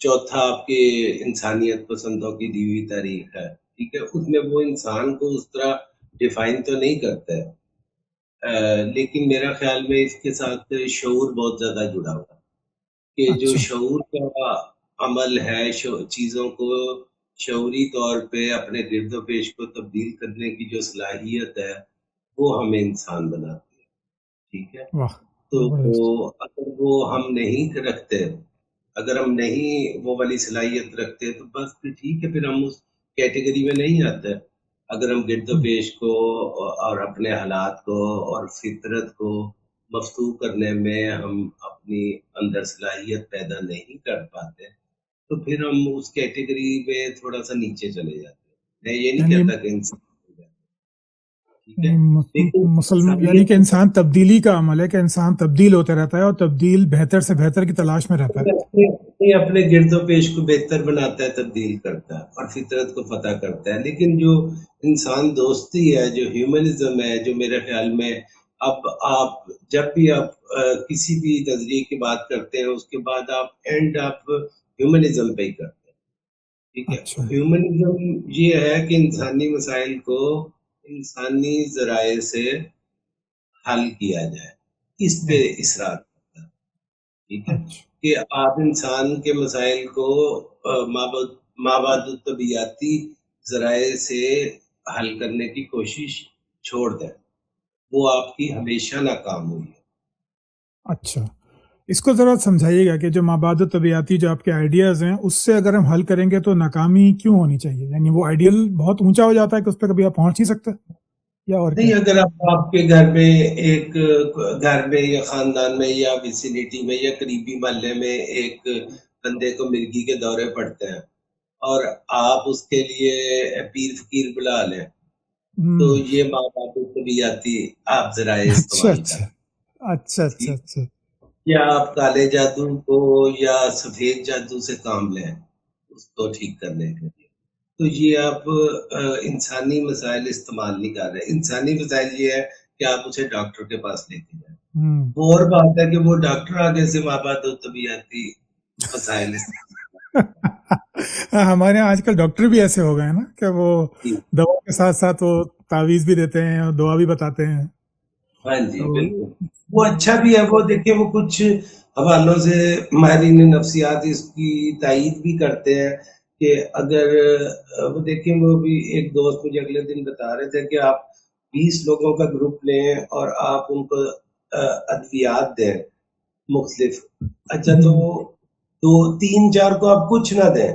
چوتھا آپ کے انسانیت پسندوں کی دی ہوئی تاریخ ہے، ٹھیک ہے، اس میں وہ انسان کو اس طرح ڈیفائن تو نہیں کرتا ہے، لیکن میرا خیال میں اس کے ساتھ شعور بہت زیادہ جڑا ہوا ہے، کہ جو اچھا شعور کا عمل ہے، چیزوں کو شعوری طور پہ اپنے گرد و پیش کو تبدیل کرنے کی جو صلاحیت ہے وہ ہمیں انسان بناتی ہے، ٹھیک ہے، واہ تو بڑے اگر وہ ہم نہیں رکھتے، اگر ہم نہیں وہ والی صلاحیت رکھتے تو بس پھر ٹھیک ہے، پھر ہم اس کیٹیگری میں نہیں آتے، اگر ہم گرد و پیش کو اور اپنے حالات کو اور فطرت کو مفتوح کرنے میں ہم اپنی اندر صلاحیت پیدا نہیں کر پاتے تو پھر ہم اس کیٹیگری میں تھوڑا سا نیچے چلے جاتے ہیں۔ میں یہ نہیں یعنی کہتا کہ انسان ہو جاتا ہے، ٹھیک ہے، لیکن مسلم یعنی کہ انسانیت انسان تبدیلی کا عمل ہے، کہ انسان تبدیل ہوتا رہتا ہے اور تبدیل بہتر سے بہتر کی تلاش میں رہتا ہے۔ اپنے گرد و پیش کو بہتر بناتا ہے، تبدیل کرتا ہے اور فطرت کو فتح کرتا ہے، لیکن جو انسان دوستی ہے، جو ہیومنزم ہے، جو میرے خیال میں اب آپ جب بھی آپ کسی بھی نظریے کی بات کرتے ہیں اس کے بعد آپ اینڈ آپ ہیومنزم پہ ہی کرتے ہیں، ٹھیک ہے، اچھا ہیومنزم یہ ہے کہ انسانی مسائل کو انسانی ذرائع سے حل کیا جائے، اس پہ واہ اصرار کرتا ہے، ٹھیک ہے، اچھا کہ آپ انسان کے مسائل کو مابعد الطبیعیاتی ذرائع سے حل کرنے کی کوشش چھوڑ دیں، وہ آپ کی ہمیشہ ناکام ہوئی ہے۔ اچھا اس کو ذرا سمجھائیے گا کہ جو مابعد طبیعیاتی جو آپ کے آئیڈیاز ہیں اس سے اگر ہم حل کریں گے تو ناکامی کیوں ہونی چاہیے؟ یعنی وہ آئیڈیل بہت اونچا ہو جاتا ہے کہ اس پہ کبھی آپ پہنچ نہیں سکتے یا اور کیا؟ نہیں، اگر آپ کے گھر میں ایک گھر میں یا خاندان میں یا ویسینٹی میں یا قریبی محلے میں ایک بندے کو مرگی کے دورے پڑتے ہیں اور آپ اس کے لیے پیر فقیر بلا لیں تو ہوں یہ ماں باپ طبیعیاتی آپ ذرائع اچھا استعمال اچھا کریں، اچھا اچھا ٹھیک، اچھا یا آپ کالے جادو کو یا سفید جادو سے کام لیں اس کو ٹھیک کرنے کے لیے، تو یہ آپ انسانی مسائل استعمال نہیں کر رہے، انسانی مسائل یہ ہے کہ آپ اسے ڈاکٹر کے پاس لے کے جائیں، ہوں وہ اور بات ہے کہ وہ ڈاکٹر آگے سے مابعد طبیعیاتی مسائل ہمارے یہاں آج کل ڈاکٹر بھی ایسے ہو گئے ہیں نا کہ وہ استعمال، دوا کے ساتھ ساتھ وہ تعویذ بھی دیتے ہیں اور دعا بھی بتاتے ہیں ہاں جی تو بالکل، وہ اچھا بھی ہے، وہ دیکھیں وہ کچھ حوالوں سے ماہرین نفسیات اس کی تائید بھی کرتے ہیں کہ اگر وہ دیکھیں، وہ بھی ایک دوست مجھے اگلے دن بتا رہے تھے کہ آپ 20 لوگوں کا گروپ لیں اور آپ ان کو ادویات دیں مختلف، اچھا تو ہوں، دو تین چار کو آپ کچھ نہ دیں،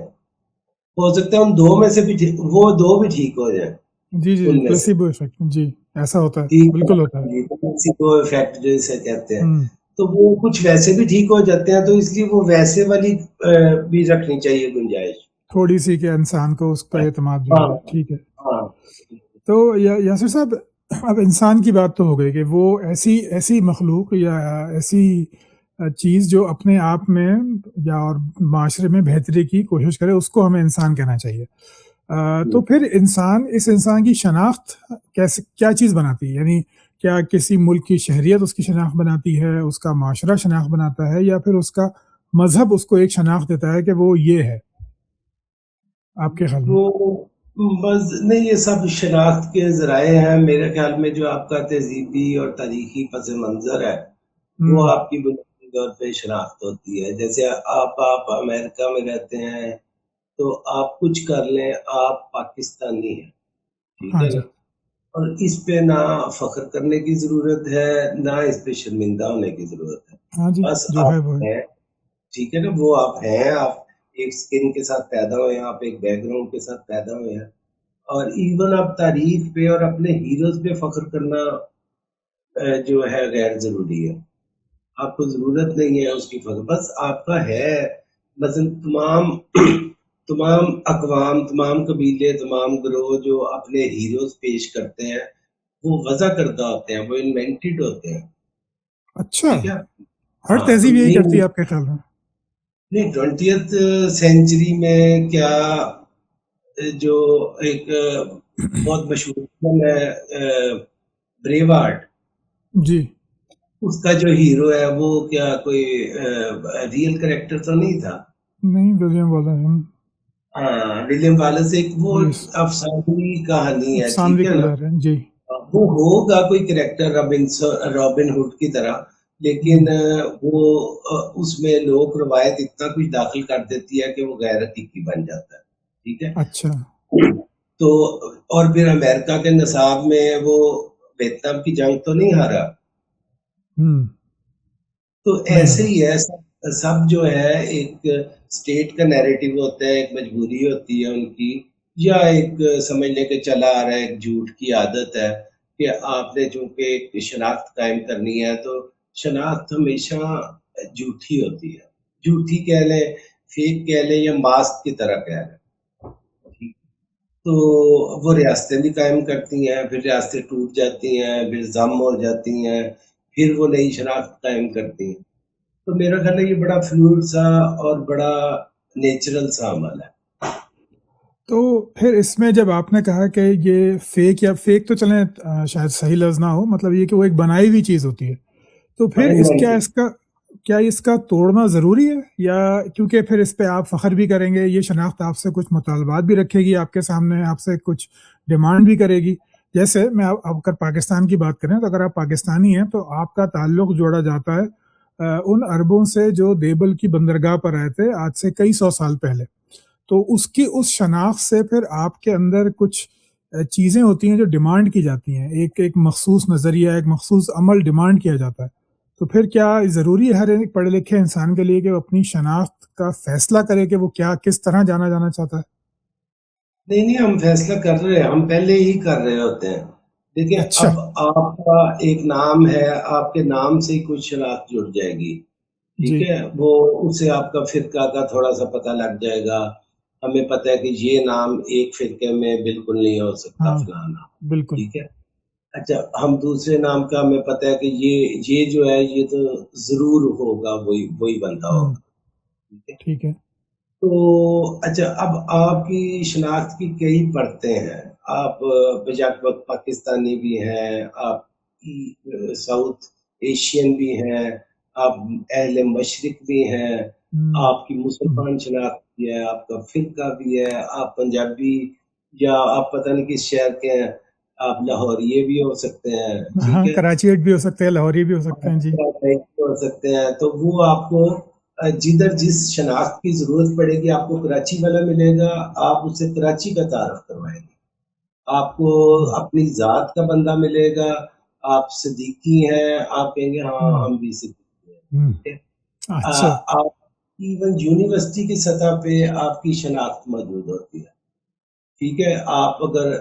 ہو سکتا ہے ان دو میں سے بھی وہ دو بھی ٹھیک ہو جائیں جی جی ان میں سے، پلیسیبو افیکٹ جی ایسا ہوتا ہے ٹھیک بالکل ہوتا ہے۔ ہے، پلیسیبو افیکٹ جسے کہتے ہیں، ہوں تو وہ کچھ ویسے بھی ٹھیک ہو جاتے ہیں، تو اس لیے وہ ویسے والی بھی رکھنی چاہیے گنجائش۔ تھوڑی سی کہ انسان کو اس پہ اعتماد جو ہاں ہے ٹھیک ہے۔ ہاں تو یاسر صاحب اب انسان کی بات تو ہو گئی کہ وہ ایسی مخلوق یا ایسی چیز جو اپنے آپ میں یا اور معاشرے میں بہتری کی کوشش کرے اس کو ہمیں انسان کہنا چاہیے۔ تو پھر اس انسان کی شناخت کیا چیز بناتی ہے؟ یعنی کیا کسی ملک کی شہریت اس کی شناخت بناتی ہے، اس کا معاشرہ شناخت بناتا ہے، یا پھر اس کا مذہب اس کو ایک شناخت دیتا ہے کہ وہ یہ ہے؟ آپ کے خیال میں؟ وہ بس نہیں، یہ سب شناخت کے ذرائع ہیں میرے خیال میں، جو آپ کا تہذیبی اور تاریخی پس منظر ہے وہ ہوں آپ کی بنیادی طور پہ شناخت ہوتی ہے، جیسے آپ امریکہ میں رہتے ہیں تو آپ کچھ کر لیں آپ پاکستانی ہیں، ٹھیک ہاں ہے جی نا، اور اس پہ نہ فخر کرنے کی ضرورت ہے نہ اس پہ شرمندہ ہونے کی ضرورت ہے، ہاں جی بس جو آپ ہے وہ ہے۔ ہیں، ٹھیک ہے نا، وہ آپ ہیں، آپ ایک سکن کے ساتھ پیدا ہوئے ہیں، آپ ایک بیک گراؤنڈ کے ساتھ پیدا ہوئے ہیں، اور ایون آپ تاریخ پہ اور اپنے ہیروز پہ فخر کرنا جو ہے غیر ضروری ہے، آپ کو ضرورت نہیں ہے اس کی فخر، بس آپ کا ہے، مثلا تمام اقوام، تمام قبیلے، تمام گروہ جو اپنے ہیروز پیش کرتے ہیں وہ وضع کردہ ہوتے ہیں، وہ انوینٹڈ ہوتے ہیں، اچھا ٹھیک ہے، ہر ہاں تو تہذیب یہی کرتی نہیں ہے آپ کے خیال میں؟ نہیں 20th سینچری میں کیا جو ایک بہت مشہور فلم ہے بریو آرٹ، جی اس کا جو ہیرو ہے وہ کیا کوئی ریئل کریکٹر تو نہیں تھا، نہیں، ولیم والا ہاں ولیم والیس ایک وہ جی، افسانوی کہانی ہے، ٹھیک افسانوی ہے نا. کردار ہے جی۔ وہ ہوگا کوئی کریکٹر رابن ہوڈ کی طرح، لیکن ہوں، وہ اس میں لوگ روایت اتنا کچھ داخل کر دیتی ہے کہ وہ غیر حقیقی بن جاتا ہے، ٹھیک ہے. اچھا۔ تو اور پھر امریکہ کے نصاب میں وہ ویتنام کی جنگ تو نہیں ہارا. ہوں، تو نہیں ایسے ہارا۔ ہی ہے سب جو ہے ایک اسٹیٹ کا نیریٹو ہوتا ہے، ایک مجبوری ہوتی ہے ان کی، یا ایک سمجھ لے کے چلا آ رہا ہے، ایک جھوٹ کی عادت ہے کہ آپ نے چونکہ ایک شناخت قائم کرنی ہے تو شناخت ہمیشہ جھوٹی ہوتی ہے، جھوٹی کہہ لیں، فیک کہہ لیں، یا ماسک کی طرح کہہ لیں. تو وہ ریاستیں بھی قائم کرتی ہیں، پھر ریاستیں ٹوٹ جاتی ہیں، پھر ضم ہو جاتی ہیں، پھر وہ نئی شناخت قائم کرتی ہیں. تو میرا خیال ہے یہ بڑا فلوئڈ سا اور بڑا نیچرل سا عمل ہے. تو پھر اس میں جب آپ نے کہا کہ یہ فیک، یا فیک تو چلیں شاید صحیح لفظ نہ ہو، مطلب یہ کہ وہ ایک بنائی ہوئی چیز ہوتی ہے، تو پھر کیا اس کا توڑنا ضروری ہے؟ یا کیونکہ پھر اس پہ آپ فخر بھی کریں گے، یہ شناخت آپ سے کچھ مطالبات بھی رکھے گی، آپ کے سامنے آپ سے کچھ ڈیمانڈ بھی کرے گی. جیسے میں اب اگر پاکستان کی بات کریں تو اگر آپ پاکستانی ہیں تو آپ کا تعلق جوڑا جاتا ہے ان عربوں سے جو دیبل کی بندرگاہ پر آئے تھے آج سے کئی سو سال پہلے. تو اس شناخت سے پھر آپ کے اندر کچھ چیزیں ہوتی ہیں جو ڈیمانڈ کی جاتی ہیں، ایک مخصوص نظریہ، ایک مخصوص عمل ڈیمانڈ کیا جاتا ہے. تو پھر کیا ضروری ہے ہر ایک پڑھے لکھے انسان کے لیے کہ وہ اپنی شناخت کا فیصلہ کرے کہ وہ کس طرح جانا چاہتا ہے؟ نہیں نہیں، ہم فیصلہ کر رہے ہیں، ہم پہلے ہی کر رہے ہوتے ہیں. دیکھیں اچھا، اب آپ کا ایک نام ہے، آپ کے نام سے ہی کچھ شناخت جڑ جائے گی، ٹھیک جی، ہے. وہ اس سے آپ کا فرقہ کا تھوڑا سا پتہ لگ جائے گا. ہمیں پتہ ہے کہ یہ نام ایک فرقے میں بالکل نہیں ہو سکتا، ہاں، فلاں نام، بالکل، ٹھیک ہے. اچھا ہم دوسرے نام کا ہمیں پتہ ہے کہ یہ جو ہے یہ تو ضرور ہوگا، وہی بندہ ہوں، ہوگا، ٹھیک ہے. ٹھیک ہے، تو اچھا اب آپ کی شناخت کی کئی پرتیں ہیں. آپ بجات وقت پاکستانی بھی ہیں، آپ کی ساؤتھ ایشین بھی ہیں، آپ اہل مشرق بھی ہیں، ہوں، آپ کی مسلمان شناخت بھی ہے، آپ کا فرقہ بھی ہے، آپ پنجابی یا آپ پتہ نہیں کس شہر کے ہیں، آپ لاہوریے بھی ہو سکتے ہیں، ٹھیک ہاں، ہے. کراچیٹ بھی ہو سکتے ہیں، لاہوری بھی ہو سکتے ہیں جی۔ ہو سکتے ہیں. تو وہ آپ کو جدھر جس شناخت کی ضرورت پڑے گی آپ کو کراچی والا ملے گا، آپ اسے کراچی کا تعارف کروائیں گے. آپ کو اپنی ذات کا بندہ ملے گا، آپ صدیقی ہیں، آپ کہیں گے ہاں ہوں، ہم بھی صدیقی ہیں، ہوں، ٹھیک ہے. اچھا، آپ ایون یونیورسٹی کی سطح پہ آپ کی شناخت موجود ہوتی ہے، ٹھیک ہے. آپ اگر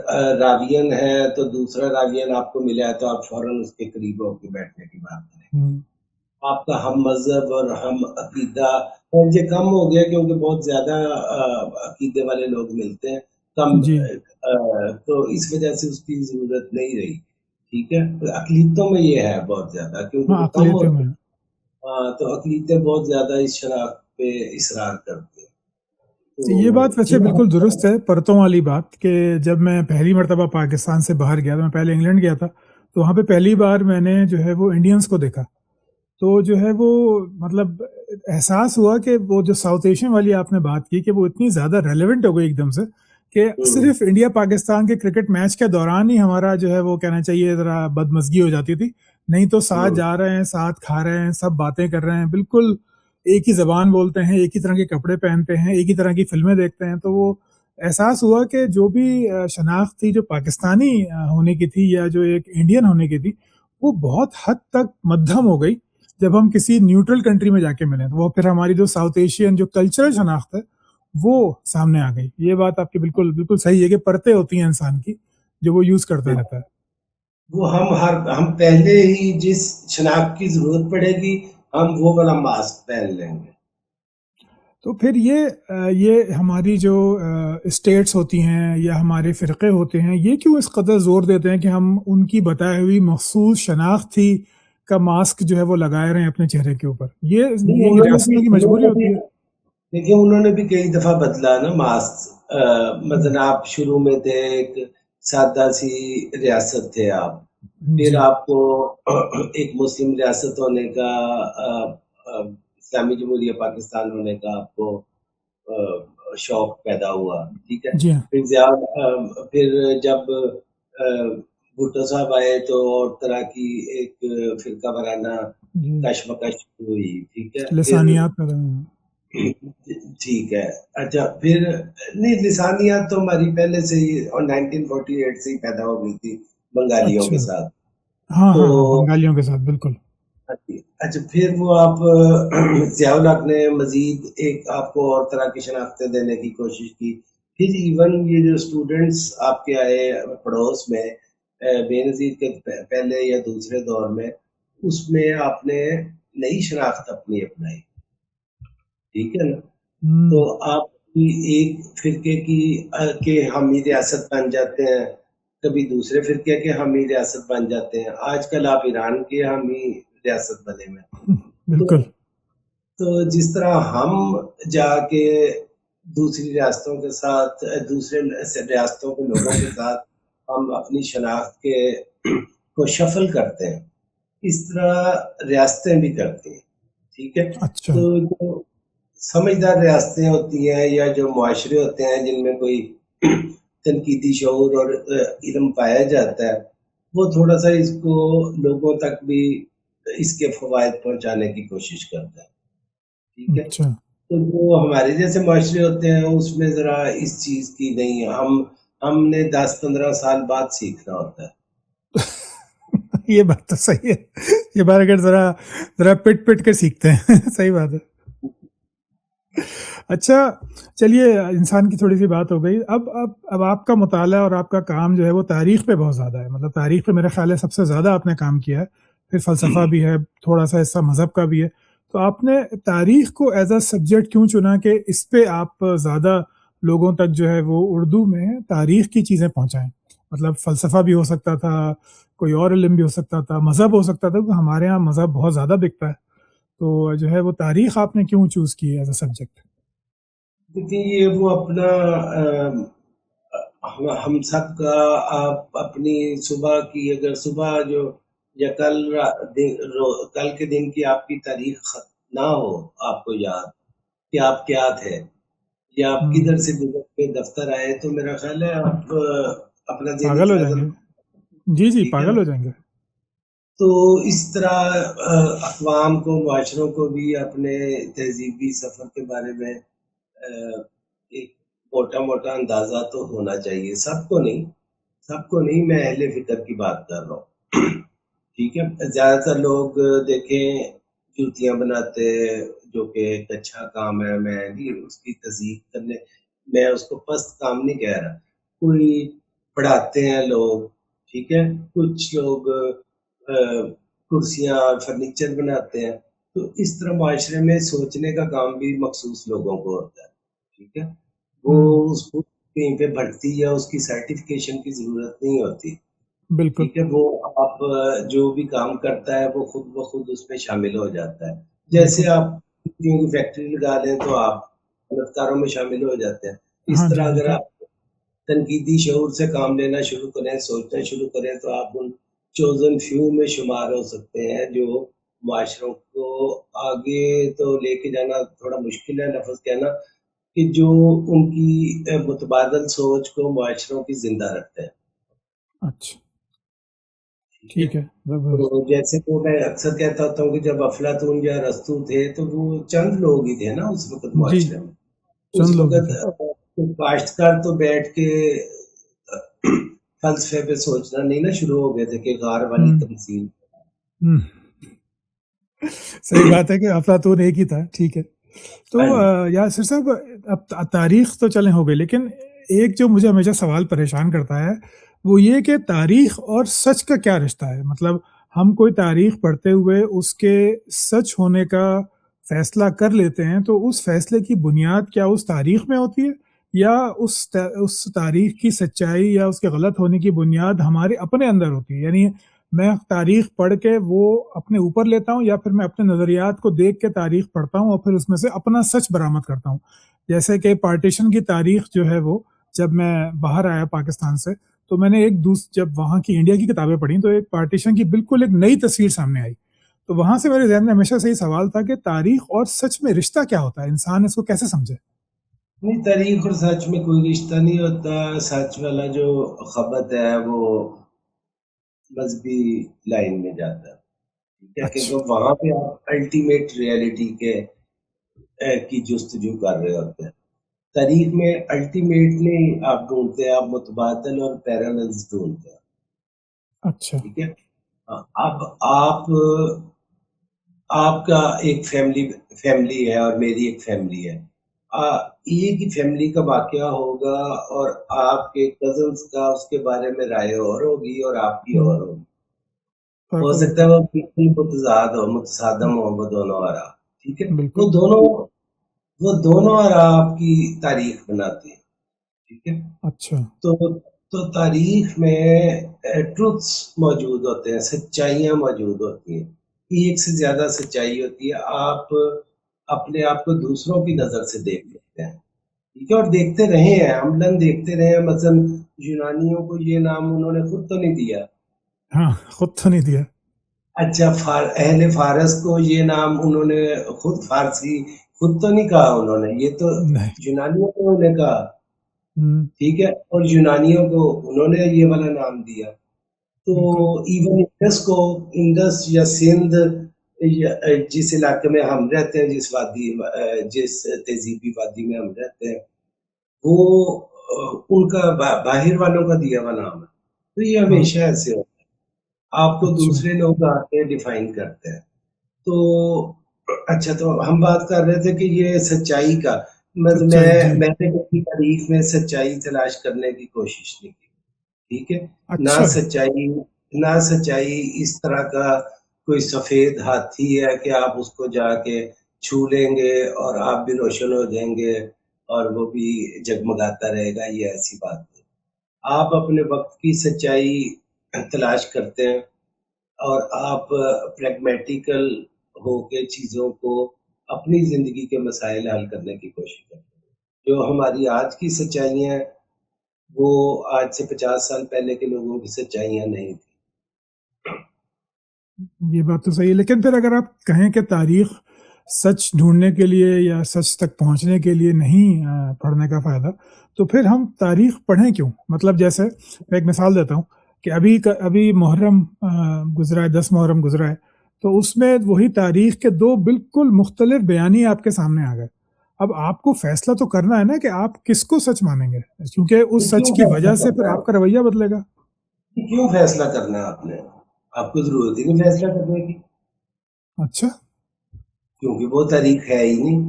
راوین ہیں تو دوسرا راوین آپ کو ملا ہے تو آپ فوراً اس کے قریب ہو کے بیٹھنے کی بات کریں. ہوں، آپ کا ہم مذہب اور ہم عقیدہ، اور یہ کم ہو گیا کیونکہ بہت زیادہ عقیدے والے لوگ ملتے ہیں، کم جی، تو اس وجہ سے اس کی ضرورت نہیں رہی، ٹھیک ہے. اقلیتوں میں یہ ہے بہت زیادہ کیونکہ ہاں، وہ کم اقلیتوں ہوتے میں۔ ہیں. تو اقلیتیں بہت زیادہ اس شناخت پہ اصرار کرتے ہیں. یہ بات ویسے بالکل تو درست ہے، پرتوں والی بات، کہ جب میں پہلی مرتبہ پاکستان سے باہر گیا تھا، میں پہلے انگلینڈ گیا تھا، تو وہاں پہ پہلی بار میں نے جو ہے وہ انڈینس کو دیکھا، تو جو ہے وہ مطلب احساس ہوا کہ وہ جو ساؤتھ ایشین والی آپ نے بات کی کہ وہ اتنی زیادہ ریلیونٹ ہو گئی ایک دم سے، کہ صرف انڈیا پاکستان کے کرکٹ میچ کے دوران ہی ہمارا جو ہے وہ کہنا چاہیے ذرا بدمزگی ہو جاتی تھی، نہیں تو ساتھ جا رہے ہیں، ساتھ کھا رہے ہیں، سب باتیں کر رہے ہیں، بالکل ایک ہی زبان بولتے ہیں، ایک ہی طرح کے کپڑے پہنتے ہیں، ایک ہی طرح کی فلمیں دیکھتے ہیں. تو وہ احساس ہوا کہ جو بھی شناخت تھی جو پاکستانی ہونے کی تھی یا جو ایک انڈین ہونے کی تھی، وہ بہت حد تک مدھم ہو گئی جب ہم کسی نیوٹرل کنٹری میں جا کے ملیں. تو وہ پھر ہماری جو ساؤتھ ایشین جو کلچرل شناخت ہے وہ سامنے آ گئی. یہ بات آپ کی بالکل بالکل صحیح ہے کہ پرتیں ہوتی ہیں انسان کی جو وہ یوز کرتا رہتا ہے. وہ ہم پہلے ہی جس شناخت کی ضرورت پڑے گی ہم وہ والا ماسک پہن لیں گے. تو پھر یہ ہماری جو اسٹیٹس ہوتی ہیں یا ہمارے فرقے ہوتے ہیں، یہ کیوں اس قدر زور دیتے ہیں کہ ہم ان کی بتائی ہوئی مخصوص شناخت ہی کا ماسک جو ہے وہ لگائے رہے ہیں اپنے چہرے کے اوپر؟ یہ ریاستوں کی مجبوری ہوتی ہے. دیکھیں انہوں نے بھی کئی دفعہ بدلا نا ماسک. مثلا آپ شروع میں تھے ایک سادہ سی ریاست تھے آپ، پھر جی، آپ کو ایک مسلم ریاست ہونے کا، اسلامی جمہوریہ پاکستان ہونے کا آپ کو شوق پیدا ہوا، ٹھیک ہے. جی ہاں. پھر جب بھٹو صاحب آئے تو اور طرح کی ایک فرقہ وارانہ جی. کشمکش ہوئی، ٹھیک ہے. پھر لسانیات پیدا ہوئی. ٹھیک ہے. اچھا پھر نہیں، لسانیات تو ہماری پہلے سے ہی اور 1948 سے ہی پیدا ہو گئی تھی بنگالیوں اچھا. کے ساتھ. ہاں تو ہاں ہاں، بنگالیوں کے ساتھ بالکل. اچھا پھر وہ آپ ضیاء الحق نے مزید ایک آپ کو اور طرح کی شناختیں دینے کی کوشش کی. پھر ایون یہ جو اسٹوڈنٹس آپ کے آئے پڑوس میں بے نظیر کے پہلے یا دوسرے دور میں، اس میں آپ نے نئی شناخت اپنی اپنائی، ٹھیک ہے نا. تو آپ کی ایک فرقے کی کہ حامی ریاست بن جاتے ہیں، کبھی دوسرے فرقے کے حامی ریاست بن جاتے ہیں. آج کل آپ ایران کے حامی ریاست بنے میں. بالکل. تو جس طرح ہم جا کے دوسری ریاستوں کے ساتھ، دوسرے ریاستوں کے لوگوں کے ساتھ ہم اپنی شناخت کے کو شفل کرتے ہیں، اس طرح ریاستیں بھی کرتی ہیں، ٹھیک ہے. اچھا. تو جو سمجھدار ریاستیں ہوتی ہیں یا جو معاشرے ہوتے ہیں جن میں کوئی تنقیدی شعور اور علم پایا جاتا ہے، وہ تھوڑا سا اس کو لوگوں تک بھی اس کے فوائد پہنچانے کی کوشش کرتا ہے، ٹھیک ہے. اچھا. تو جو ہمارے جیسے معاشرے ہوتے ہیں اس میں ذرا اس چیز کی نہیں، ہم نے 10-15 سال بعد سیکھنا ہوتا ہے. یہ بات تو صحیح ہے. یہ بات اگر ذرا ذرا پٹ پٹ کے سیکھتے ہیں. صحیح بات ہے. اچھا چلیے، انسان کی تھوڑی سی بات ہو گئی. اب آپ کا مطالعہ اور آپ کا کام جو ہے وہ تاریخ پہ بہت زیادہ ہے. مطلب تاریخ پہ میرا خیال ہے سب سے زیادہ آپ نے کام کیا ہے. پھر فلسفہ بھی ہے، تھوڑا سا حصہ مذہب کا بھی ہے. تو آپ نے تاریخ کو ایز اے سبجیکٹ کیوں چنا کہ اس پہ آپ زیادہ لوگوں تک جو ہے وہ اردو میں تاریخ کی چیزیں پہنچائیں؟ مطلب فلسفہ بھی ہو سکتا تھا، کوئی اور علم بھی ہو سکتا تھا، مذہب ہو سکتا تھا، کیونکہ ہمارے ہاں مذہب بہت زیادہ بکتا ہے. تو جو ہے وہ تاریخ آپ نے کیوں چوز کی ایز اے سبجیکٹ؟ کیونکہ یہ وہ اپنا ہم سب کا، آپ اپنی صبح کی اگر صبح جو یا کل کے دن کی آپ کی تاریخ نہ ہو آپ کو یاد کہ آپ کیا تھے یا آپ کدھر سے گزر کے دفتر آئے، تو میرا خیال ہے آپ اپنا ذہنی پاگل ہو جائیں توازن، گے. جی جی، ٹھیک ہے پاگل نا. ہو جائیں گے. تو اس طرح اقوام کو، معاشروں کو بھی اپنے تہذیبی سفر کے بارے میں ایک موٹا موٹا اندازہ تو ہونا چاہیے. سب کو نہیں، میں اہل فکر کی بات کر رہا ہوں، ٹھیک ہے. زیادہ تر لوگ دیکھیں جوتیاں بناتے، جو کہ ایک اچھا کام ہے، میں نہیں اس کی تصدیق کرنے، میں اس کو پست کام نہیں کہہ رہا. کوئی پڑھاتے ہیں لوگ، ٹھیک ہے، کچھ لوگ کرسیاں فرنیچر بناتے ہیں. تو اس طرح معاشرے میں سوچنے کا کام بھی مخصوص لوگوں کو ہوتا ہے، ٹھیک ہے. وہ اس کو کہیں پہ بھرتی یا اس کی سرٹیفکیشن کی ضرورت نہیں ہوتی، بالکل. ٹھیک ہے. وہ آپ جو بھی کام کرتا ہے وہ خود بخود اس میں شامل ہو جاتا ہے. جیسے بالکل. آپ کی فیکٹری لگا دیں تو آپ صنعتکاروں میں شامل ہو جاتے ہیں. اس ہاں طرح جی اگر بالکل. آپ تنقیدی شعور سے کام لینا شروع کریں، سوچنا شروع کریں، تو آپ ان چوزن فیو میں شمار ہو سکتے ہیں جو معاشروں کو آگے تو لے کے جانا تھوڑا مشکل ہے لفظ کہنا، کہ جو ان کی متبادل سوچ کو معاشروں کی زندہ رکھتے ہیں. اچھا ٹھیک ہے. تو جیسے تو میں اکثر کہتا ہوتا ہوں کہ جب افلاطون یا ارسطو تھے تو وہ چند لوگ ہی تھے نا اس وقت جی، معاشرے میں. اس چند لوگ ہی وقت تھے. کاشتکار تو بیٹھ کے فلسفے پہ سوچنا نہیں نا شروع ہو گئے تھے کہ غار والی تمثیل. صحیح بات ہے کہ افلاطون ایک ہی تھا. ٹھیک ہے. تو یاسر صاحب، اب تاریخ تو چلیں ہو گئی، لیکن ایک جو مجھے ہمیشہ سوال پریشان کرتا ہے وہ یہ کہ تاریخ اور سچ کا کیا رشتہ ہے. مطلب ہم کوئی تاریخ پڑھتے ہوئے اس کے سچ ہونے کا فیصلہ کر لیتے ہیں، تو اس فیصلے کی بنیاد کیا اس تاریخ میں ہوتی ہے، یا اس تاریخ کی سچائی یا اس کے غلط ہونے کی بنیاد ہمارے اپنے اندر ہوتی ہے؟ یعنی میں تاریخ پڑھ کے وہ اپنے اوپر لیتا ہوں، یا پھر میں اپنے نظریات کو دیکھ کے تاریخ پڑھتا ہوں اور پھر اس میں سے اپنا سچ برآمد کرتا ہوں. جیسے کہ پارٹیشن کی تاریخ جو ہے وہ، جب میں باہر آیا پاکستان سے تو میں نے جب وہاں کی انڈیا کی کتابیں پڑھی تو ایک پارٹیشن کی بالکل ایک نئی تصویر سامنے آئی. تو وہاں سے میرے ذہن میں ہمیشہ سے یہ سوال تھا کہ تاریخ اور سچ میں رشتہ کیا ہوتا ہے، انسان اس کو کیسے سمجھے؟ نہیں، تاریخ اور سچ میں کوئی رشتہ نہیں ہوتا. سچ والا جو خبر ہے وہ مذہبی لائن میں جاتا ہے. ٹھیک ہے، اچھا کیونکہ وہاں پہ آپ الٹیمیٹ ریئلٹی کے کی جستجو کر رہے ہوتے ہیں. تاریخ میں الٹیمیٹ نہیں آپ ڈھونڈتے ہیں، آپ متبادل اور پیراللز ڈھونڈتے ہیں. اچھا ٹھیک ہے. اب آپ کا ایک فیملی ہے اور میری ایک فیملی ہے. ایک ہی فیملی کا واقعہ ہوگا اور آپ کے کزنس کا اس کے بارے میں رائے اور ہوگی اور آپ کی اور ہوگی. فرق ہو ہو سکتا جاتا ہے وہ بالکل متصادم ہو وہ دونوں آرا. ٹھیک ہے. ہے بالکل. وہ دونوں آرا آپ کی تاریخ بناتے ہیں. ٹھیک ہے. اچھا تو تاریخ میں ٹروتس موجود ہوتے ہیں، سچائیاں موجود ہوتی ہیں. ایک سے زیادہ سچائی ہوتی ہے. آپ اپنے آپ کو دوسروں کی نظر سے دیکھ لیتے ہیں. ٹھیک ہے. اور دیکھتے رہے ہیں، عملاً دیکھتے رہے ہیں. مثلا یونانیوں کو یہ نام انہوں نے خود تو نہیں دیا. ہاں خود تو نہیں دیا. اچھا، اہل فارس کو یہ نام انہوں نے خود فارسی خود تو نہیں کہا انہوں نے، یہ تو نہیں. یونانیوں کو انہوں نے کہا. ہم، ٹھیک ہے. اور یونانیوں کو انہوں نے یہ والا نام دیا. تو بالکل. ایون انڈس کو، انڈس یا سندھ جس علاقے میں ہم رہتے ہیں، جس تہذیبی وادی میں ہم رہتے ہیں، وہ ان کا باہر والوں کا دیا ہوا نام ہے. تو یہ ہاں ہمیشہ ایسے ہوتا ہے. آپ کو اچھا دوسرے لوگ آ کے ڈیفائن کرتے ہیں. تو اچھا، تو ہم بات کر رہے تھے کہ یہ سچائی کا سچائی جی. میں نے کبھی تاریخ میں سچائی تلاش کرنے کی کوشش نہیں کی. ٹھیک ہے. نہ اچھا سچائی نہ سچائی اس طرح کا کوئی سفید ہاتھی ہے کہ آپ اس کو جا کے چھو لیں گے اور آپ بھی روشن ہو جائیں گے اور وہ بھی جگمگاتا رہے گا. یہ ایسی بات نہیں. آپ اپنے وقت کی سچائی تلاش کرتے ہیں اور آپ پریگمیٹیکل ہو کے چیزوں کو، اپنی زندگی کے مسائل حل کرنے کی کوشش کرتے ہیں. جو ہماری آج کی سچائیاں ہیں وہ آج سے 50 سال پہلے کے لوگوں کی سچائیاں نہیں تھیں. یہ بات تو صحیح ہے، لیکن پھر اگر آپ کہیں کہ تاریخ سچ ڈھونڈنے کے لیے یا سچ تک پہنچنے کے لیے نہیں پڑھنے کا فائدہ، تو پھر ہم تاریخ پڑھیں کیوں؟ مطلب جیسے میں ایک مثال دیتا ہوں کہ ابھی محرم گزرا ہے، 10 محرم گزرا ہے، تو اس میں وہی تاریخ کے دو بالکل مختلف بیانی آپ کے سامنے آ گئے. اب آپ کو فیصلہ تو کرنا ہے نا کہ آپ کس کو سچ مانیں گے، کیونکہ تو اس سچ کی وجہ سے پھر آپ کا رویہ بدلے گا. کیوں فیصلہ کرنا ہے آپ نے؟ آپ کو ضرورت ہی نہیں فیصلہ کرنے کی، اچھا کیونکہ وہ تاریخ ہے ہی نہیں.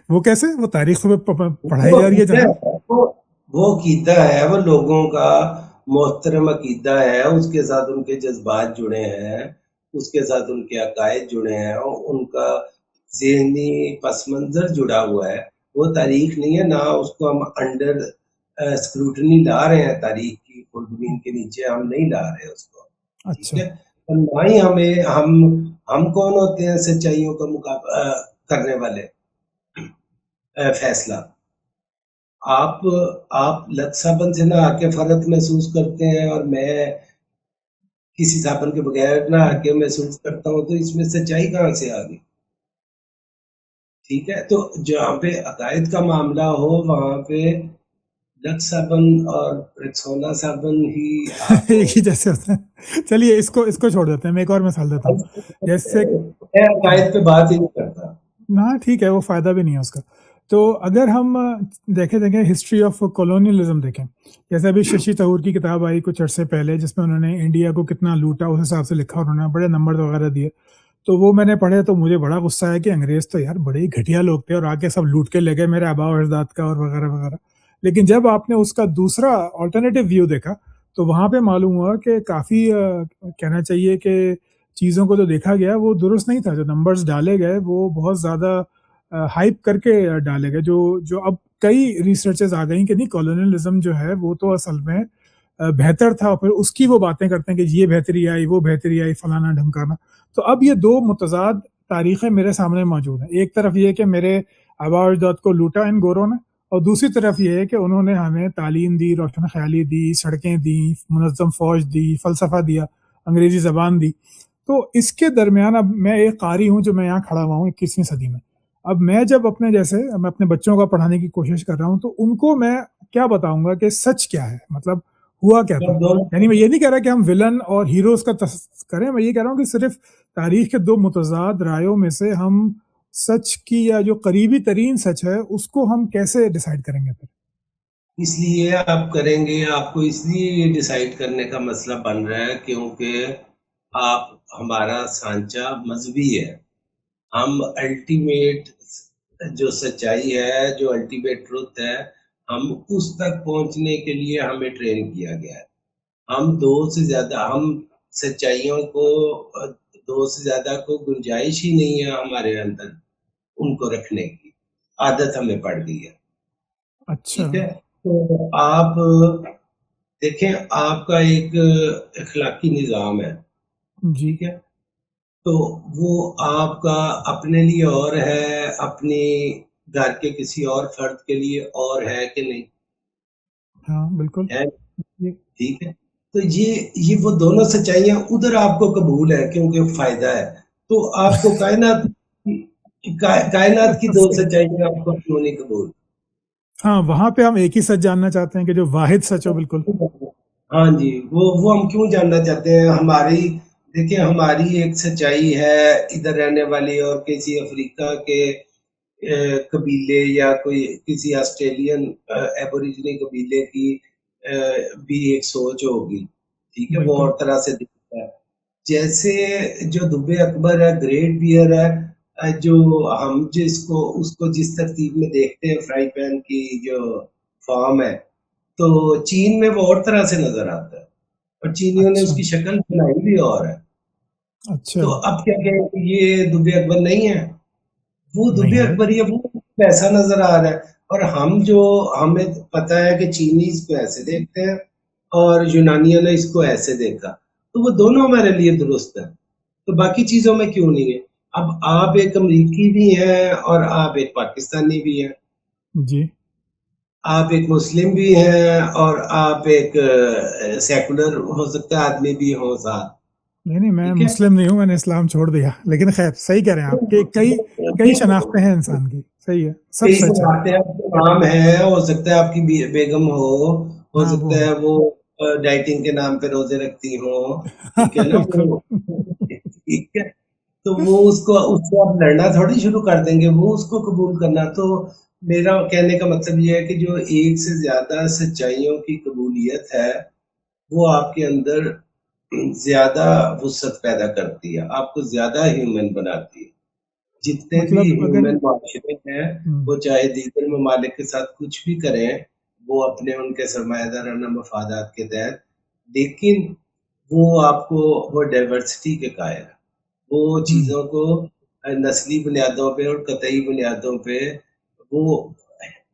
وہ کیسے؟ وہ تاریخ میں پڑھائی وہ جا رہی ہے عقیدہ جہاں. ہے، وہ عقیدہ ہے، وہ لوگوں کا محترم عقیدہ ہے. اس کے ساتھ ان کے جذبات جڑے ہیں، اس کے ساتھ ان کے عقائد جڑے ہیں، اور ان کا ذہنی پس منظر جڑا ہوا ہے. وہ تاریخ نہیں ہے. نہ اس کو ہم انڈر اسکروٹنی لا رہے ہیں، تاریخ کی خلدبین کے نیچے ہم نہیں لا رہے اس کو. ٹھیک اچھا ہے. اور نہ ہی ہم کون ہوتے ہیں سچائیوں کا مقابلہ کرنے والے؟ فیصلہ آپ لت صابن سے نہ آ کے فرق محسوس کرتے ہیں اور میں کسی صابن کے بغیر نہ آ کے محسوس کرتا ہوں، تو اس میں سچائی کہاں سے آ گئی؟ ٹھیک ہے. تو جہاں پہ عقائد کا معاملہ ہو وہاں پہ لت صابن اور ریکسونا صابن ہی آپ کو. ایک ہی جیسے ہوتے ہیں. چلیے اس کو چھوڑ دیتے ہیں، میں ایک اور مثال دیتا ہوں. جیسے میں عقائد پہ بات ہی نہیں کرتا. ہاں ٹھیک ہے، وہ فائدہ بھی نہیں ہے اس کا. تو اگر ہم دیکھیں ہسٹری آف کولونیلزم دیکھیں، جیسے ابھی ششی تھرور کی کتاب آئی کچھ عرصے پہلے جس میں انہوں نے انڈیا کو کتنا لوٹا اس حساب سے لکھا، انہوں نے بڑے نمبر وغیرہ دیے. تو وہ میں نے پڑھے تو مجھے بڑا غصہ آیا کہ انگریز تو یار بڑے ہی گھٹیا لوگ تھے اور آگے سب لوٹ کے لے گئے میرے آبا و اجداد کا اور وغیرہ وغیرہ. لیکن جب آپ نے اس کا دوسرا آلٹرنیٹیو ویو دیکھا تو وہاں پہ معلوم ہوا کہ کافی کہنا چاہیے کہ چیزوں کو جو دیکھا گیا وہ درست نہیں تھا. جو نمبرز ڈالے گئے وہ بہت زیادہ ہائپ کر کے ڈالے گئے، جو اب کئی ریسرچز آ گئیں کہ نہیں کالونیلزم جو ہے وہ تو اصل میں بہتر تھا، پھر اس کی وہ باتیں کرتے ہیں کہ یہ بہتری آئی وہ بہتری آئی فلانا ڈھمکانا. تو اب یہ دو متضاد تاریخیں میرے سامنے موجود ہیں. ایک طرف یہ کہ میرے آبا و اجداد کو لوٹا ان گوروں نے، اور دوسری طرف یہ ہے کہ انہوں نے ہمیں تعلیم دی، روشن خیالی دی، سڑکیں دی، منظم فوج دی، فلسفہ دیا، انگریزی زبان دی. تو اس کے درمیان اب میں ایک قاری ہوں جو میں یہاں کھڑا ہوا ہوں 21ویں صدی میں. اب میں جب اپنے جیسے میں اپنے بچوں کا پڑھانے کی کوشش کر رہا ہوں تو ان کو میں کیا بتاؤں گا کہ سچ کیا ہے، مطلب ہوا کیا تھا. یعنی میں یہ نہیں کہہ رہا کہ ہم ولن اور ہیروز کا کریں، میں یہ کہہ رہا ہوں کہ صرف تاریخ کے دو متضاد رائےوں میں سے ہم سچ کی یا جو قریبی ترین سچ ہے اس کو ہم کیسے ڈیسائیڈ کریں گے پھر. اس لیے آپ کریں گے، آپ کو اس لیے یہ ڈیسائیڈ کرنے کا مسئلہ بن رہا ہے کیونکہ آپ ہمارا سانچہ مذہبی ہے. ہم الٹیمیٹ جو سچائی ہے، جو الٹیمیٹ ٹروتھ ہے، ہم اس تک پہنچنے کے لیے ہمیں ٹرین کیا گیا ہے. ہم دو سے زیادہ، ہم سچائیوں کو دو سے زیادہ کو گنجائش ہی نہیں ہے ہمارے اندر ان کو رکھنے کی عادت ہمیں پڑ گئی ہے. اچھا. ٹھیک ہے، تو آپ دیکھیں آپ کا ایک اخلاقی نظام ہے. جی. ٹھیک ہے، تو وہ آپ کا اپنے لیے اور ہے، اپنی گھر کے کسی اور فرد کے لیے اور ہے کہ نہیں ہاں بالکل. ہے. ٹھیک ہے، تو یہ وہ دونوں سچائیاں ادھر آپ کو قبول ہے کیونکہ فائدہ ہے. تو آپ کو کائنات کی دو سچائیاں آپ کو کیوں نہیں قبول؟ ہاں وہاں پہ ہم ایک ہی سچ جاننا چاہتے ہیں کہ جو واحد سچ ہو. بالکل. ہاں جی، وہ ہم کیوں جاننا چاہتے ہیں؟ دیکھیں ہماری ایک سچائی ہے ادھر رہنے والی، اور کسی افریقہ کے قبیلے یا کوئی کسی آسٹریلین ایبوریجنی قبیلے کی بھی ایک سوچ ہوگی. ٹھیک ہے، وہ بالکل. اور طرح سے دکھتا ہے. جیسے جو دب اکبر ہے، گریٹ بیئر ہے، جو ہم اس کو جس ترتیب میں دیکھتے ہیں، فرائی پین کی جو فارم ہے، تو چین میں وہ اور طرح سے نظر آتا ہے، اور چینیوں نے اچھا. اس کی شکل بنائی بھی اور ہے. اچھا. تو اب کیا کہیں کہ یہ دب اکبر نہیں ہے؟ وہ دب نہیں ہے. اکبر یہ وہ ایسا نظر آ رہا ہے. اور ہمیں پتا ہے کہ چینی اس کو ایسے دیکھتے ہیں اور یونانیوں نے اس کو ایسے دیکھا، تو وہ دونوں ہمارے لیے درست ہے. تو باقی چیزوں میں کیوں نہیں ہے؟ اب آپ ایک امریکی بھی ہیں اور آپ ایک پاکستانی بھی ہیں، جی. آپ ایک مسلم بھی ہیں اور آپ ایک سیکولر ہو سکتا ہے آدمی بھی ہو ساتھ. نہیں میں ٹھیک ہے، مسلم نہیں ہوں، میں نے اسلام چھوڑ دیا، لیکن خیر صحیح کہہ رہے ہیں آپ کہ کئی شناختیں ہیں انسان کی. صحیح ہے، سب کئی سچ ہے. سماعتیں آپ کے نام ہے، ہو سکتا ہے آپ کی بیگم ہو ہاں سکتا ہے وہ ڈائٹنگ کے نام پہ روزے رکھتی ہوں. ٹھیک ہے نا، بالکل. ٹھیک ہے، تو وہ اس کو آپ لڑنا تھوڑی شروع کر دیں گے، وہ اس کو قبول کرنا. تو میرا کہنے کا مطلب یہ ہے کہ جو ایک سے زیادہ سچائیوں کی قبولیت ہے وہ آپ کے اندر زیادہ وسعت پیدا کرتی ہے، آپ کو زیادہ ہیومن بناتی ہے. جتنے بھی مطلب اگر ہیومن معاشرے ہیں، وہ چاہے دیگر ممالک کے ساتھ کچھ بھی کریں، وہ اپنے ان کے سرمایہ دارانہ مفادات کے تحت، لیکن وہ آپ کو وہ ڈائیورسٹی کے قائل ہے. وہ چیزوں کو نسلی بنیادوں پہ اور قطعی بنیادوں پہ وہ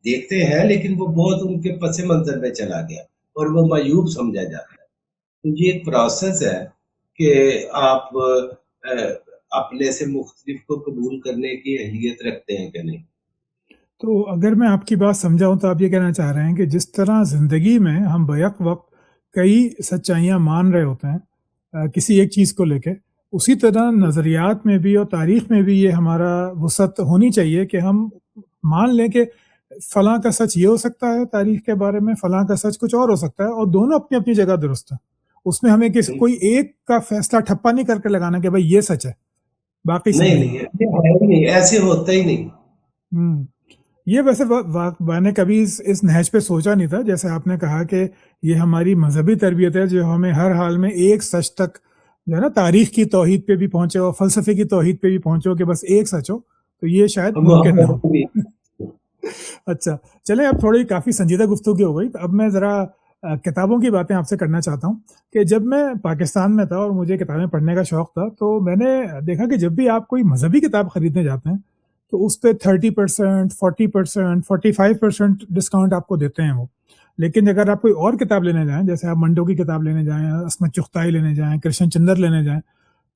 دیکھتے ہیں، لیکن وہ بہت ان کے پس منظر میں چلا گیا اور وہ معیوب سمجھا جاتا ہے. تو یہ ایک پروسیس ہے کہ آپ اپنے سے مختلف کو قبول کرنے کی اہلیت رکھتے ہیں کہ نہیں. تو اگر میں آپ کی بات سمجھاؤں تو آپ یہ کہنا چاہ رہے ہیں کہ جس طرح زندگی میں ہم بیک وقت کئی سچائیاں مان رہے ہوتے ہیں کسی ایک چیز کو لے کے، اسی طرح نظریات میں بھی اور تاریخ میں بھی یہ ہمارا وسعت ہونی چاہیے کہ ہم مان لیں کہ فلاں کا سچ یہ ہو سکتا ہے تاریخ کے بارے میں، فلاں کا سچ کچھ اور ہو سکتا ہے، اور دونوں اپنی اپنی جگہ درست ہیں. اس میں ہمیں کوئی ایک کا فیصلہ ٹھپا نہیں کر کے لگانا کہ بھائی یہ سچ ہے باقی صحیح نہیں نہیں. یہ ہے ہی نہیں، ایسے ہوتا ہی نہیں. یہ ویسے میں نے کبھی اس نہج پہ سوچا نہیں تھا، جیسے آپ نے کہا کہ یہ ہماری مذہبی تربیت ہے جو ہمیں ہر حال میں ایک سچ تک جو ہے نا تاریخ کی توحید پہ بھی پہنچے ہو، فلسفے کی توحید پہ بھی پہنچے ہو کہ بس ایک سچ ہو، تو یہ شاید ممکن نہ ہو. اچھا چلیں، اب تھوڑی کافی سنجیدہ گفتگو ہو گئی، تو اب میں ذرا کتابوں کی باتیں آپ سے کرنا چاہتا ہوں کہ جب میں پاکستان میں تھا اور مجھے کتابیں پڑھنے کا شوق تھا، تو میں نے دیکھا کہ جب بھی آپ کوئی مذہبی کتاب خریدنے جاتے ہیں تو اس پہ 30%، 40%، 45% ڈسکاؤنٹ آپ کو دیتے ہیں وہ. لیکن اگر آپ کوئی اور کتاب لینے جائیں، جیسے آپ منڈو کی کتاب لینے جائیں، عصمت چغتائی لینے جائیں، کرشن چندر لینے جائیں،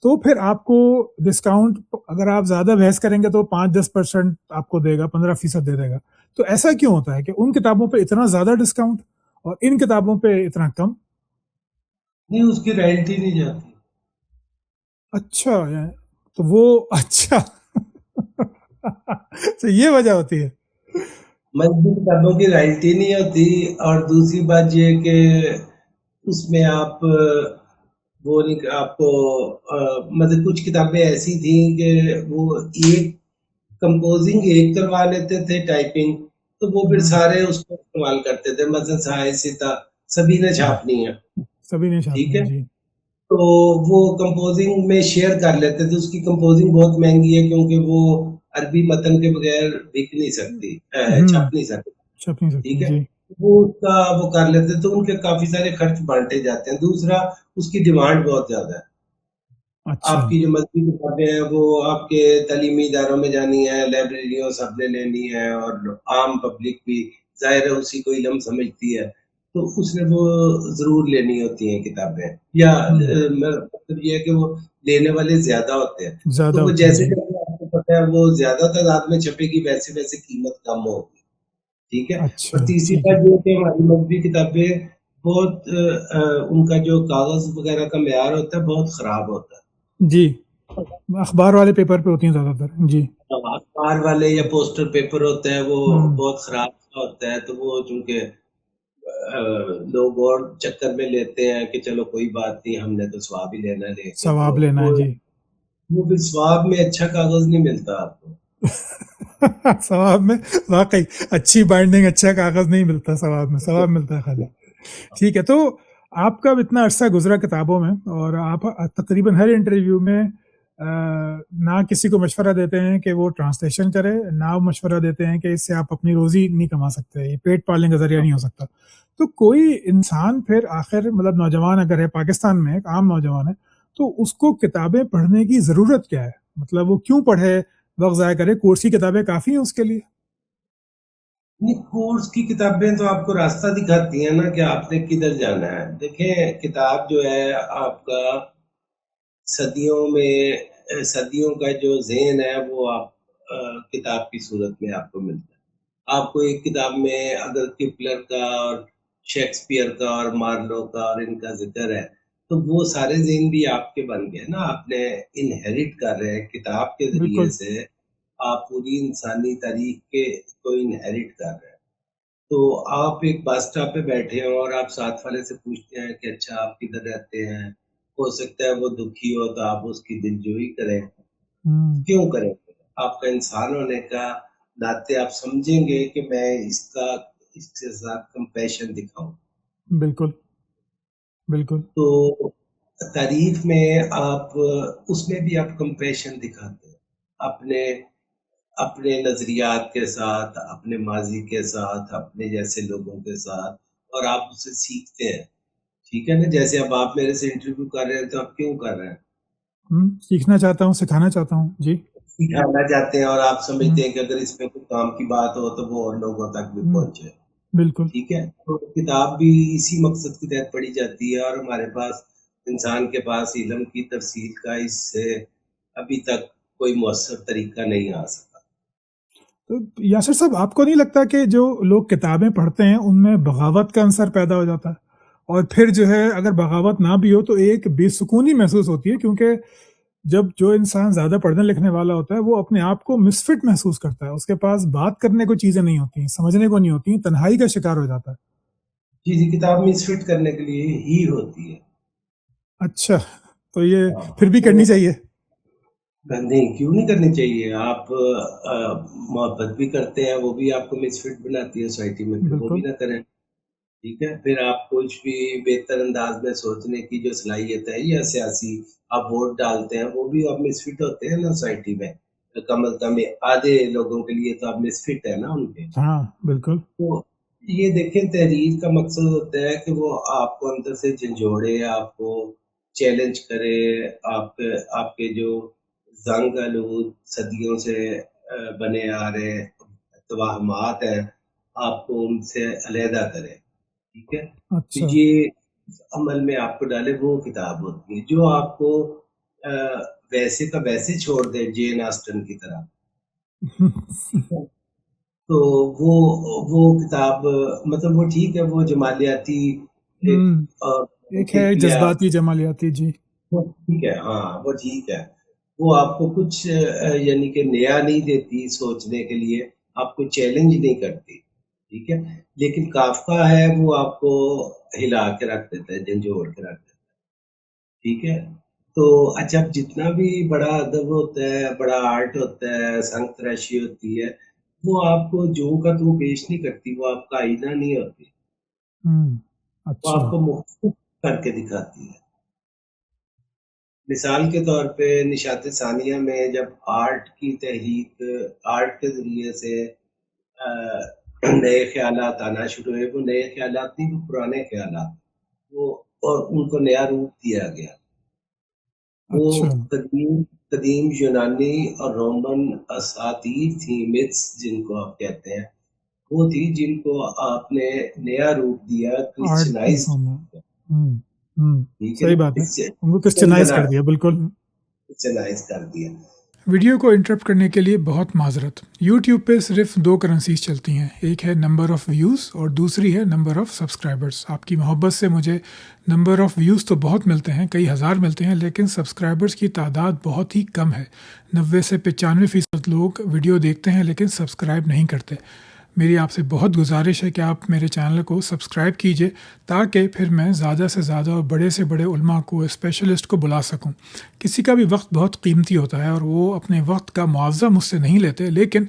تو پھر آپ کو ڈسکاؤنٹ اگر آپ زیادہ بحث کریں گے تو 5-10% آپ کو دے گا، 15% دے گا. تو ایسا کیوں ہوتا ہے کہ ان کتابوں پہ اتنا زیادہ ڈسکاؤنٹ اور ان کتابوں پہ اتنا کم؟ نہیں، اس کی رائلٹی نہیں جاتی. اچھا تو وہ اچھا تو یہ وجہ ہوتی ہے. مذہبی کتابوں کی رائلٹی نہیں ہوتی، اور دوسری بات یہ ہے کہ اس میں آپ وہ نہیں، آپ کو مطلب کچھ کتابیں ایسی تھیں کہ وہ ایک کمپوزنگ ایک کروا لیتے تھے ٹائپنگ، تو وہ پھر سارے اس کو استعمال کرتے تھے، مثلا ستا سبھی نے چھاپنی ہے، سبھی نے ٹھیک چھاپنی ہے ہے، جی. تو وہ کمپوزنگ میں شیئر کر لیتے تھے. اس کی کمپوزنگ بہت مہنگی ہے کیونکہ وہ عربی متن کے بغیر بک نہیں سکتی، چھپ نہیں سکتی، چھپ نہیں ٹھیک سکتی ہے. جی. وہ اس کا وہ کر لیتے تو ان کے کافی سارے خرچ بانٹے جاتے ہیں. دوسرا اس کی ڈیمانڈ بہت زیادہ ہے. اچھا. آپ کی جو مذہبی کتابیں ہیں وہ آپ کے تعلیمی اداروں میں جانی ہے، لائبریریوں سب نے لینی ہے، اور عام پبلک بھی ظاہر ہے اسی کو علم سمجھتی ہے، تو اس نے وہ ضرور لینی ہوتی ہیں کتابیں، یا مطلب یہ ہے کہ وہ لینے والے زیادہ ہوتے ہیں. زیادہ تو وہ ہوتے ہیں جیسے جی. جیسے آپ کو پتہ ہے وہ زیادہ تعداد میں چھپے گی، ویسے ویسے قیمت کم ہوگی، ٹھیک ہے. اچھا اور تیسری ٹھیک ہے. بات یہ کہ ہماری مذہبی کتابیں بہت ان کا جو کاغذ وغیرہ کا معیار ہوتا ہے بہت خراب ہوتا ہے. جی اخبار والے پیپر پہ ہوتی ہیں زیادہ تر جی. اخبار والے یا پوسٹر پیپر ہوتے ہیں وہ ہوں. بہت خراب ہوتا ہے، تو وہ چونکہ لوگ اور چکر میں لیتے ہیں کہ چلو کوئی بات نہیں، ہم نے تو ثواب ہی لینا لے کے، تو ثواب لینا ہے جی. وہ پھر ثواب میں اچھا کاغذ نہیں ملتا آپ کو. ثواب میں واقعی اچھی بائنڈنگ اچھا کاغذ نہیں ملتا، ثواب میں ثواب ملتا ہے خالی. ٹھیک ہے. تو آپ کا اب اتنا عرصہ گزرا کتابوں میں، اور آپ تقریباً ہر انٹرویو میں نہ کسی کو مشورہ دیتے ہیں کہ وہ ٹرانسلیشن کرے، نہ مشورہ دیتے ہیں کہ اس سے آپ اپنی روزی نہیں کما سکتے، یہ پیٹ پالنے کا ذریعہ نہیں ہو سکتا. تو کوئی انسان پھر آخر مطلب نوجوان اگر ہے پاکستان میں، ایک عام نوجوان ہے، تو اس کو کتابیں پڑھنے کی ضرورت کیا ہے؟ مطلب وہ کیوں پڑھے، وقت ضائع کرے؟ کورس کی کتابیں کافی ہیں اس کے لیے؟ نہیں، کورس کی کتابیں تو آپ کو راستہ دکھاتی ہیں نا کہ آپ نے کدھر جانا ہے. دیکھیں کتاب جو ہے آپ کا صدیوں کا جو ذہن ہے وہ آپ کتاب کی صورت میں آپ کو ملتا ہے. آپ کو ایک کتاب میں اگر کپلر کا اور شیکسپیئر کا اور مارلو کا اور ان کا ذکر ہے، تو وہ سارے ذہن بھی آپ کے بن گئے نا. آپ نے انہیریٹ کر رہے ہیں کتاب کے ذریعے بالکل. سے، آپ پوری انسانی تاریخ کے کو انہیریٹ کر رہے ہیں. تو آپ ایک بس اسٹاپ پہ بیٹھے ہیں اور آپ ساتھ والے سے پوچھتے ہیں کہ اچھا آپ کدھر رہتے ہیں، ہو سکتا ہے وہ دکھی ہو تو آپ اس کی دلجوئی کریں. کیوں کریں؟ آپ کا انسان ہونے کا ناطے آپ سمجھیں گے کہ میں اس کے ساتھ کمپیشن دکھاؤں. بالکل. بالکل. تو تاریخ میں آپ اس میں بھی آپ کمپیشن دکھاتے ہیں اپنے اپنے نظریات کے ساتھ، اپنے ماضی کے ساتھ، اپنے جیسے لوگوں کے ساتھ، اور آپ اسے سیکھتے ہیں. ٹھیک ہے نا، جیسے اب آپ میرے سے انٹرویو کر رہے ہیں تو آپ کیوں کر رہے ہیں؟ سیکھنا چاہتا ہوں، سکھانا چاہتا ہوں جی. سکھانا چاہتے ہیں، اور آپ سمجھتے ہیں کہ اگر اس میں کوئی کام کی بات ہو تو وہ اور لوگوں تک بھی پہنچے. بالکل. ٹھیک ہے، تو کتاب بھی اسی مقصد کے تحت پڑھی جاتی ہے، اور ہمارے پاس انسان کے پاس علم کی تفصیل کا اس سے ابھی تک کوئی مؤثر طریقہ نہیں آ سکا. تو یاسر صاحب، آپ کو نہیں لگتا کہ جو لوگ کتابیں پڑھتے ہیں ان میں بغاوت کا عنصر پیدا ہو جاتا ہے؟ اور پھر جو ہے اگر بغاوت نہ بھی ہو تو ایک بے سکونی محسوس ہوتی ہے، کیونکہ جب جو انسان زیادہ پڑھنے لکھنے والا ہوتا ہے وہ اپنے آپ کو مسفٹ محسوس کرتا ہے، اس کے پاس بات کرنے کو چیزیں نہیں ہوتی، سمجھنے کو نہیں ہوتی، تنہائی کا شکار ہو جاتا ہے. جی، کتاب مس فٹ کرنے کے لیے ہی ہوتی ہے. اچھا، تو یہ پھر بھی تو کرنی چاہیے؟ نہیں، کیوں نہیں کرنی چاہیے؟ آپ محبت بھی کرتے ہیں، وہ بھی آپ کو مس فٹ بناتی ہے سوسائٹی میں، پھر وہ بھی بالکل. نہ کریں. ٹھیک ہے، پھر آپ کچھ بھی بہتر انداز میں سوچنے کی جو صلاحیت ہے، یا سیاسی آپ ووٹ ڈالتے ہیں، وہ بھی آپ مس فٹ ہوتے ہیں نا سوسائٹی میں. کم از کم آدھے لوگوں کے لیے تو آپ مس فٹ ہے نا ان کے. ہاں بالکل. تو یہ دیکھیں، تحریر کا مقصد ہوتا ہے کہ وہ آپ کو اندر سے جھنجھوڑے، آپ کو چیلنج کرے، آپ کے جو زنگ آلود صدیوں سے بنے آ رہے توہمات ہیں، آپ کو ان سے علیحدہ کرے. ٹھیک ہے، تو اچھا. یہ عمل میں آپ کو ڈالے، وہ کتاب ہوتی ہے جو آپ کو ویسے کا ویسے چھوڑ دے، جین آسٹن کی طرح. ٹھیک ہے، تو وہ کتاب مطلب وہ ٹھیک ہے، وہ جمالیاتی ایک ایک ہے ایک یا جذباتی جمالیاتی جی. وہ ٹھیک ہے، ہاں وہ ٹھیک ہے. وہ آپ کو کچھ یعنی کہ نیا نہیں دیتی سوچنے کے لیے، آپ کو چیلنج نہیں کرتی، ٹھیک ہے؟ لیکن کافکا ہے وہ آپ کو ہلا کے رکھ دیتا ہے، جھنجھوڑ کے رکھ دیتا ہے، ٹھیک ہے؟ تو اچھا، جتنا بھی بڑا ادب ہوتا ہے، بڑا آرٹ ہوتا ہے، سنگ تراشی ہوتی ہے، وہ آپ کو جو کا تو پیش نہیں کرتی، وہ آپ کا آئینہ نہیں ہوتی، وہ اچھا آپ کو مختلف کر کے دکھاتی ہے۔ مثال کے طور پہ نشاط ثانیہ میں جب آرٹ کی تحریک، آرٹ کے ذریعے سے نئے خیالات آنا شروع ہوئے، وہ نئے خیالات نہیں، وہ پرانے خیالات، وہ اور ان کو نیا روپ دیا گیا۔ وہ اچھا قدیم قدیم یونانی اور رومن اساطیر تھیں، متس جن کو آپ کہتے ہیں، وہ تھی جن کو آپ نے نیا روپ دیا، آرٹ کی کرسچنائز، فارم میں ہوں ٹھیک ہے صحیح نا، بات ہے، ان کو کرسچن کرسچنائز بنا، کر دیا بالکل۔ کرسچنائز کر دیا۔ ویڈیو کو انٹرپٹ کرنے کے لیے بہت معذرت۔ یوٹیوب پہ صرف دو کرنسیز چلتی ہیں، ایک ہے نمبر آف ویوز اور دوسری ہے نمبر آف سبسکرائبرز۔ آپ کی محبت سے مجھے نمبر آف ویوز تو بہت ملتے ہیں، کئی ہزار ملتے ہیں، لیکن سبسکرائبرز کی تعداد بہت ہی کم ہے۔ 90 سے 95% لوگ ویڈیو دیکھتے ہیں لیکن سبسکرائب نہیں کرتے۔ میری آپ سے بہت گزارش ہے کہ آپ میرے چینل کو سبسکرائب کیجئے تاکہ پھر میں زیادہ سے زیادہ اور بڑے سے بڑے علماء کو، اسپیشلسٹ کو بلا سکوں۔ کسی کا بھی وقت بہت قیمتی ہوتا ہے اور وہ اپنے وقت کا معاوضہ مجھ سے نہیں لیتے، لیکن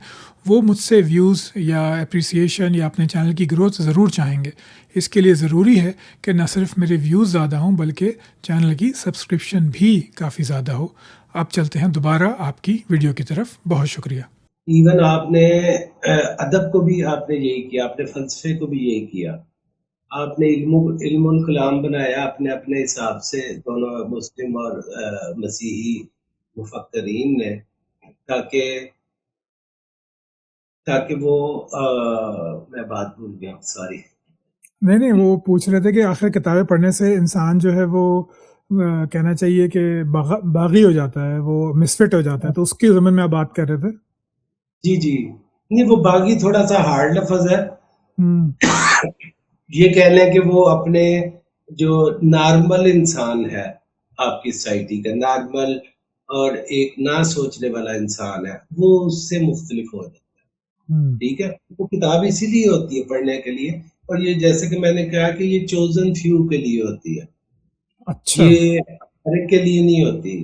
وہ مجھ سے ویوز یا اپریسیشن یا اپنے چینل کی گروتھ ضرور چاہیں گے۔ اس کے لیے ضروری ہے کہ نہ صرف میرے ویوز زیادہ ہوں بلکہ چینل کی سبسکرپشن بھی کافی زیادہ ہو۔ اب چلتے ہیں دوبارہ آپ کی ویڈیو کی طرف۔ بہت شکریہ۔ ایون آپ نے ادب کو بھی آپ نے یہی کیا، آپ نے فلسفے کو بھی یہی کیا، آپ نے علم الکلام بنایا اپنے اپنے حساب سے، دونوں مسلم اور مسیحی مفکرین نے، تاکہ وہ میں بات بھول گیا، سوری۔ نہیں وہ پوچھ رہے تھے کہ آخر کتابیں پڑھنے سے انسان جو ہے وہ کہنا چاہیے کہ باغی ہو جاتا ہے، وہ مسفٹ ہو جاتا ہے، تو اس کی ضمن میں آپ بات کر رہے تھے۔ جی جی، نہیں وہ باغی تھوڑا سا ہارڈ لفظ ہے، یہ کہہ لیں کہ وہ اپنے جو نارمل انسان ہے، آپ کی سوسائٹی کا نارمل اور ایک نہ سوچنے والا انسان ہے، وہ اس سے مختلف ہو جاتا ہے، ٹھیک ہے؟ وہ کتاب اسی لیے ہوتی ہے پڑھنے کے لیے، اور یہ جیسے کہ میں نے کہا کہ یہ چوزن فیو کے لیے ہوتی ہے، اچھا یہ ہر ایک کے لیے نہیں ہوتی،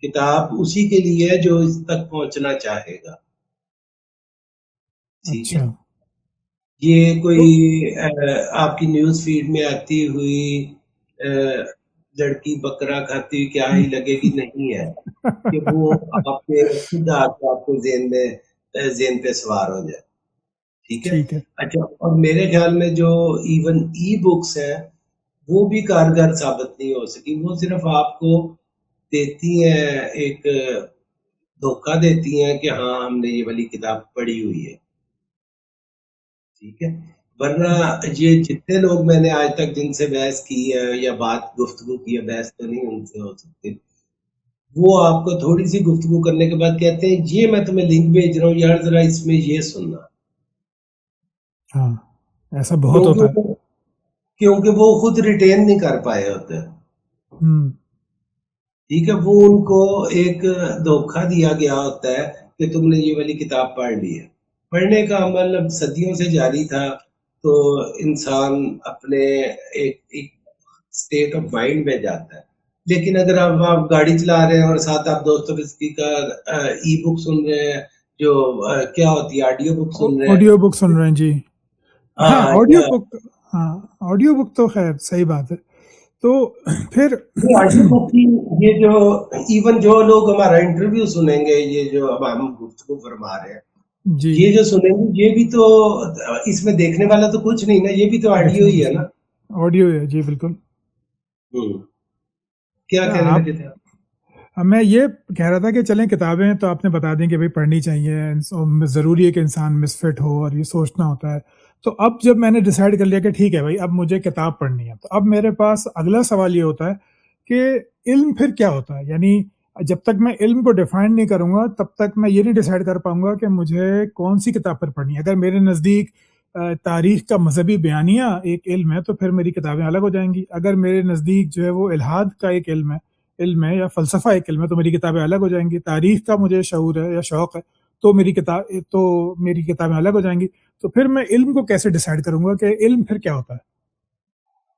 کتاب اسی کے لیے ہے جو اس تک پہنچنا چاہے گا، ٹھیک ہے؟ اچھا یہ تو کوئی آپ کی نیوز فیڈ میں آتی ہوئی لڑکی بکرا کھاتی ہوئی کیا ہی لگے گی، نہیں ہے کہ وہ آپ کے خود آپ کو ذہن پہ سوار ہو جائے، ٹھیک ہے؟ ٹھیک ہے۔ اچھا، اور میرے خیال میں جو ایون ای بکس ہے وہ بھی کارگر ثابت نہیں ہو سکی، وہ صرف آپ کو دیتی ہیں، ایک دھوکہ دیتی ہیں کہ ہاں ہم نے یہ والی کتاب پڑھی ہوئی ہے، ٹھیک ہے؟ ورنہ یہ جتنے لوگ میں نے آج تک جن سے بحث کی ہے یا گفتگو کی ہے، بحث تو نہیں ان سے ہو سکتی، وہ آپ کو تھوڑی سی گفتگو کرنے کے بعد کہتے ہیں یہ میں تمہیں لنک بھیج رہا ہوں یار، ذرا اس میں یہ سننا، ہاں ایسا بہت ہوتا ہے۔ کیونکہ وہ خود ریٹین نہیں کر پائے ہوتے، ٹھیک ہے؟ وہ ان کو ایک دھوکہ دیا گیا ہوتا ہے کہ تم نے یہ والی کتاب پڑھ لی ہے۔ پڑھنے کا عمل اب صدیوں سے جاری تھا، تو انسان اپنے ایک اسٹیٹ آف مائنڈ میں جاتا ہے، لیکن اگر آپ گاڑی چلا رہے ہیں اور ساتھ آپ دوستوں کا ای بک سن رہے ہیں، جو کیا ہوتی ہے، آڈیو بک سن رہے ہیں، آڈیو بک سن رہے ہیں جی، ہاں آڈیو یا بک، ہاں آڈیو بک تو خیر صحیح بات ہے۔ تو پھر آڈیو بک کی یہ جو ایون جو لوگ ہمارا انٹرویو سنیں گے، یہ جو اب ہم گفتگو فرما رہے ہیں، جی یہ جو سنیں گے، یہ بھی تو اس میں دیکھنے والا تو کچھ نہیں نا، یہ بھی تو آڈیو دیکھنے ہی ہے کچھ نا۔ نہیں، آڈیو ہے جی بالکل۔ کیا کہنے آپ لگے تھے؟ میں یہ کہہ رہا تھا کہ چلیں کتابیں تو آپ نے بتا دیں کہ بھائی پڑھنی چاہیے، ضروری ہے کہ انسان مسفٹ ہو اور یہ سوچنا ہوتا ہے۔ تو اب جب میں نے ڈیسائیڈ کر لیا کہ ٹھیک ہے بھائی اب مجھے کتاب پڑھنی ہے، تو اب میرے پاس اگلا سوال یہ ہوتا ہے کہ علم پھر کیا ہوتا ہے؟ یعنی جب تک میں علم کو ڈیفائن نہیں کروں گا تب تک میں یہ نہیں ڈیسائیڈ کر پاؤں گا کہ مجھے کون سی کتاب پر پڑھنی ہے۔ اگر میرے نزدیک تاریخ کا مذہبی بیانیہ ایک علم ہے تو پھر میری کتابیں الگ ہو جائیں گی۔ اگر میرے نزدیک جو ہے وہ الحاد کا ایک علم ہے علم ہے یا فلسفہ ایک علم ہے تو میری کتابیں الگ ہو جائیں گی. تاریخ کا مجھے شعور ہے یا شوق ہے تو میری کتابیں الگ ہو جائیں گی. تو پھر میں علم کو کیسے ڈیسائیڈ کروں گا کہ علم پھر کیا ہوتا ہے؟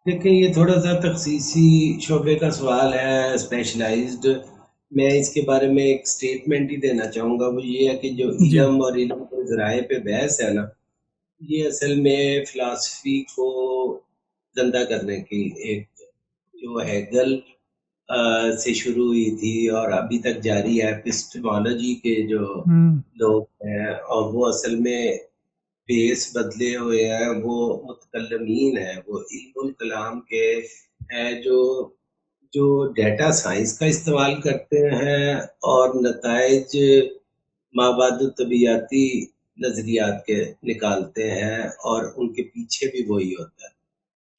دیکھیں یہ تھوڑا سا تخصیصی شعبے کا سوال ہے، اسپیشلائزڈ. میں اس کے بارے میں ایک سٹیٹمنٹ ہی دینا چاہوں گا، وہ یہ ہے کہ جو جی. علم اور علم کے ذرائع پہ بحث ہے نا، یہ اصل میں فلاسفی کو گندا کرنے کی ایک جو ہیگل سے شروع ہوئی تھی اور ابھی تک جاری ہے. ایپسٹمالوجی کے جو لوگ ہیں اور وہ اصل میں بیس بدلے ہوئے ہیں، وہ متکلمین ہیں، وہ علم الکلام کے ہیں جو ڈیٹا سائنس کا استعمال کرتے ہیں اور نتائج مابعد الطبیعیاتی نظریات کے نکالتے ہیں، اور ان کے پیچھے بھی وہی ہوتا ہے.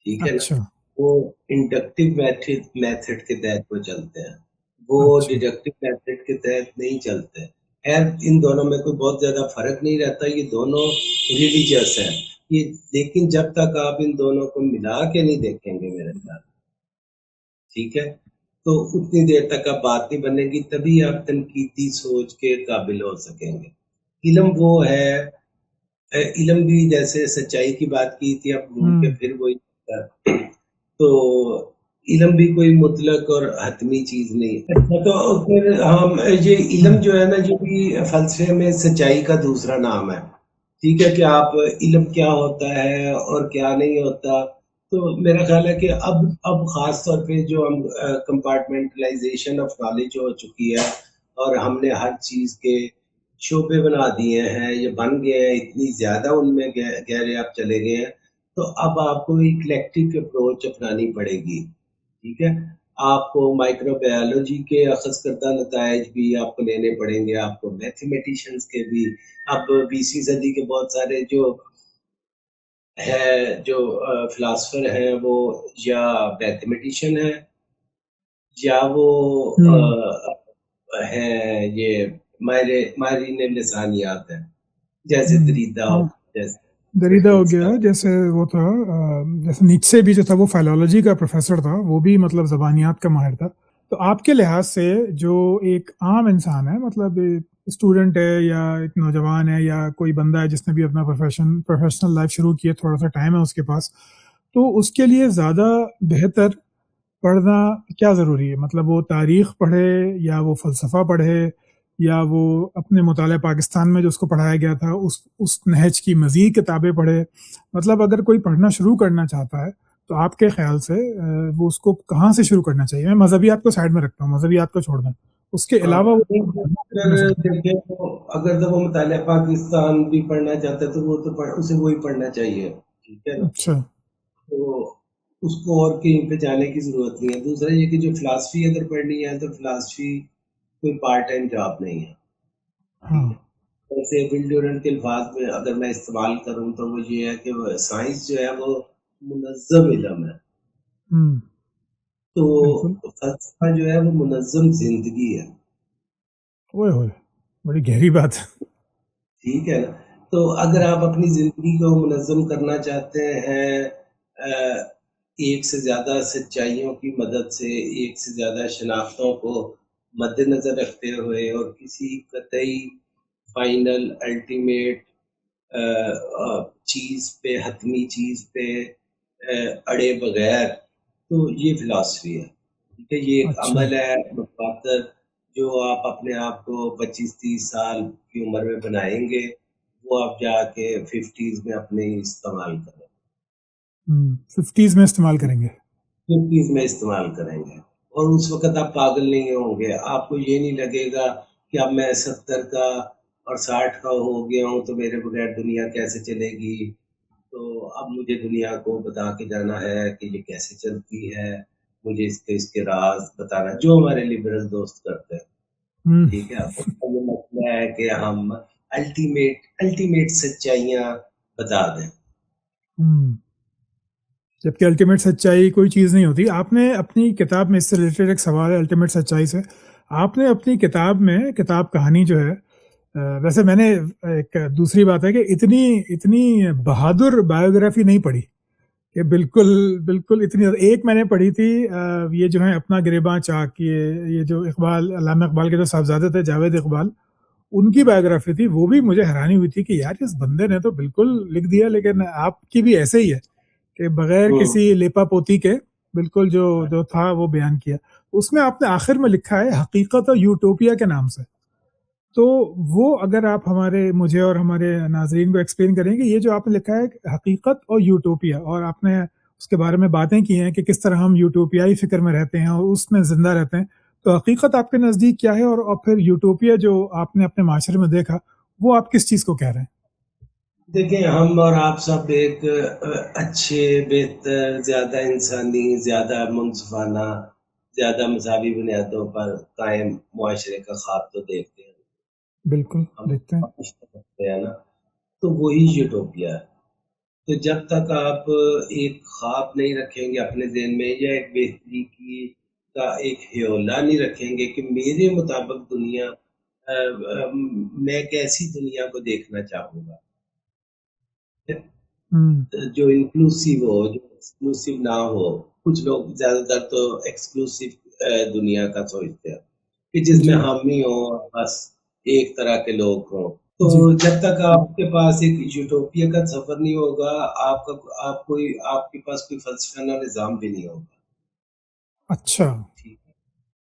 ٹھیک ہے نا؟ اچھا. وہ انڈکٹیو میتھڈ کے تحت وہ چلتے ہیں، وہ اچھا. ڈیڈکٹیو میتھڈ کے تحت نہیں چلتے. خیر ان دونوں میں کوئی بہت زیادہ فرق نہیں رہتا، یہ دونوں ریلیجیس ہیں یہ. لیکن جب تک آپ ان دونوں کو ملا کے نہیں دیکھیں گے میرے ساتھ، ٹھیک ہے، تو اتنی دیر تک آپ بات نہیں بنے گی، تبھی آپ تنقیدی سوچ کے قابل ہو سکیں گے. علم وہ ہے، علم بھی جیسے سچائی کی بات کی تھی، اب گھوم کے پھر وہی تو علم بھی کوئی مطلق اور حتمی چیز نہیں ہے. تو پھر ہم یہ علم جو ہے نا، یہ بھی فلسفے میں سچائی کا دوسرا نام ہے. ٹھیک ہے کہ آپ علم کیا ہوتا ہے اور کیا نہیں ہوتا. تو میرا خیال ہے کہ اب خاص طور پہ جو ہم کمپارٹمنٹلائزیشن آف نالج ہو چکی ہے اور ہم نے ہر چیز کے شعبے بنا دیے ہیں، یہ بن گئے ہیں، اتنی زیادہ ان میں گہرے آپ چلے گئے ہیں، تو اب آپ کو ایک کلیکٹیو اپروچ اپنانی پڑے گی. ٹھیک ہے، آپ کو مائکرو بایولوجی کے اخذ کردہ نتائج بھی آپ کو لینے پڑیں گے، آپ کو میتھمیٹیشنز کے بھی. اب 20ویں صدی کے بہت سارے جو فلاسفر ہیں وہ یا میتھمیٹیشین ہیں یا وہ ہیں یہ ماہرین لسانیات ہیں، جیسے دریدہ ہو گیا. جیسے وہ تھا جیسے نیچے بھی جو تھا وہ فائلولوجی کا پروفیسر تھا، وہ بھی مطلب زبانیات کا ماہر تھا. تو آپ کے لحاظ سے جو ایک عام انسان ہے، مطلب اسٹوڈنٹ ہے یا ایک نوجوان ہے یا کوئی بندہ ہے جس نے بھی اپنا پروفیشنل لائف شروع کی ہے، تھوڑا سا ٹائم ہے اس کے پاس، تو اس کے لیے زیادہ بہتر پڑھنا کیا ضروری ہے؟ مطلب وہ تاریخ پڑھے یا وہ فلسفہ پڑھے یا وہ اپنے مطالعہ پاکستان میں جو اس کو پڑھایا گیا تھا اس نہج کی مزید کتابیں پڑھے؟ مطلب اگر کوئی پڑھنا شروع کرنا چاہتا ہے تو آپ کے خیال سے وہ اس کو کہاں سے شروع کرنا چاہیے؟ میں مذہبیات کو سائڈ میں رکھتا ہوں، مذہبیات کو چھوڑ دیں، اس کے علاوہ اگر وہ مطالعہ پاکستان بھی پڑھنا چاہتا ہے تو وہ تو اسے وہی پڑھنا چاہیے. ٹھیک ہے نا؟ اچھا. تو اس کو اور کہیں پہ جانے کی ضرورت نہیں ہے. دوسرا یہ کہ جو فلاسفی اگر پڑھنی ہے تو فلاسفی کوئی پارٹ ٹائم جاب نہیں ہے. ویسے ول ڈیورنٹ کے الفاظ میں اگر میں استعمال کروں تو وہ یہ ہے کہ سائنس جو ہے وہ منظم علم ہے، تو فلسفہ جو ہے وہ منظم زندگی ہے. اوئے ہوئے، بڑی گہری بات. ٹھیک ہے نا؟ تو اگر آپ اپنی زندگی کو منظم کرنا چاہتے ہیں ایک سے زیادہ سچائیوں کی مدد سے، ایک سے زیادہ شناختوں کو مد نظر رکھتے ہوئے اور کسی قطعی فائنل الٹیمیٹ چیز پہ، حتمی چیز پہ اڑے بغیر، تو یہ فلاسفی ہے. ٹھیک ہے، یہ ایک عمل ہے مخاطر جو آپ اپنے آپ کو 25-30 سال کی عمر میں بنائیں گے، وہ آپ جا کے 50s میں اپنے استعمال کریں. 50s میں استعمال کریں گے. 50s میں استعمال کریں گے اور اس وقت آپ پاگل نہیں ہوں گے. آپ کو یہ نہیں لگے گا کہ اب میں 70 کا اور 60 کا ہو گیا ہوں تو میرے بغیر دنیا کیسے چلے گی، تو اب مجھے دنیا کو بتا کے جانا ہے کہ یہ کیسے چلتی ہے، مجھے اس کے راز بتانا، جو ہمارے لبرل دوست کرتے ہیں. ٹھیک ہے، اس کا یہ مسئلہ ہے کہ ہم الٹیمیٹ سچائیاں بتا دیں، جبکہ الٹیمیٹ سچائی کوئی چیز نہیں ہوتی. آپ نے اپنی کتاب میں، اس سے ریلیٹڈ ایک سوال ہے الٹیمیٹ سچائی سے، آپ نے اپنی کتاب میں، کتاب کہانی جو ہے، ویسے میں نے ایک دوسری بات ہے کہ اتنی بہادر بایوگرافی نہیں پڑھی کہ بالکل بالکل اتنی ایک میں نے پڑھی تھی یہ جو ہے اپنا گریباں چاک، یہ جو اقبال، علامہ اقبال کے جو صاحبزادے تھے جاوید اقبال، ان کی بایوگرافی تھی. وہ بھی مجھے حیرانی ہوئی تھی کہ یار اس بندے نے تو بالکل لکھ دیا، لیکن آپ کی بھی ایسے ہی ہے کہ بغیر کسی لیپا پوتی کے بالکل جو تھا وہ بیان کیا. اس میں آپ نے آخر میں لکھا ہے حقیقت اور یوٹوپیا کے نام سے. تو وہ اگر آپ مجھے اور ہمارے ناظرین کو ایکسپلین کریں کہ یہ جو آپ نے لکھا ہے حقیقت اور یوٹوپیا، اور آپ نے اس کے بارے میں باتیں کی ہیں کہ کس طرح ہم یوٹوپیائی فکر میں رہتے ہیں اور اس میں زندہ رہتے ہیں، تو حقیقت آپ کے نزدیک کیا ہے، اور پھر یوٹوپیا جو آپ نے اپنے معاشرے میں دیکھا وہ آپ کس چیز کو کہہ رہے ہیں؟ دیکھیں، ہم اور آپ سب ایک اچھے، بہتر، زیادہ انسانی، زیادہ منصفانہ، زیادہ مذہبی بنیادوں پر قائم معاشرے کا خواب تو دیکھتے ہیں. بالکل ہم دیکھتے ہیں. ہیں نا، تو وہی یوٹوپیا ہے. تو جب تک آپ ایک خواب نہیں رکھیں گے اپنے ذہن میں، یا ایک بہتری کا ایک ہیولا نہیں رکھیں گے کہ میرے مطابق دنیا، میں کیسی دنیا کو دیکھنا چاہوں گا جو انکلوسیو ہو، جو ایکسکلوسیو نہ ہو. کچھ لوگ زیادہ تر تو ایکسکلوسیو دنیا کا سوچتے ہیں کہ جس میں ہم ہی ہوں، بس ایک طرح کے لوگ ہوں. تو جب تک آپ کے پاس ایک یوٹوپیا کا سفر نہیں ہوگا، آپ کے پاس کوئی فلسفہ نظام بھی نہیں ہوگا. اچھا،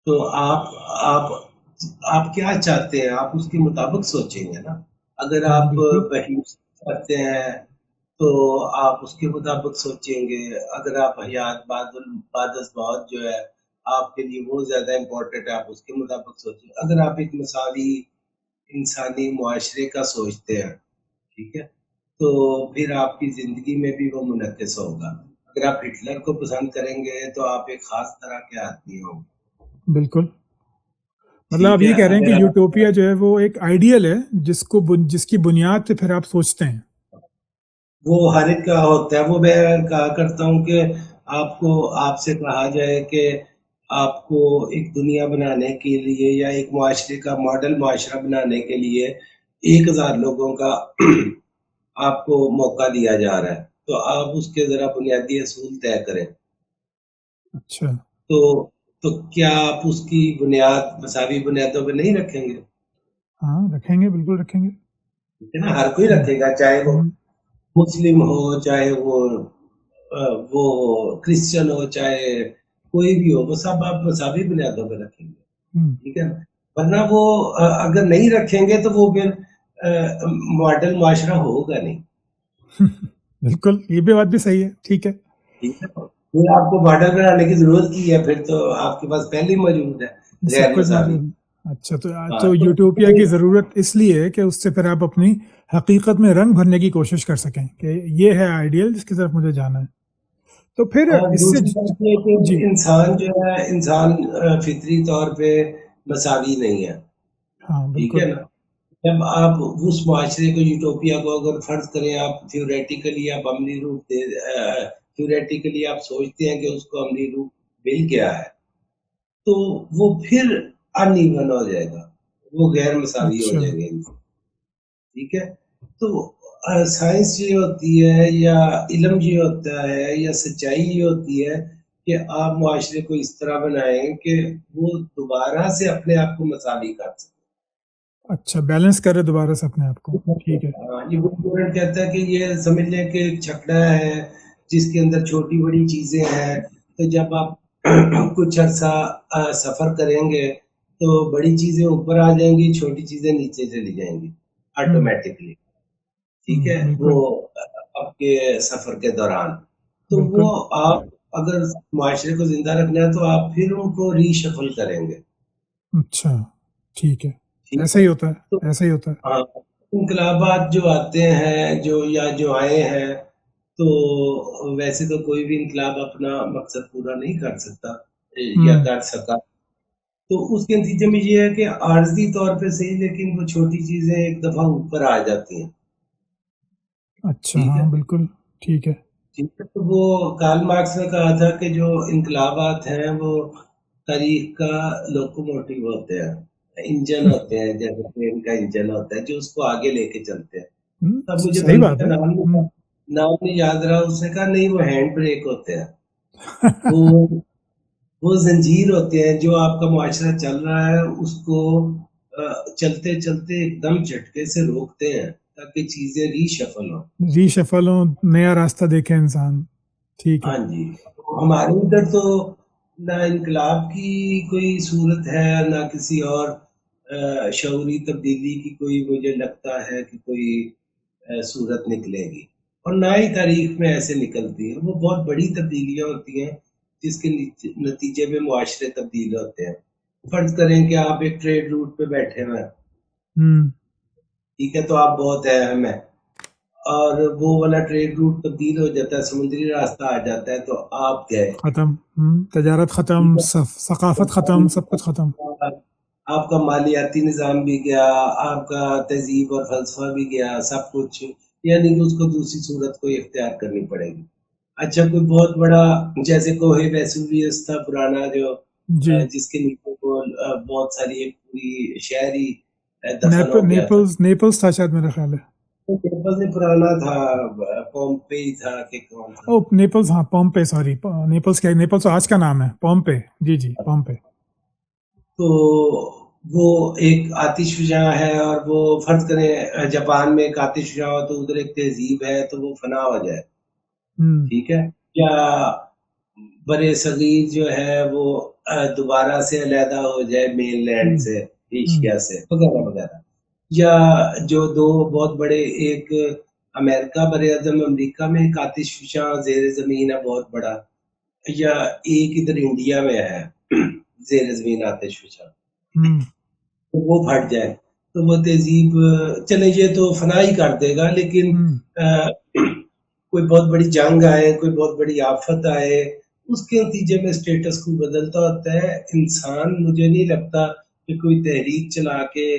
تو آپ کیا چاہتے ہیں، آپ اس کے مطابق سوچیں گے نا. اگر آپ بہیم چاہتے ہیں تو آپ اس کے مطابق سوچیں گے. اگر آپ حیات بعد از موت جو ہے آپ کے لیے وہ زیادہ امپورٹنٹ ہے، آپ اس کے مطابق سوچیں. اگر آپ ایک مساوی انسانی معاشرے کا سوچتے ہیں، ٹھیک ہے، تو پھر آپ کی زندگی میں بھی وہ منعکس ہوگا. اگر آپ ہٹلر کو پسند کریں گے تو آپ ایک خاص طرح کے آدمی ہوں گے. بالکل. مطلب آپ یہ کہہ رہے ہیں کہ یوٹوپیا جو ہے وہ ایک آئیڈیل ہے جس کی بنیاد پہ پھر آپ سوچتے ہیں. وہ ہر ایک کا ہوتا ہے. وہ میں کہا کرتا ہوں کہ آپ سے کہا جائے کہ آپ کو ایک دنیا بنانے کے لیے یا ایک معاشرے کا ماڈل معاشرہ بنانے کے لیے 1000 لوگوں کا آپ کو موقع دیا جا رہا ہے، تو آپ اس کے ذرا بنیادی اصول طے کریں. اچھا، تو کیا آپ اس کی بنیاد مساوی بنیادوں پہ نہیں رکھیں گے؟ ہاں رکھیں گے، بالکل رکھیں گے. ہر کوئی رکھے گا، چاہے وہ مسلم ہو، چاہے وہ کرسچن ہو، چاہے کوئی بھی ہو، وہ سب آپ مساوی بنیادوں پہ رکھیں گے. ٹھیک ہے، ورنہ وہ اگر نہیں رکھیں گے تو وہ پھر ماڈل معاشرہ ہوگا نہیں. بالکل، یہ بھی بات بھی صحیح ہے. ٹھیک ہے، پھر آپ کو ماڈل بنانے کی ضرورت کی ہے، پھر تو آپ کے پاس پہلے ہی موجود ہے غیر مساوی. اچھا، تو یوٹوپیا کی ضرورت اس لیے ہے کہ اس سے پھر آپ اپنی حقیقت میں رنگ بھرنے کی کوشش کر سکیں کہ یہ ہے آئیڈیل جس کی طرف مجھے جانا ہے. تو پھر اس سے انسان جو ہے، انسان فطری طور پہ مساوی نہیں ہے. ٹھیک ہے نا. جب آپ اس معاشرے کو، یوٹوپیا کو اگر فرض کریں، آپ تھیوریٹیکلی آپ عملی روپ تھیوریٹیکلی آپ سوچتے ہیں کہ اس کو عملی روپ مل گیا ہے، تو وہ پھر ان ایون ہو جائے گا، وہ غیر مساوی ہو جائیں گے. ٹھیک ہے. تو سائنس یہ ہوتی ہے، یا علم یہ ہوتا ہے، یا سچائی یہ ہوتی ہے کہ آپ معاشرے کو اس طرح بنائیں کہ وہ دوبارہ سے اپنے آپ کو مساوی کر سکے. اچھا، بیلنس کرے دوبارہ سے اپنے آپ کو. ٹھیک ہے. یہ گورنمنٹ کہتا ہے کہ یہ سمجھ لیں کہ ایک چھکڑا ہے جس کے اندر چھوٹی بڑی چیزیں ہیں. تو جب آپ کچھ عرصہ سفر کریں گے تو بڑی چیزیں اوپر آ جائیں گی، چھوٹی چیزیں نیچے چلی جائیں گی آٹومیٹکلی. ٹھیک ہے، وہ آپ کے سفر کے دوران. تو وہ آپ اگر معاشرے کو زندہ رکھنا ہے تو آپ پھر ان کو ری شفل کریں گے. اچھا، ٹھیک ہے، ایسا ہی ہوتا ہے. ایسا ہی ہوتا ہے. انقلابات جو آتے ہیں، جو آئے ہیں، تو ویسے تو کوئی بھی انقلاب اپنا مقصد پورا نہیں کر سکتا یا کر سکا. تو اس کے نتیجے میں یہ ہے کہ عارضی طور پہ صحیح، لیکن وہ چھوٹی چیزیں ایک دفعہ اوپر آ جاتی ہیں. اچھا، ہاں بالکل ٹھیک ہے. تو وہ کارل مارکس نے کہا تھا کہ جو انقلابات ہیں وہ تاریخ کا لوکوموٹیو ہوتے ہیں، انجن ہوتے ہیں، جیسے ٹرین کا انجن ہوتا ہے جو اس کو آگے لے کے چلتے ہیں. اب مجھے صحیح بات ہے. نام نہیں یاد رہا، اس نے کہا نہیں وہ ہینڈ بریک ہوتے ہیں، وہ زنجیر ہوتے ہیں جو آپ کا معاشرہ چل رہا ہے اس کو چلتے چلتے ایک دم جھٹکے سے روکتے ہیں تاکہ چیزیں ری شفل ہوں. ری شفل ہو، نیا راستہ دیکھے انسان. ٹھیک ہے. ہاں جی. ہمارے ادھر تو نہ انقلاب کی کوئی صورت ہے نہ کسی اور شعوری تبدیلی کی کوئی مجھے لگتا ہے کہ کوئی صورت نکلے گی، اور نہ ہی تاریخ میں ایسے نکلتی ہے. وہ بہت بڑی تبدیلیاں ہوتی ہیں جس کے نتیجے میں معاشرے تبدیل ہوتے ہیں. فرض کریں کہ آپ ایک ٹریڈ روٹ پہ بیٹھے ہوئے ہیں، ٹھیک ہے، تو آپ بہت اہم ہیں، اور وہ والا ٹریڈ روٹ تبدیل ہو جاتا ہے، سمندری راستہ آ جاتا ہے تو آپ گئے، ختم. تجارت ختم، ثقافت ختم، سب کچھ ختم. آپ کا مالیاتی نظام بھی گیا، آپ کا تہذیب اور فلسفہ بھی گیا، سب کچھ، یعنی کہ اس کو دوسری صورت کو اختیار کرنی پڑے گی. اچھا کوئی بہت بڑا جیسے کوہ ویسوویس تھا پرانا، جو جی. جس کے نیچے کو بہت ساری ایک پوری شہری دفن ہو گیا تھا. نیپلز تھا شاید، میرا خیال ہے. نیپلز میں پرانا تھا، پومپئی تھا کہ کون تھا. نیپلز، ہاں پومپے، سوری نیپلز کیا، نیپلز آج کا نام ہے، پومپے. جی جی پومپے. تو وہ ایک آتش فشاں ہے، اور وہ فرض کریں جاپان میں ایک آتش فشاں ہو تو ادھر ایک تہذیب ہے تو وہ فنا ہو جائے، ٹھیک ہے، یا برے صغیر جو ہے وہ دوبارہ سے علیحدہ ہو جائے مین لینڈ سے، ایشیا سے، وغیرہ وغیرہ. یا جو دو بہت بڑے، ایک امریکہ، بر اعظم امریکہ میں ایک آتش فشاں زیر زمین ہے بہت بڑا، یا ایک ادھر انڈیا میں ہے زیر زمین آتش فشاں، تو وہ پھٹ جائے تو وہ تہذیب چلے یہ تو فنا ہی کر دے گا. لیکن کوئی بہت بڑی جنگ آئے، کوئی بہت بڑی آفت آئے، اس کے نتیجے میں اسٹیٹس کو بدلتا ہوتا ہے. انسان مجھے نہیں لگتا کہ کوئی تحریک چلا کے،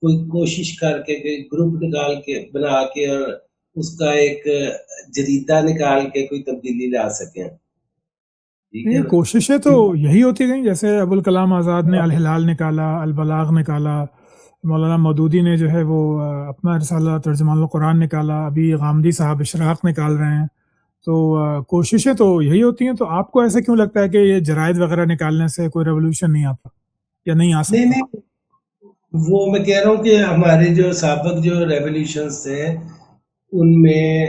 کوئی کوشش کر کے، کوئی گروپ نکال کے بنا کے اور اس کا ایک جریدہ نکال کے کوئی تبدیلی لا سکیں. یہ کوششیں تو یہی ہوتی گئیں، جیسے ابوالکلام آزاد نے الہلال نکالا، البلاغ نکالا، مولانا مودودی نے جو ہے وہ اپنا رسالہ ترجمان القرآن نکالا، ابھی غامدی صاحب اشراق نکال رہے ہیں. تو کوششیں تو یہی ہوتی ہیں. تو آپ کو ایسا کیوں لگتا ہے کہ یہ جرائد وغیرہ نکالنے سے کوئی ریولوشن نہیں آتا یا نہیں آ سکتا؟ نہیں، وہ میں کہہ رہا ہوں کہ ہمارے جو سابق جو ریولیوشنز تھے ان میں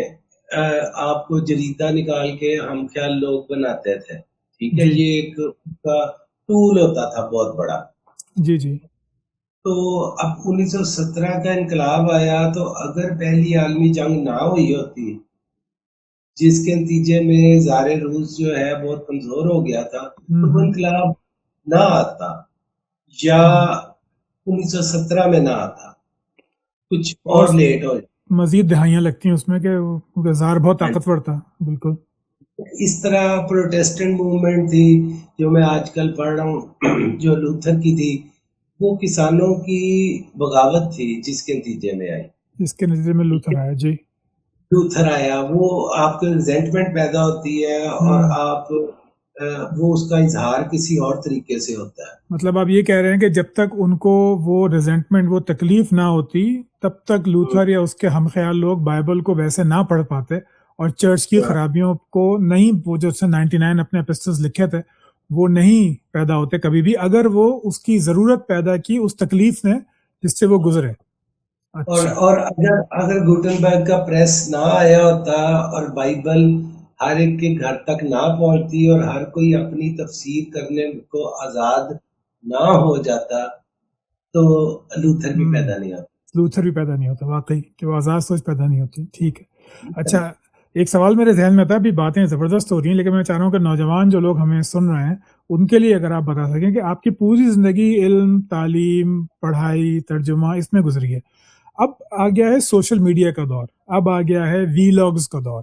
آپ کو جریدہ نکال کے ہم خیال لوگ بناتے تھے، ٹھیک ہے، یہ ایک کا ٹول ہوتا تھا بہت بڑا. جی جی. تو اب 1917 کا انقلاب آیا، تو اگر پہلی عالمی جنگ نہ ہوئی ہوتی جس کے نتیجے میں زار روس جو ہے بہت کمزور ہو گیا تھا، تو وہ انقلاب نہ آتا، یا 1917 میں نہ آتا، کچھ اور لیٹ ہو. مزید دہائیاں لگتی ہیں اس میں کہ زار بہت طاقتور تھا. بالکل اس طرح پروٹیسٹنٹ موومنٹ تھی جو میں آج کل پڑھ رہا ہوں، جو لوتھر کی تھی، وہ کسانوں کی بغاوت تھی جس کے نتیجے میں آئی، جس کے نتیجے میں لوتھر آیا. جی لوتھر آیا. وہ آپ کو ریزنٹمنٹ پیدا ہوتی ہے، اور آپ وہ اس کا اظہار کسی اور طریقے سے ہوتا ہے. مطلب آپ یہ کہہ رہے ہیں کہ جب تک ان کو وہ ریزنٹمنٹ، وہ تکلیف نہ ہوتی، تب تک لوتھر یا اس کے ہم خیال لوگ بائبل کو ویسے نہ پڑھ پاتے اور چرچ کی خرابیوں کو نہیں، وہ جو 99 اپنے ایپسٹلز لکھے تھے وہ نہیں پیدا ہوتے کبھی بھی، اگر وہ اس کی ضرورت پیدا کی اس تکلیف نے جس سے وہ گزرے. اور اگر گوٹنبرگ کا پریس نہ آیا ہوتا اور بائبل ہر ایک کے گھر تک نہ پہنچتی اور ہر کوئی اپنی تفسیر کرنے کو آزاد نہ ہو جاتا، تو لوتھر بھی پیدا نہیں ہوتا. لوتھر بھی پیدا نہیں ہوتا، واقعی کہ وہ آزاد سوچ پیدا نہیں ہوتی. ٹھیک ہے. اچھا ایک سوال میرے ذہن میں تھا، ابھی باتیں زبردست ہو رہی ہیں لیکن میں چاہ رہا ہوں کہ نوجوان جو لوگ ہمیں سن رہے ہیں ان کے لیے اگر آپ بتا سکیں کہ آپ کی پوری زندگی علم، تعلیم، پڑھائی، ترجمہ اس میں گزری ہے. اب آ گیا ہے سوشل میڈیا کا دور، اب آ گیا ہے وی لاگز کا دور،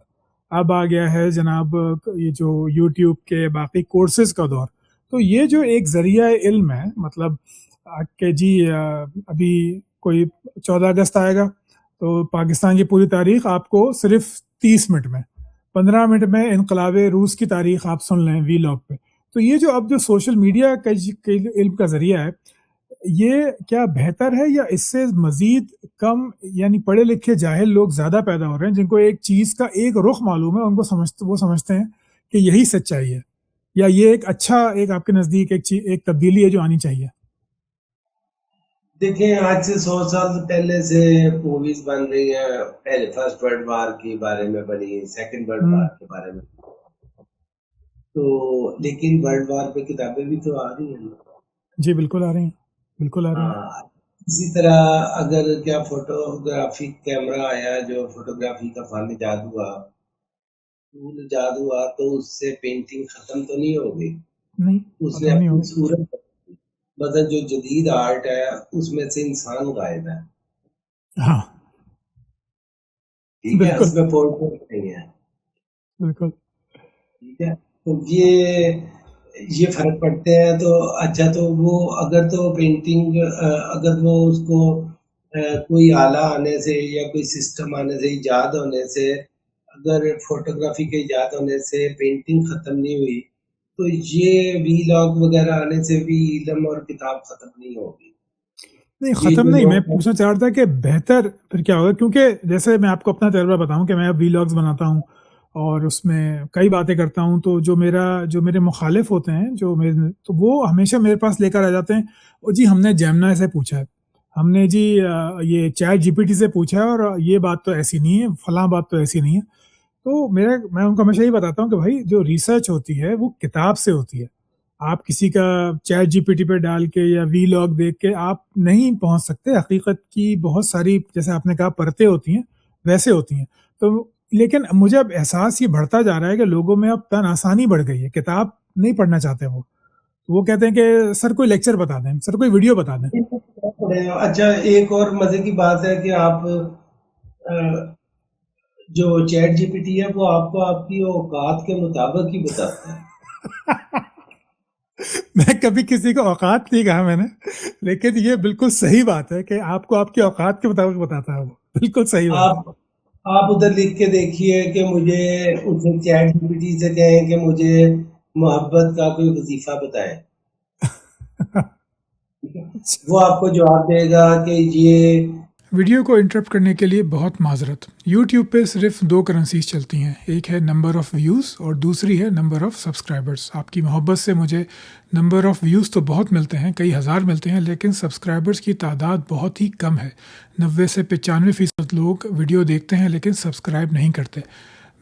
اب آ گیا ہے جناب یہ جو یوٹیوب کے باقی کورسز کا دور. تو یہ جو ایک ذریعہ علم ہے، مطلب کہ جی ابھی کوئی 14 اگست آئے گا تو پاکستان کی پوری تاریخ آپ کو صرف 30 منٹ میں، 15 منٹ میں انقلاب روس کی تاریخ آپ سن لیں وی لاگ پہ. تو یہ جو اب جو سوشل میڈیا کا علم کا ذریعہ ہے، یہ کیا بہتر ہے یا اس سے مزید کم یعنی پڑھے لکھے جاہل لوگ زیادہ پیدا ہو رہے ہیں جن کو ایک چیز کا ایک رخ معلوم ہے، ان کو وہ سمجھتے ہیں کہ یہی سچائی ہے، یا یہ ایک اچھا ایک آپ کے نزدیک ایک تبدیلی ہے جو آنی چاہیے؟ دیکھیں آج سے 100 سال پہلے سے موویز بن رہی ہیں، پہلے فرسٹ ورلڈ وار کے بارے میں بنی، سیکنڈ ورلڈ وار کے بارے میں، تو لیکن ورلڈ وار پہ کتابیں بھی تو آ رہی ہیں. جی بالکل آ رہی ہیں، بالکل آ رہی ہیں. ہاں، اسی طرح اگر کیا فوٹوگرافی کیمرہ آیا جو فوٹوگرافی کا فن ایجاد ہوا، ٹول ایجاد ہوا، تو اس سے پینٹنگ ختم تو نہیں ہوگی، نہیں اس نے ختم نہیں اپنی ہوگی. صورت بدل. جو جدید آرٹ ہے اس میں سے انسان غائب ہے، ہاں ٹھیک ہے، بالکل اس میں پورٹریٹ نہیں ہے، بالکل. ٹھیک ہے. تو یہ فرق پڑتے ہیں. تو اچھا، تو وہ اگر تو پینٹنگ اگر وہ اس کو کوئی آلہ آنے سے یا کوئی سسٹم آنے سے، ایجاد ہونے سے، اگر فوٹوگرافی کے ایجاد ہونے سے پینٹنگ ختم نہیں ہوئی، تو یہ وی لاگ وغیرہ آنے سے بھی علم اور کتاب ختم نہیں ہوگی. نہیں یہ ختم جو نہیں، میں لوگ پوچھنا چاہ رہا تھا کہ بہتر پھر کیا ہوگا، کیونکہ جیسے میں آپ کو اپنا تجربہ بتاؤں کہ میں اب ویلاگز بناتا ہوں اور اس میں کئی باتیں کرتا ہوں، تو جو میرے مخالف ہوتے ہیں تو وہ ہمیشہ میرے پاس لے کر آ جاتے ہیں، اور جی ہم نے جیمنا سے پوچھا ہے، ہم نے جی یہ چیٹ جی پی ٹی سے پوچھا ہے اور یہ بات تو ایسی نہیں ہے، فلاں بات تو ایسی نہیں ہے. تو میں ان کو ہمیشہ یہی بتاتا ہوں کہ بھائی جو ریسرچ ہوتی ہے وہ کتاب سے ہوتی ہے. آپ کسی کا چیٹ جی پی ٹی پہ ڈال کے یا وی لاگ دیکھ کے آپ نہیں پہنچ سکتے. حقیقت کی بہت ساری، جیسے آپ نے کہا، پرتیں ہوتی ہیں، ویسے ہوتی ہیں. تو لیکن مجھے اب احساس یہ بڑھتا جا رہا ہے کہ لوگوں میں اب تن آسانی بڑھ گئی ہے، کتاب نہیں پڑھنا چاہتے وہ کہتے ہیں کہ سر کوئی لیکچر بتا دیں، سر کوئی ویڈیو بتا دیں. اچھا، ایک اور مزے کی بات ہے کہ آپ جو چیٹ جی پی ٹی ہے وہ آپ کو آپ کی اوقات کے مطابق ہی بتاتا ہے. میں کبھی کسی کو اوقات نہیں کہا میں نے، لیکن یہ بالکل صحیح بات ہے کہ آپ کو آپ کی اوقات کے مطابق بتاتا ہے، وہ بالکل صحیح بات ہے. آپ ادھر لکھ کے دیکھیے کہ مجھے اسے چیٹ جی پی ٹی سے کہیں کہ مجھے محبت کا کوئی وظیفہ بتائیں، وہ آپ کو جواب دے گا کہ یہ. ویڈیو کو انٹرپٹ کرنے کے لیے بہت معذرت. یوٹیوب پہ صرف 2 کرنسیز چلتی ہیں، ایک ہے نمبر آف ویوز اور دوسری ہے نمبر آف سبسکرائبرز. آپ کی محبت سے مجھے نمبر آف ویوز تو بہت ملتے ہیں، کئی ہزار ملتے ہیں، لیکن سبسکرائبرز کی تعداد بہت ہی کم ہے. 90 سے 95% لوگ ویڈیو دیکھتے ہیں لیکن سبسکرائب نہیں کرتے.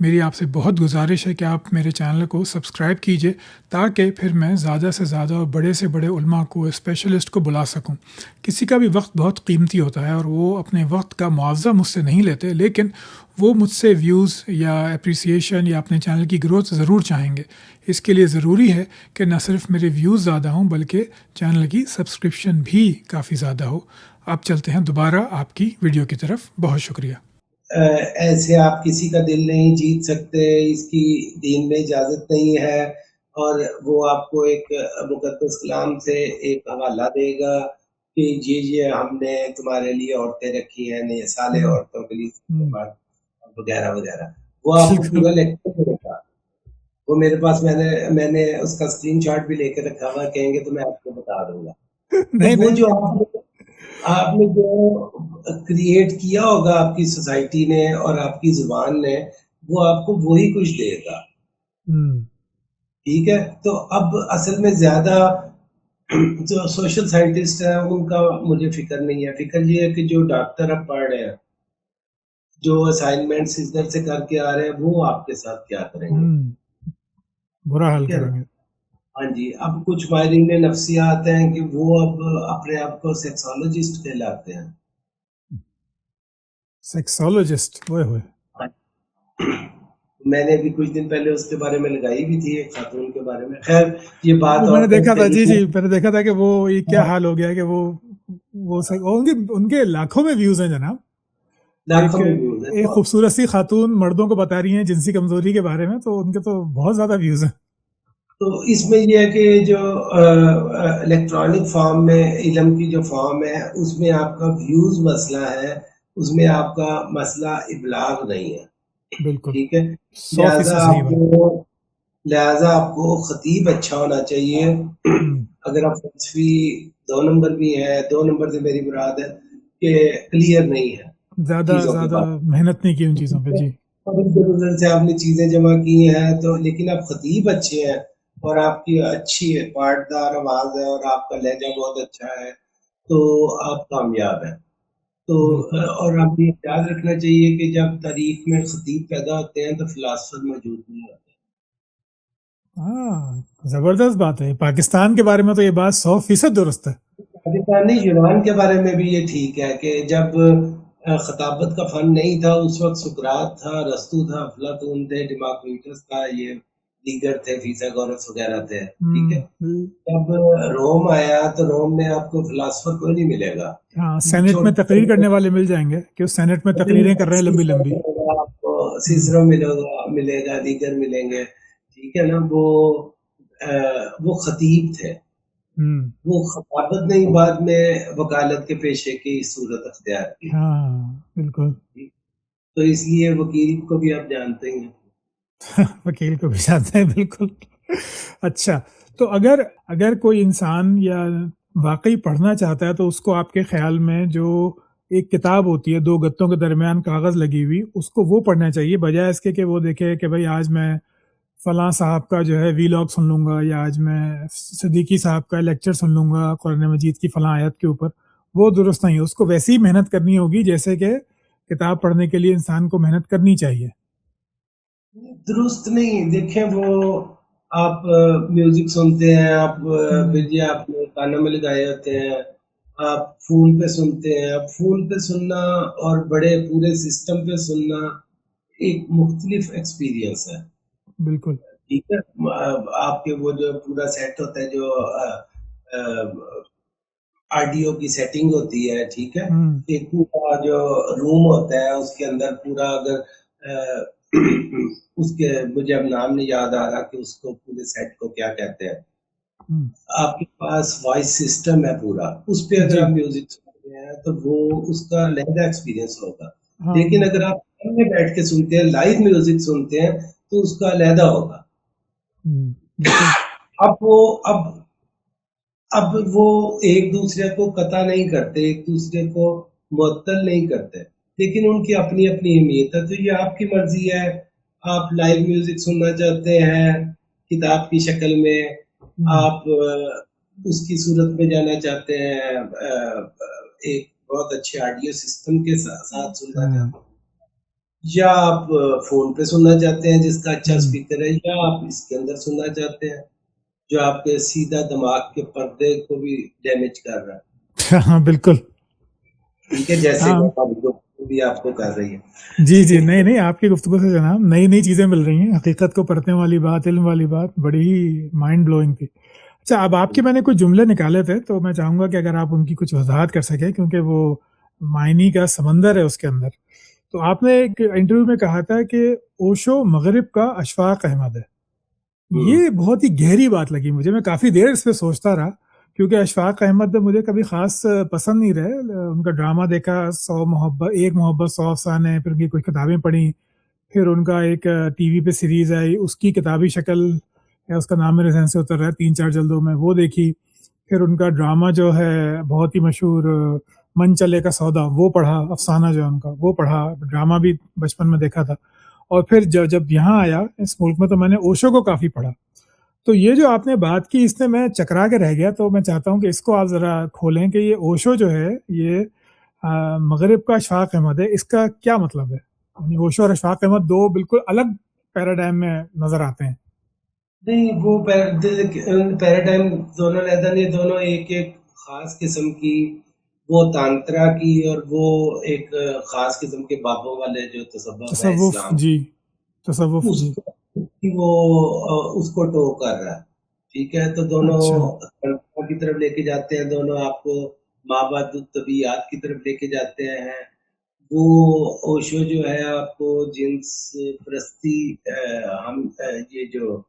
میری آپ سے بہت گزارش ہے کہ آپ میرے چینل کو سبسکرائب کیجئے تاکہ پھر میں زیادہ سے زیادہ اور بڑے سے بڑے علماء کو، اسپیشلسٹ کو بلا سکوں. کسی کا بھی وقت بہت قیمتی ہوتا ہے اور وہ اپنے وقت کا معاوضہ مجھ سے نہیں لیتے، لیکن وہ مجھ سے ویوز یا اپریسیشن یا اپنے چینل کی گروتھ ضرور چاہیں گے. اس کے لیے ضروری ہے کہ نہ صرف میرے ویوز زیادہ ہوں بلکہ چینل کی سبسکرپشن بھی کافی زیادہ ہو. اب چلتے ہیں دوبارہ آپ کی ویڈیو کی طرف. بہت شکریہ. ایسے آپ کسی کا دل نہیں جیت سکتے، اس کی دین میں اجازت نہیں ہے. اور وہ آپ کو ایک مقدس کلام سے ایک حوالہ دے گا کہ یہ ہم نے تمہارے لیے عورتیں رکھی ہیں، سالے عورتوں کے لیے وغیرہ وغیرہ. وہ آپ کو پورا لیکچر دے گا. وہ میرے پاس میں نے اس کا اسکرین شاٹ بھی لے کے رکھا ہوا، کہیں گے تو میں آپ کو بتا دوں گا. تو وہ جو آپ نے جو کریٹ کیا ہوگا آپ کی سوسائٹی نے اور آپ کی زبان نے، وہ آپ کو وہی کچھ دے گا. ٹھیک ہے. تو اب اصل میں زیادہ جو سوشل سائنٹسٹ ہیں ان کا مجھے فکر نہیں ہے. فکر یہ ہے کہ جو ڈاکٹر اب پڑھ رہے ہیں، جو اسائنمنٹس ادھر سے کر کے آ رہے ہیں، وہ آپ کے ساتھ کیا کریں گے، برا حال کریں گے. ہاں جی. اب کچھ ماہرین نفسیات ہیں کہ وہ اب اپنے آپ کو سیکسولوجسٹ کہلاتے ہیں. سیکسولوجسٹ ہوئے میں نے بھی کچھ دن پہلے اس کے بارے میں لگائی بھی تھی، ایک خاتون کے بارے میں. خیر یہ بات میں نے دیکھا تھا. جی میں نے دیکھا تھا کہ وہ یہ کیا حال ہو گیا کہ وہ ان کے لاکھوں میں ویوز ہیں جناب. ایک خوبصورت سی خاتون مردوں کو بتا رہی ہیں جنسی کمزوری کے بارے میں، تو ان کے تو بہت زیادہ ویوز ہیں. تو اس میں یہ ہے کہ جو الیکٹرانک فارم میں علم کی جو فارم ہے، اس میں آپ کا ویوز مسئلہ ہے، اس میں آپ کا مسئلہ ابلاغ نہیں ہے. بالکل ٹھیک ہے. 100% صحیح بات. لہذا آپ کو خطیب اچھا ہونا چاہیے. اگر آپ فلسفی 2 نمبر بھی ہیں، 2 نمبر سے میری مراد ہے کہ کلیئر نہیں ہے زیادہ چیزوں کے بارے محنت نہیں کی ان چیزوں پہ. میں، جی. اور ادھر ادھر سے آپ نے چیزیں جمع کی ہیں تو، لیکن آپ خطیب اچھے ہیں اور آپ کی اچھی پاٹدار آواز ہے اور آپ کا لہجہ بہت اچھا ہے تو آپ کامیاب ہیں. تو بالکل. اور آپ یہ یاد رکھنا چاہیے کہ جب تاریخ میں خطیب پیدا ہوتے ہیں تو فلاسفر موجود نہیں ہوتے. ہاں، زبردست بات ہے. پاکستان کے بارے میں تو یہ بات 100% درست ہے. پاکستانی یونان کے بارے میں بھی یہ ٹھیک ہے کہ جب خطابت کا فن نہیں تھا اس وقت سقراط تھا، ارسطو تھا، افلاطون تھے، ڈیماکریٹس تھا، یہ دیگر تھے، فیثاغورس وغیرہ تھے. ٹھیک ہے. جب روم آیا تو روم میں آپ کو فلاسفر کوئی نہیں ملے گا. ہاں، سینٹ میں تقریر کرنے والے مل جائیں گے کہ اس سینٹ میں تقریریں کر رہے ہیں لمبی لمبی. آپ کو سیسرو ملے گا، دیگر ملیں گے. ٹھیک ہے نا. وہ خطیب تھے، وہ خطابت نہیں بعد میں وکالت کے پیشے کی صورت اختیار کی. ہاں بالکل. تو اس لیے وکیل کو بھی آپ جانتے ہیں. وکیل کو بھی جانتے ہیں، بالکل. اچھا، تو اگر کوئی انسان یا واقعی پڑھنا چاہتا ہے تو اس کو آپ کے خیال میں جو ایک کتاب ہوتی ہے 2 گتوں کے درمیان کاغذ لگی ہوئی، اس کو وہ پڑھنا چاہیے بجائے اس کے کہ وہ دیکھے کہ بھائی آج میں فلاں صاحب کا جو ہے ویلاگ سن لوں گا یا آج میں صدیقی صاحب کا لیکچر سن لوں گا قرآن مجید کی فلاں آیت کے اوپر. وہ درست نہیں ہے. اس کو ویسی ہی محنت کرنی ہوگی جیسے کہ کتاب پڑھنے کے لیے انسان کو محنت کرنی چاہیے. درست نہیں. دیکھیں وہ آپ میوزک سنتے ہیں، آپ بجلی آپ نے کانوں میں لگائے ہوتے ہیں، آپ فون پہ سنتے ہیں. اب فون پہ سننا اور بڑے پورے سسٹم پہ سننا ایک مختلف ایکسپیرینس ہے. بالکل. ٹھیک ہے. آپ کے وہ جو پورا سیٹ ہوتا ہے، جو آڈیو کی سیٹنگ ہوتی ہے، ٹھیک ہے، ایک پورا جو روم ہوتا ہے اس کے اندر پورا، اگر اس کے مجھے اب نام نہیں یاد آ رہا کہ اس کو پورے سیٹ کو کیا کہتے ہیں، آپ کے پاس وائس سسٹم ہے پورا، اس پہ اگر آپ میوزک سنتے ہیں تو وہ اس کا علیحدہ ایکسپیرینس ہوگا. لیکن اگر آپ گھر میں بیٹھ کے سنتے ہیں، لائیو میوزک سنتے ہیں تو اس کا علیحدہ ہوگا. اب وہ ایک دوسرے کو قطع نہیں کرتے، ایک دوسرے کو معطل نہیں کرتے، لیکن ان کی اپنی اپنی اہمیت ہے. تو یہ آپ کی مرضی ہے، آپ لائیو میوزک سننا چاہتے ہیں کتاب کی شکل میں، آپ اس کی صورت میں جانا چاہتے ہیں ایک بہت اچھے آڈیو سسٹم کے ساتھ سننا چاہتے ہیں، یا آپ فون پہ سننا چاہتے ہیں جس کا اچھا اسپیکر ہے، یا آپ اس کے اندر سننا چاہتے ہیں جو آپ کے سیدھا دماغ کے پردے کو بھی ڈیمیج کر رہا ہے. ہاں بالکل. ٹھیک ہے، جیسے بھی آپ کو کر رہی ہے. جی نہیں آپ کی گفتگو سے جناب نئی چیزیں مل رہی ہیں، حقیقت کو پرتنے والی بات، علم والی بات بڑی ہی مائنڈ بلوئنگ تھی. اچھا، اب آپ کے میں نے کچھ جملے نکالے تھے تو میں چاہوں گا کہ اگر آپ ان کی کچھ وضاحت کر سکیں، کیونکہ وہ معنی کا سمندر ہے اس کے اندر. تو آپ نے ایک انٹرویو میں کہا تھا کہ اوشو مغرب کا اشفاق احمد ہے. یہ بہت ہی گہری بات لگی مجھے. میں کافی دیر اس پہ سوچتا رہا کیونکہ اشفاق احمد مجھے کبھی خاص پسند نہیں رہے. ان کا ڈرامہ دیکھا، 100 محبت 100 افسانے، پھر ان کی کچھ کتابیں پڑھی، پھر ان کا ایک ٹی وی پہ سیریز آئی، اس کی کتابی شکل ہے، اس کا نام میرے ذہن سے اتر رہا ہے، 3-4 جلدوں میں، وہ دیکھی. پھر ان کا ڈرامہ جو ہے بہت ہی مشہور من چلے کا سودا، وہ پڑھا. افسانہ جو ہے ان کا وہ پڑھا. ڈرامہ بھی بچپن میں دیکھا تھا. اور پھر جب یہاں آیا اس ملک میں تو میں نے اوشو کو کافی پڑھا. تو یہ جو آپ نے بات کی اس نے میں چکرا کے رہ گیا، تو میں چاہتا ہوں کہ اس کو آپ ذرا کھولیں کہ یہ اوشو جو ہے یہ مغرب کا اشفاق احمد ہے. اس کا کیا مطلب ہے؟ یعنی اوشو اور اشفاق احمد 2 بالکل الگ پیراڈائم میں نظر آتے ہیں. نہیں، وہ پیراڈائم دونوں علیحدہ نہیں، دونوں ایک خاص قسم کی، وہ تانترا کی اور وہ ایک خاص قسم کے بابوں والے جو تصوف ہے اسلام، جی تصوف جی، وہ اس کو ٹو کر رہا ہے. ٹھیک ہے. تو دونوں کی طرف لے کے جاتے ہیں، دونوں آپ کو مابعد الطبیعیات کی طرف لے کے جاتے ہیں. وہ اوشو جو ہے آپ کو جنس پرستی، ہم یہ جو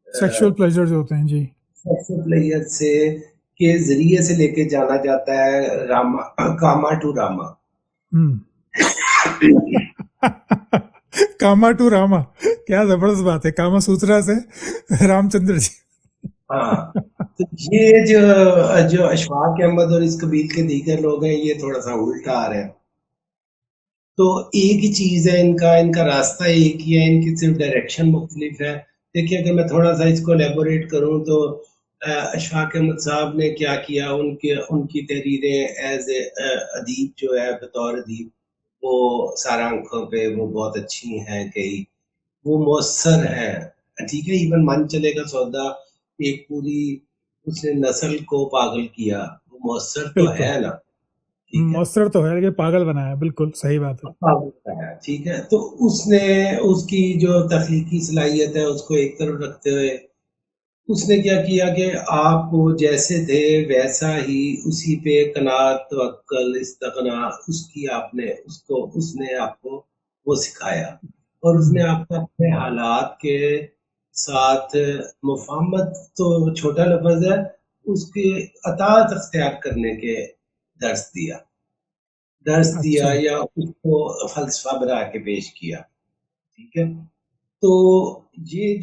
سیکشول پلیجر جو ہوتے ہیں، جی، سیکشول پلیجر سے کے ذریعے سے لے کے جانا جاتا ہے comma two Rama. Comma two Rama, کیا زبردست بات ہے. کاما سوترا سے رام چندر جی. ہاں، تو یہ جو جو اشفاق احمد اور اس قبیل کے دیگر لوگ ہیں یہ تھوڑا سا الٹا آ رہے ہیں. تو ایک ہی چیز ہے ان کا راستہ ایک ہی ہے، ان کی صرف ڈائریکشن مختلف ہے. دیکھیے اگر میں تھوڑا سا اس کو ایلیبوریٹ کروں تو اشفاق احمد صاحب نے کیا کیا، ان کی تحریریں ایز اے ادیب جو ہے بطور ادیب وہ سارا آنکھوں پہ وہ بہت اچھی ہیں، کئی وہ مؤثر ہے. ٹھیک ہے، ایون من چلے کا سودا ایک پوری اس نے نسل کو پاگل کیا، وہ مؤثر تو بالکل ہے نا. ٹھیک ہے، مؤثر تو ہے لیکن پاگل بنایا، بالکل صحیح بات ہے. پاگل ہے. ٹھیک ہے، تو اس نے اس کی جو تخلیقی صلاحیت ہے اس کو ایک طرف رکھتے ہوئے اس نے کیا کیا کہ آپ جیسے تھے ویسا ہی اسی پہ قناعت توکل استغنا اس کی آپ نے اس نے آپ کو وہ سکھایا، اور اس نے آپ کو اپنے حالات کے ساتھ مفاہمت تو چھوٹا لفظ ہے، اس کے اطاعت اختیار کرنے کے درس دیا اچھا. یا اس کو فلسفہ بنا کے پیش کیا. ٹھیک ہے، تو یہ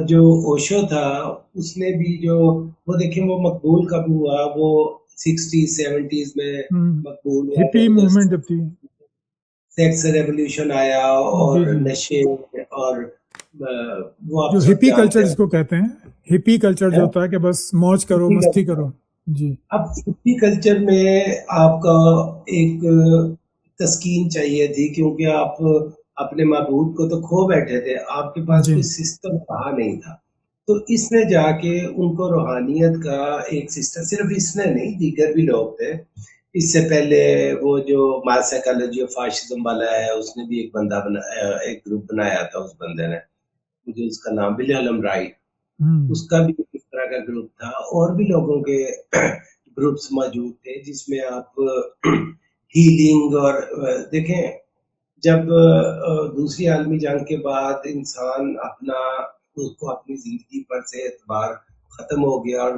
جو اوشو تھا اس نے بھی جو وہ دیکھیں وہ مقبول کب ہوا، وہ 60s 70s میں مقبول ہوا ہپی جب ادھر موومنٹ جب تھی. سیکس ریولیوشن آیا اور جی جی، نشے اور وہ آپ جو سب ہپی جانتے کلچر جس کو کہتے ہیں، ہپی کلچر جو ہیں. ہوتا ہے کہ بس موج کرو مستی کرو. جی اب اسی کلچر میں آپ کا ایک تسکین چاہیے تھی کیونکہ آپ اپنے معبود کو تو کھو بیٹھے تھے، آپ کے پاس جی کوئی سسٹم رہا نہیں تھا. تو اس نے جا کے ان کو روحانیت کا ایک سسٹم، صرف اس نے نہیں دیگر بھی لوگ تھے اس سے پہلے، وہ جو ماس سائیکالوجی آف فاشزم والا ہے اس نے بھی ایک بندہ بنایا، ایک گروپ بنایا تھا اس بندے نے، مجھے اس کا نام ولہلم رائٹ، اس کا بھی اس طرح کا گروپ تھا، اور بھی لوگوں کے گروپس موجود تھے جس میں آپ ہیلنگ اور دیکھیں جب دوسری عالمی جنگ کے بعد انسان اس کو اپنی زندگی پر سے اعتبار ختم ہو گیا اور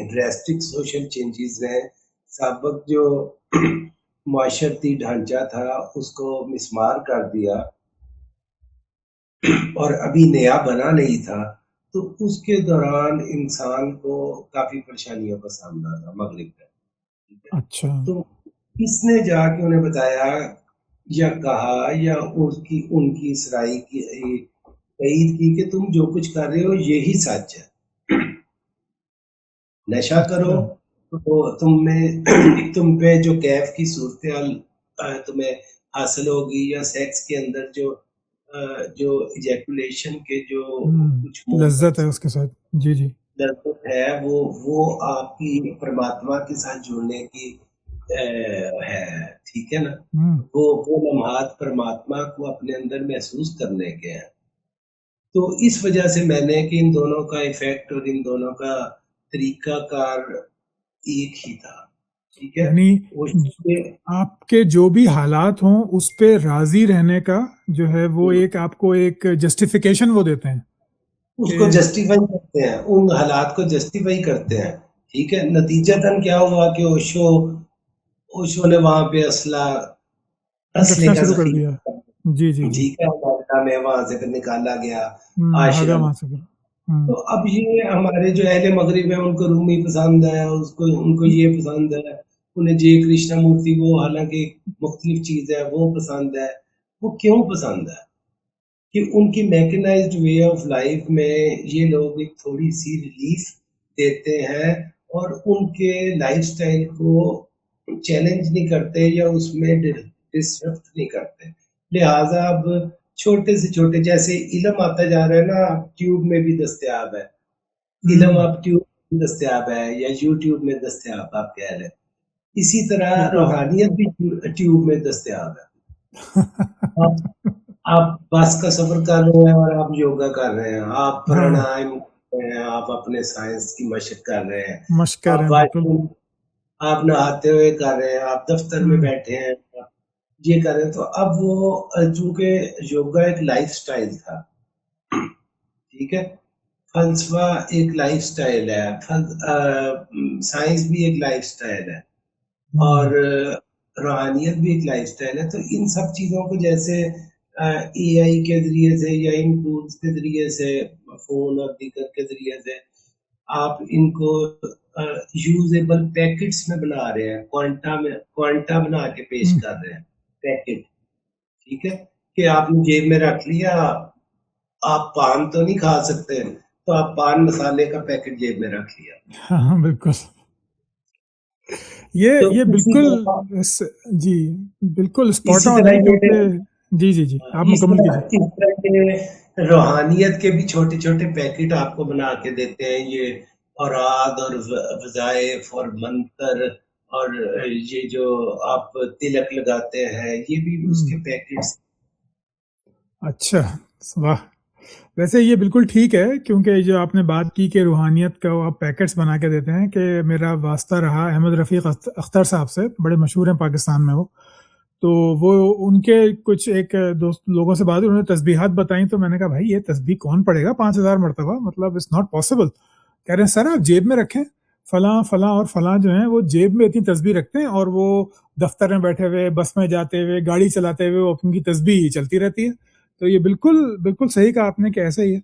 ڈریسٹک سوشل چینجز نے سابق جو معاشرتی ڈھانچہ تھا اس کو مسمار کر دیا اور ابھی نیا بنا نہیں تھا، تو اس کے دوران انسان کو کافی پریشانیوں کا سامنا تھا مغرب کا. ٹھیک ہے، اچھا. تو اس نے جا کے انہیں بتایا یا کہا یا ان کی اسرائی کی تائید کی کہ تم جو کچھ کر رہے ہو یہی سچ ہے. نشہ کرو اچھا. تو تم پہ جو کیف کی صورتحال تمہیں حاصل ہوگی، یا سیکس کے اندر جو ایجیکولیشن کے جو کچھ لذت ہے مومنٹس اس کے ساتھ. جی جی. لذت ہے وہ آپ کی پرماتما کے ساتھ جڑنے کی ہے. ٹھیک ہے نا، وہ لمحات پرماتما کو اپنے اندر محسوس کرنے کے ہیں. تو اس وجہ سے میں نے کہ ان دونوں کا ایفیکٹ اور ان دونوں کا طریقہ کار ایک ہی تھا. ٹھیک ہے، یعنی آپ کے جو بھی حالات ہوں اس پہ راضی رہنے کا جو ہے وہ ایک آپ کو ایک جسٹیفیکیشن وہ دیتے ہیں اس کہ کو جسٹیفائی کرتے ہیں، ان حالات کو جسٹیفائی کرتے ہیں. ٹھیک ہے، نتیجتاً کیا ہوا کہ اوشو نے وہاں پہ اسلحے رکھنا کا شروع کر دیا. ذخیرہ. جی جی جی. ٹھیک ہے، امریکہ میں وہاں سے پھر نکالا گیا بھاگا آشرم. وہاں سے. تو اب یہ ہمارے جو اہل مغرب ہیں ان کو رومی پسند ہے، ان کو یہ پسند ہے، انہیں جے کرشنا مورتی وہ حالانکہ مختلف چیز ہے وہ پسند ہے. وہ کیوں پسند ہے کہ ان کی میکنائزڈ وے آف لائف میں یہ لوگ ایک تھوڑی سی ریلیف دیتے ہیں اور ان کے لائف سٹائل کو چیلنج نہیں کرتے یا اس میں ڈسرپٹ نہیں کرتے. لہٰذا اب چھوٹے سے چھوٹے جیسے علم آتا جا رہا ہے نا، ٹیوب میں بھی دستیاب ہے علم، اب ٹیوب میں دستیاب ہے یا یوٹیوب میں دستیاب آپ کہہ رہے ہیں، اسی طرح بالکل. روحانیت بھی ٹیوب میں دستیاب ہے. آپ بس کا سفر کر رہے ہیں اور آپ یوگا کر رہے ہیں، آپ پرانائم کر رہے ہیں، آپ اپنے سائنس کی مشق کر رہے ہیں، مشق کر رہے آپ ہیں، بالکل. آپ نہاتے ہوئے کر رہے ہیں، آپ دفتر میں بیٹھے ہیں یہ کر رہے ہیں. تو اب وہ چونکہ یوگا ایک لائف سٹائل تھا، ٹھیک ہے، فلسفہ ایک لائف سٹائل ہے، سائنس بھی ایک لائف سٹائل ہے، اور روحانیت بھی ایک لائف سٹائل ہے. تو ان سب چیزوں کو جیسے اے آئی کے ذریعے سے یا ان ٹولز کے ذریعے سے، فون اور دیگر کے ذریعے سے آپ ان کو یوزیبل پیکٹس میں بنا رہے ہیں، کوانٹا بنا کے پیش کر رہے ہیں پیکٹ، ٹھیک ہے، کہ آپ نے جیب میں رکھ لیا، آپ پان تو نہیں کھا سکتے تو آپ پان مسالے کا پیکٹ جیب میں رکھ لیا. ہاں بالکل، تو یہ اسی بالکل طرح جی بالکل اسپاٹ اسی آن طرح ہے، یہ کیونکہ جی جی جی آپ اس مکمل طرح کیجیے. اس طرح کے روحانیت کے بھی چھوٹے چھوٹے پیکٹ آپ کو بنا کے دیتے ہیں، یہ اوراد اور وظائف اور منتر، اور یہ جو آپ تلک لگاتے ہیں یہ بھی اس کے پیکٹس. اچھا، واہ. ویسے یہ بالکل ٹھیک ہے، کیونکہ جو آپ نے بات کی کہ روحانیت کا آپ پیکٹس بنا کے دیتے ہیں، کہ میرا واسطہ رہا احمد رفیق اختر صاحب سے، بڑے مشہور ہیں پاکستان میں وہ. تو وہ ان کے کچھ ایک دوست لوگوں سے بات ہوئی، انہوں نے تسبیحات بتائیں، تو میں نے کہا بھائی یہ تسبیح کون پڑھے گا 5,000 مرتبہ، مطلب اٹس ناٹ پاسبل. کہہ رہے ہیں سر آپ جیب میں رکھیں، فلاں فلاں اور فلاں جو ہیں وہ جیب میں اتنی تسبیح رکھتے ہیں، اور وہ دفتر میں بیٹھے ہوئے، بس میں جاتے ہوئے، گاڑی چلاتے ہوئے وہ ان کی تسبیح چلتی رہتی ہے. تو یہ بالکل بالکل صحیح کہا آپ نے کہ ایسا ہی ہے.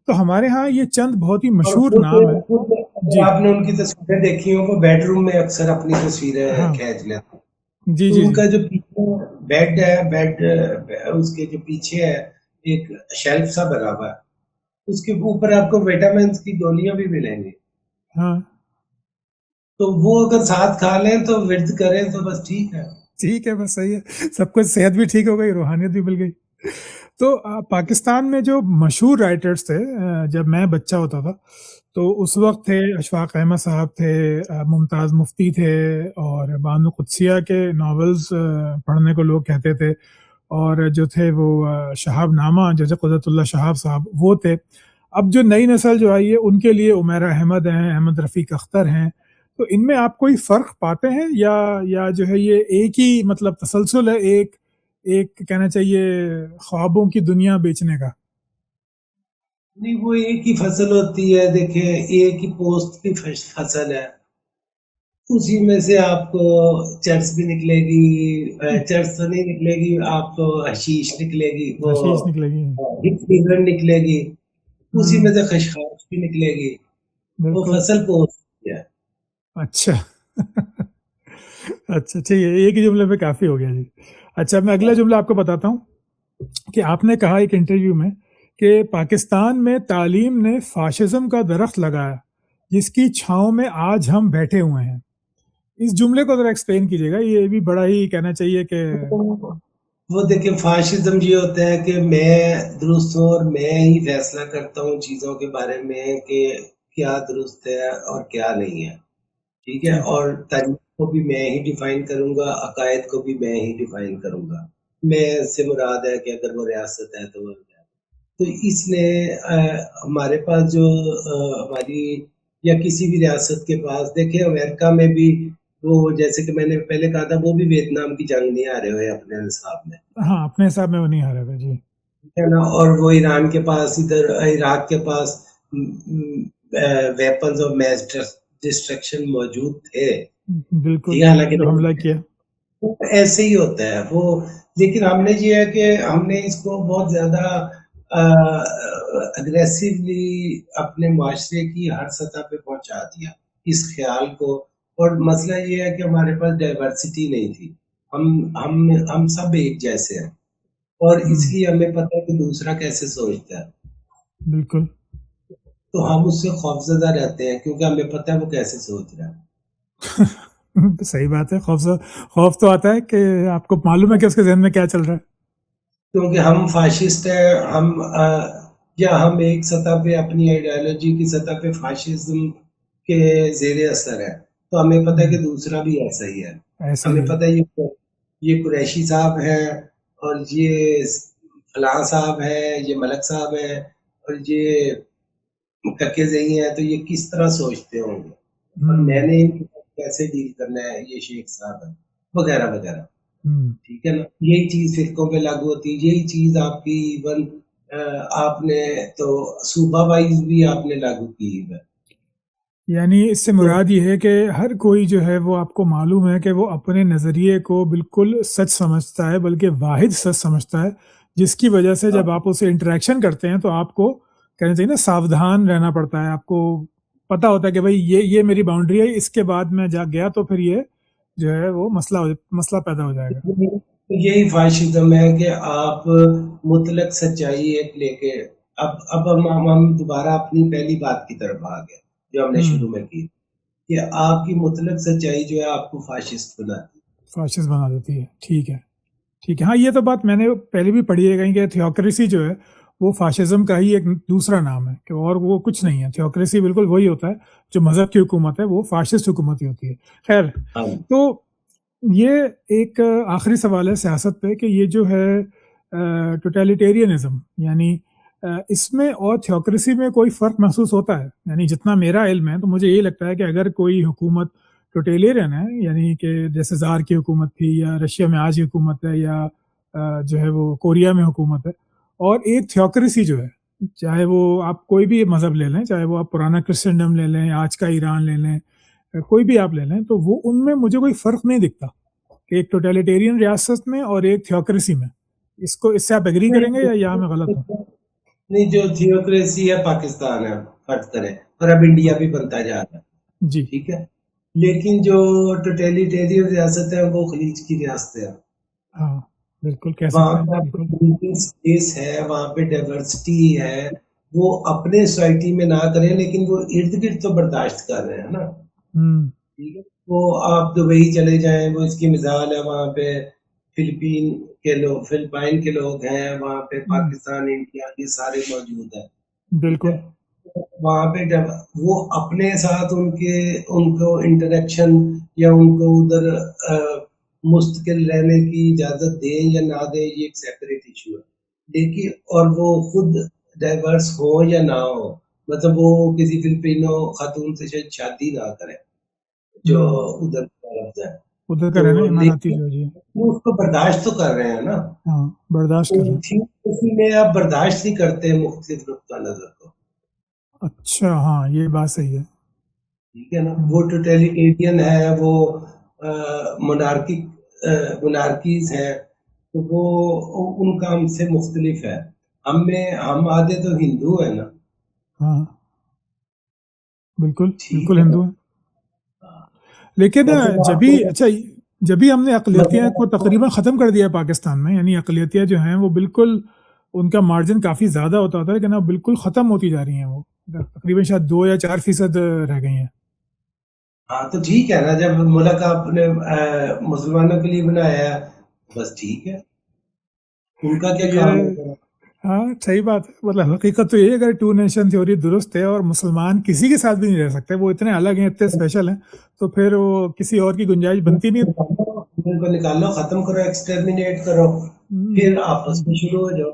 تو ہمارے ہاں یہ چند بہت ہی اور مشہور نام ہے. خود اگر جی آپ نے ان کی تصویریں دیکھی ہوں، وہ بیڈ روم میں اکثر اپنی تصویریں ہاں کھینچ لیتے ہیں. جی تو جی ان جی کا جو پیچھے بیڈ ہے، بیڈ اس کے جو پیچھے ہے ایک شیلف سا بنا ہوا ہے، اس کے اوپر آپ کو وٹامنس کی گولیاں بھی ملیں گی. ہاں تو وہ اگر ساتھ کھا لیں تو ورد کریں تو بس ٹھیک ہے. ٹھیک ہے، بس صحیح ہے، سب کچھ صحت بھی ٹھیک ہو گئی، روحانیت بھی مل گئی. تو پاکستان میں جو مشہور رائٹرز تھے، جب میں بچہ ہوتا تھا تو اس وقت تھے اشفاق احمد صاحب تھے، ممتاز مفتی تھے، اور بانو قدسیہ کے ناولز پڑھنے کو لوگ کہتے تھے، اور جو تھے وہ شہاب نامہ جیسے قدرت اللہ شہاب صاحب وہ تھے. اب جو نئی نسل جو آئی ہے ان کے لیے عمیرہ احمد ہیں، احمد رفیق اختر ہیں. تو ان میں آپ کوئی فرق پاتے ہیں، یا جو ہے یہ ایک ہی مطلب تسلسل ہے، ایک کہنا چاہیے خوابوں کی دنیا بیچنے کا؟ نہیں، وہ ایک ہی فصل ہوتی ہے، دیکھیں ایک ہی پوسٹ کی فصل ہے، اسی میں سے آپ کو چرس بھی نکلے گی، چرس تو نہیں نکلے گی، آپ کو حشیش نکلے گی، وہ حشیش نکلے گی. ہیرن نکلے گی، اسی ہاں میں سے خشخاش بھی نکلے گی. وہ بالکل. فصل پوسٹ ہے. اچھا اچھا ٹھیک ہے، ایک ہی جملے میں کافی ہو گیا جی. اچھا میں اگلا جملہ آپ کو بتاتا ہوں، کہ آپ نے کہا ایک انٹرویو میں کہ پاکستان میں تعلیم نے فاشزم کا درخت لگایا جس کی چھاؤں میں آج ہم بیٹھے ہوئے ہیں. اس جملے کو ذرا ایکسپلین کیجیے گا، یہ بھی بڑا ہی کہنا چاہیے کہ وہ دیکھیں فاشزم یہ ہوتا ہے کہ میں درست ہوں اور میں ہی فیصلہ کرتا ہوں چیزوں کے بارے میں کہ کیا درست ہے اور کیا نہیں ہے، ٹھیک ہے، ٹھیک ہے. اور تاریخ کو بھی میں ہی ڈیفائن کروں گا، عقائد کو بھی میں ہی ڈیفائن کروں گا. میں سے مراد ہے کہ اگر وہ ریاست ہے تو وہ تو اس نے ہمارے پاس جو ہماری یا کسی بھی ریاست کے پاس، دیکھیں امریکہ میں بھی وہ جیسے کہ میں نے پہلے کہا تھا وہ بھی ویتنام کی جنگ نہیں ہارے ہوئے اپنے نصاب میں، ہاں اپنے حساب میں وہ نہیں ہارے ہوئے جی. ٹھیک ہے نا، اور وہ ایران کے پاس، ادھر عراق کے پاس ویپنز آف میس ڈسٹرکشن موجود تھے، بالکل، ٹھیک ہے، حالانکہ جو حملہ کیا. ایسے ہی ہوتا ہے وہ. لیکن ہم نے یہ ہے کہ ہم نے اس کو بہت زیادہ اگریسولی اپنے معاشرے کی ہر سطح پہ پہنچا دیا اس خیال کو. اور مسئلہ یہ ہے کہ ہمارے پاس ڈائیورسٹی نہیں تھی، ہم سب ایک جیسے ہیں، اور اس لیے ہمیں پتہ ہے کہ دوسرا کیسے سوچتا ہے، بالکل تو ہم اس سے خوفزدہ رہتے ہیں کیونکہ ہمیں پتہ ہے وہ کیسے سوچ رہا ہے. صحیح بات ہے، خوف تو آتا ہے کہ آپ کو معلوم ہے کہ اس کے ذہن میں کیا چل رہا ہے. کیونکہ ہم فاشسٹ ہیں، یا ہم ایک سطح پہ اپنی آئیڈیالوجی کی سطح پہ فاشزم کے زیر اثر ہے، تو ہمیں پتہ ہے کہ دوسرا بھی ایسا ہی ہے. ایسا ہمیں ہی ہے. پتہ ہے یہ قریشی صاحب ہیں، اور یہ فلاں صاحب ہیں، یہ ملک صاحب ہیں، اور یہ ککے زئی ہیں، تو یہ کس طرح سوچتے ہوں گے، اور میں نے ان کے ساتھ کیسے ڈیل کرنا ہے، یہ شیخ صاحب ہیں وغیرہ وغیرہ. ٹھیک ہے نا، یہی چیز فرقوں پہ لاگو ہوتی ہے، یہی چیز آپ کی ایون آپ نے تو صوبہ وائز بھی آپ نے لاگو کی ہے. یعنی اس سے مراد یہ ہے کہ ہر کوئی جو ہے وہ آپ کو معلوم ہے کہ وہ اپنے نظریے کو بالکل سچ سمجھتا ہے، بلکہ واحد سچ سمجھتا ہے، جس کی وجہ سے جب آپ اسے انٹریکشن کرتے ہیں تو آپ کو کہنا چاہیے نا ساودھان رہنا پڑتا ہے، آپ کو پتہ ہوتا ہے کہ بھائی یہ میری باؤنڈری ہے، اس کے بعد میں جا گیا تو پھر یہ جو ہے وہ مسئلہ پیدا ہو جائے گا. یہی فاشزم ہے کہ آپ مطلق سچائی ایک لے کے اب ہم دوبارہ اپنی پہلی بات کی طرف آ گئے جو ہم نے شروع میں کی کہ آپ کی مطلق سچائی جو ہے آپ کو فاشسٹ بنا دیتی ہے. ٹھیک ہے. ہاں یہ تو بات میں نے پہلے بھی پڑھی ہے کہیں کہ تھیوکریسی جو ہے وہ فاشزم کا ہی ایک دوسرا نام ہے کہ اور وہ کچھ نہیں ہے. تھیوکریسی بالکل وہی ہوتا ہے جو مذہب کی حکومت ہے، وہ فاشسٹ حکومت ہی ہوتی ہے. خیر، تو یہ ایک آخری سوال ہے سیاست پہ کہ یہ جو ہے ٹوٹیلیٹیرینزم، یعنی اس میں اور تھیوکریسی میں کوئی فرق محسوس ہوتا ہے؟ یعنی جتنا میرا علم ہے تو مجھے یہ لگتا ہے کہ اگر کوئی حکومت ٹوٹیلیرین ہے، یعنی کہ جیسے زار کی حکومت تھی یا رشیا میں آج حکومت ہے یا جو ہے وہ کوریا میں حکومت ہے، اور ایک تھیوکریسی جو ہے، چاہے وہ آپ کوئی بھی مذہب لے لیں، چاہے وہ آپ پرانا کرسچنڈم لے لیں، آج کا ایران لے لیں، کوئی بھی آپ لے لیں، تو وہ ان میں مجھے کوئی فرق نہیں دکھتا کہ ایک ٹوٹیلیٹیرین ریاست میں اور ایک تھیوکریسی میں. اس سے آپ ایگری کریں گے یا یہاں میں غلط ہوں؟ نہیں، جو تھیوکریسی ہے پاکستان ہے فرض کریں، اور اب انڈیا بھی بنتا جا رہا ہے جی ٹھیک ہے، لیکن جو ٹوٹیلیٹیرین ریاست ہے وہ خلیج کی ریاستیں ہیں. ہاں بالکل کہہ وہاں سکتے ہیں. پہ بریتنگ اسپیس ہے، وہاں پہ ڈائیورسٹی ہے، وہ اپنے سوسائٹی میں نہ کریں لیکن وہ ارد گرد تو برداشت کر رہے ہیں نا. ٹھیک ہے، وہ آپ دبئی چلے جائیں، وہ اس کی مثال ہے، وہاں پہ فلپائن کے لوگ ہیں، وہاں پہ پاکستان، انڈیا یہ سارے موجود ہیں. بالکل وہاں پہ جب وہ اپنے ساتھ ان کو انٹریکشن یا ان کو ادھر مستقل رہنے کی اجازت دیں یا نہ دیں یہ ایک سیپریٹ ایشو ہے. لیکن اور وہ خود ڈائیورس ہو یا نہ ہو، مطلب وہ کسی فلپینو خاتون سے شاید شادی نہ کرے جو ادھر کا رہنا اماراتی جو جی وہ اس کو برداشت تو کر رہے ہیں نا. ہاں برداشت کر رہے ہیں. اسی میں آپ برداشت نہیں کرتے مختلف نقطہ نظر کو. اچھا ہاں یہ بات صحیح ہے. ٹھیک ہے نا، وہ ٹوٹیلیٹیرین ہے، وہ مونارکیز ہیں، تو وہ ان کا ہم سے مختلف ہے. ہم آدھے تو ہندو ہیں نا. ہاں بالکل ہندو ہیں، لیکن جبھی ہم نے اقلیتیں کو تقریباً ختم کر دیا پاکستان میں، یعنی اقلیتیں جو ہیں وہ بالکل ان کا مارجن کافی زیادہ ہوتا ہے لیکن اب بالکل ختم ہوتی جا رہی ہیں، وہ تقریباً شاید 2 یا 4% رہ گئی ہیں. ہاں تو ٹھیک ہے نا، جب ملک آپ نے مسلمانوں کے لیے بنایا ہے بس ٹھیک ہے، ان کا کیا کام ہے. ہاں صحیح بات ہے. مطلب حقیقت تو یہ اگر 2 نیشن تھیوری درست ہے اور مسلمان کسی کے ساتھ بھی نہیں رہ سکتے، وہ اتنے الگ ہیں، اتنے اسپیشل ہیں، تو پھر وہ کسی اور کی گنجائش بنتی نہیں. ان کو نکالو، ختم کرو، ایکسٹرمینیٹ کرو، پھر آپس میں شروع ہو جاؤ.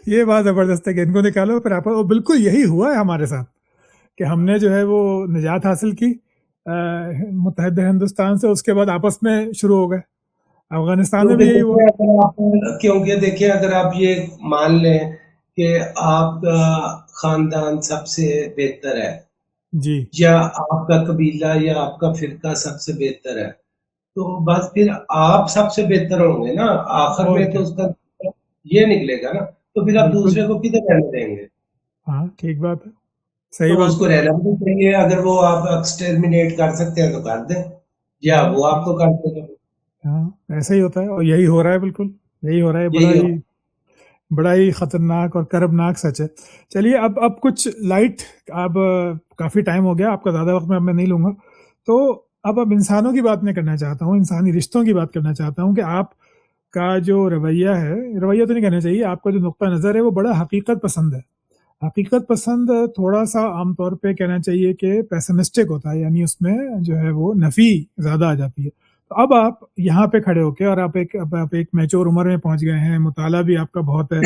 یہ بات زبردست ہے کہ ان کو نکالو پھر آپس. بالکل یہی ہوا ہے ہمارے ساتھ کہ ہم نے جو ہے وہ نجات حاصل کی متحدہ ہندوستان سے، اس کے بعد آپس میں شروع ہو گئے. افغانستان میں بھی یہی ہوا. کیونکہ دیکھیں اگر آپ یہ مان لیں کہ آپ کا خاندان سب سے بہتر ہے جی، یا آپ کا قبیلہ یا آپ کا فرقہ سب سے بہتر ہے، تو بس پھر آپ سب سے بہتر ہوں گے نا آخر میں، تو اس کا یہ نکلے گا نا، تو پھر آپ دوسرے کو کدھر رہنے دیں گے. ہاں ٹھیک بات ہے، صحیح تو بات. اس کو رہنا بھی چاہیے، اگر وہ آپ ایکسٹرمینیٹ کر سکتے ہیں تو کر دیں، یا وہ آپ کو کر دیں. ہاں ایسا ہی ہوتا ہے اور یہی ہو رہا ہے، بالکل یہی ہو رہا ہے. بڑا ہی خطرناک اور کربناک سچ ہے. چلیے اب کچھ لائٹ، اب کافی ٹائم ہو گیا، آپ کا زیادہ وقت میں نہیں لوں گا، تو اب انسانوں کی بات میں کرنا چاہتا ہوں، انسانی رشتوں کی بات کرنا چاہتا ہوں کہ آپ کا جو رویہ ہے، رویہ تو نہیں کہنا چاہیے، آپ کا جو نقطہ نظر ہے وہ بڑا حقیقت پسند ہے. حقیقت پسند تھوڑا سا عام طور پہ کہنا چاہیے کہ پیسمسٹک ہوتا ہے، یعنی اس میں جو ہے وہ نفی زیادہ آ جاتی ہے. تو اب آپ یہاں پہ کھڑے ہو کے اور آپ ایک میچور عمر میں پہنچ گئے ہیں، مطالعہ بھی آپ کا بہت ہے،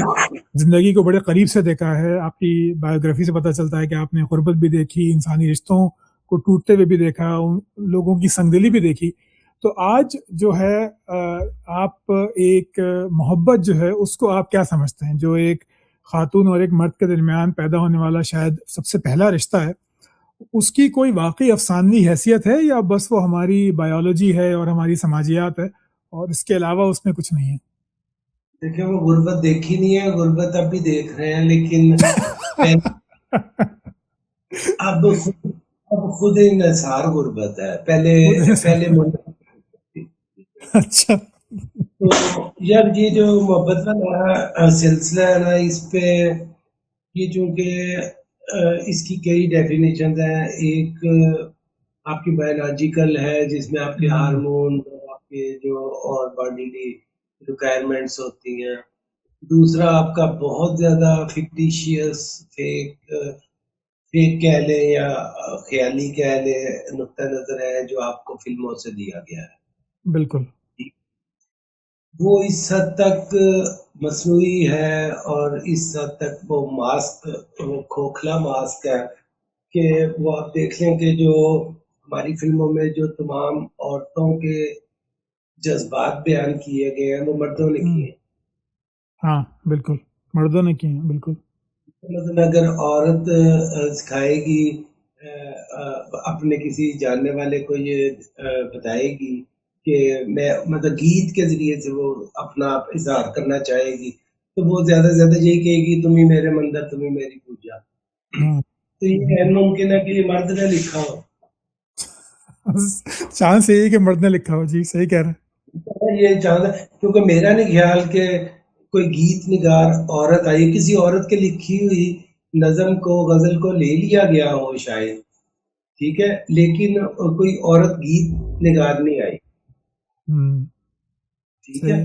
زندگی کو بڑے قریب سے دیکھا ہے، آپ کی بایوگرافی سے پتہ چلتا ہے کہ آپ نے غربت بھی دیکھی، انسانی رشتوں کو ٹوٹتے ہوئے بھی دیکھا، ان لوگوں کی سنگدلی بھی دیکھی. تو آج جو ہے آپ ایک محبت جو ہے اس کو آپ کیا سمجھتے ہیں، جو ایک خاتون اور ایک مرد کے درمیان پیدا ہونے والا شاید سب سے پہلا رشتہ ہے، اس کی کوئی واقعی افسانوی حیثیت ہے یا بس وہ ہماری بایولوجی ہے اور ہماری سماجیات ہے اور اس کے علاوہ اس میں کچھ نہیں ہے؟ دیکھیں وہ غربت دیکھی نہیں ہے، غربت اب بھی دیکھ رہے ہیں، لیکن اب خود انحصار غربت ہے، پہلے پہلے اچھا تو یار یہ جو محبت کا سلسلہ ہے نا، اس پہ یہ چونکہ اس کی کئی ڈیفینیشنز ہیں. ایک آپ کی بایولوجیکل ہے جس میں آپ کے ہارمون، آپ کے جو اور باڈیلی ریکوائرمنٹس ہوتی ہیں. دوسرا آپ کا بہت زیادہ فکٹیشیس فیک کہہ لیں یا خیالی کہہ لیں نقطہ نظر ہے جو آپ کو فلموں سے دیا گیا ہے. بالکل وہ اس حد تک مصنوعی ہے اور اس حد تک وہ ماسک، وہ کھوکھلا ماسک ہے کہ وہ آپ دیکھ لیں کہ جو ہماری فلموں میں جو تمام عورتوں کے جذبات بیان کیے گئے ہیں وہ مردوں نے کیے ہیں. ہاں بالکل مردوں نے کیے ہیں. بالکل مثلا اگر عورت سکھائے گی اپنے کسی جاننے والے کو، یہ بتائے گی کہ میں مطلب گیت کے ذریعے سے وہ اپنا اظہار کرنا چاہے گی، تو وہ زیادہ سے زیادہ یہی کہے گی تم ہی میرے مندر، تم ہی میری پوجا. تو یہ غیر ممکن ہے کہ یہ مرد نے لکھا ہو. چانس یہی کہ مرد نے لکھا ہو. جی صحیح کہہ رہے ہیں. یہ چاند ہے کیونکہ میرا نہیں خیال کہ کوئی گیت نگار عورت آئی، کسی عورت کے لکھی ہوئی نظم کو، غزل کو لے لیا گیا ہو شاید، ٹھیک ہے، لیکن کوئی عورت گیت نگار نہیں آئی. ٹھیک ہے.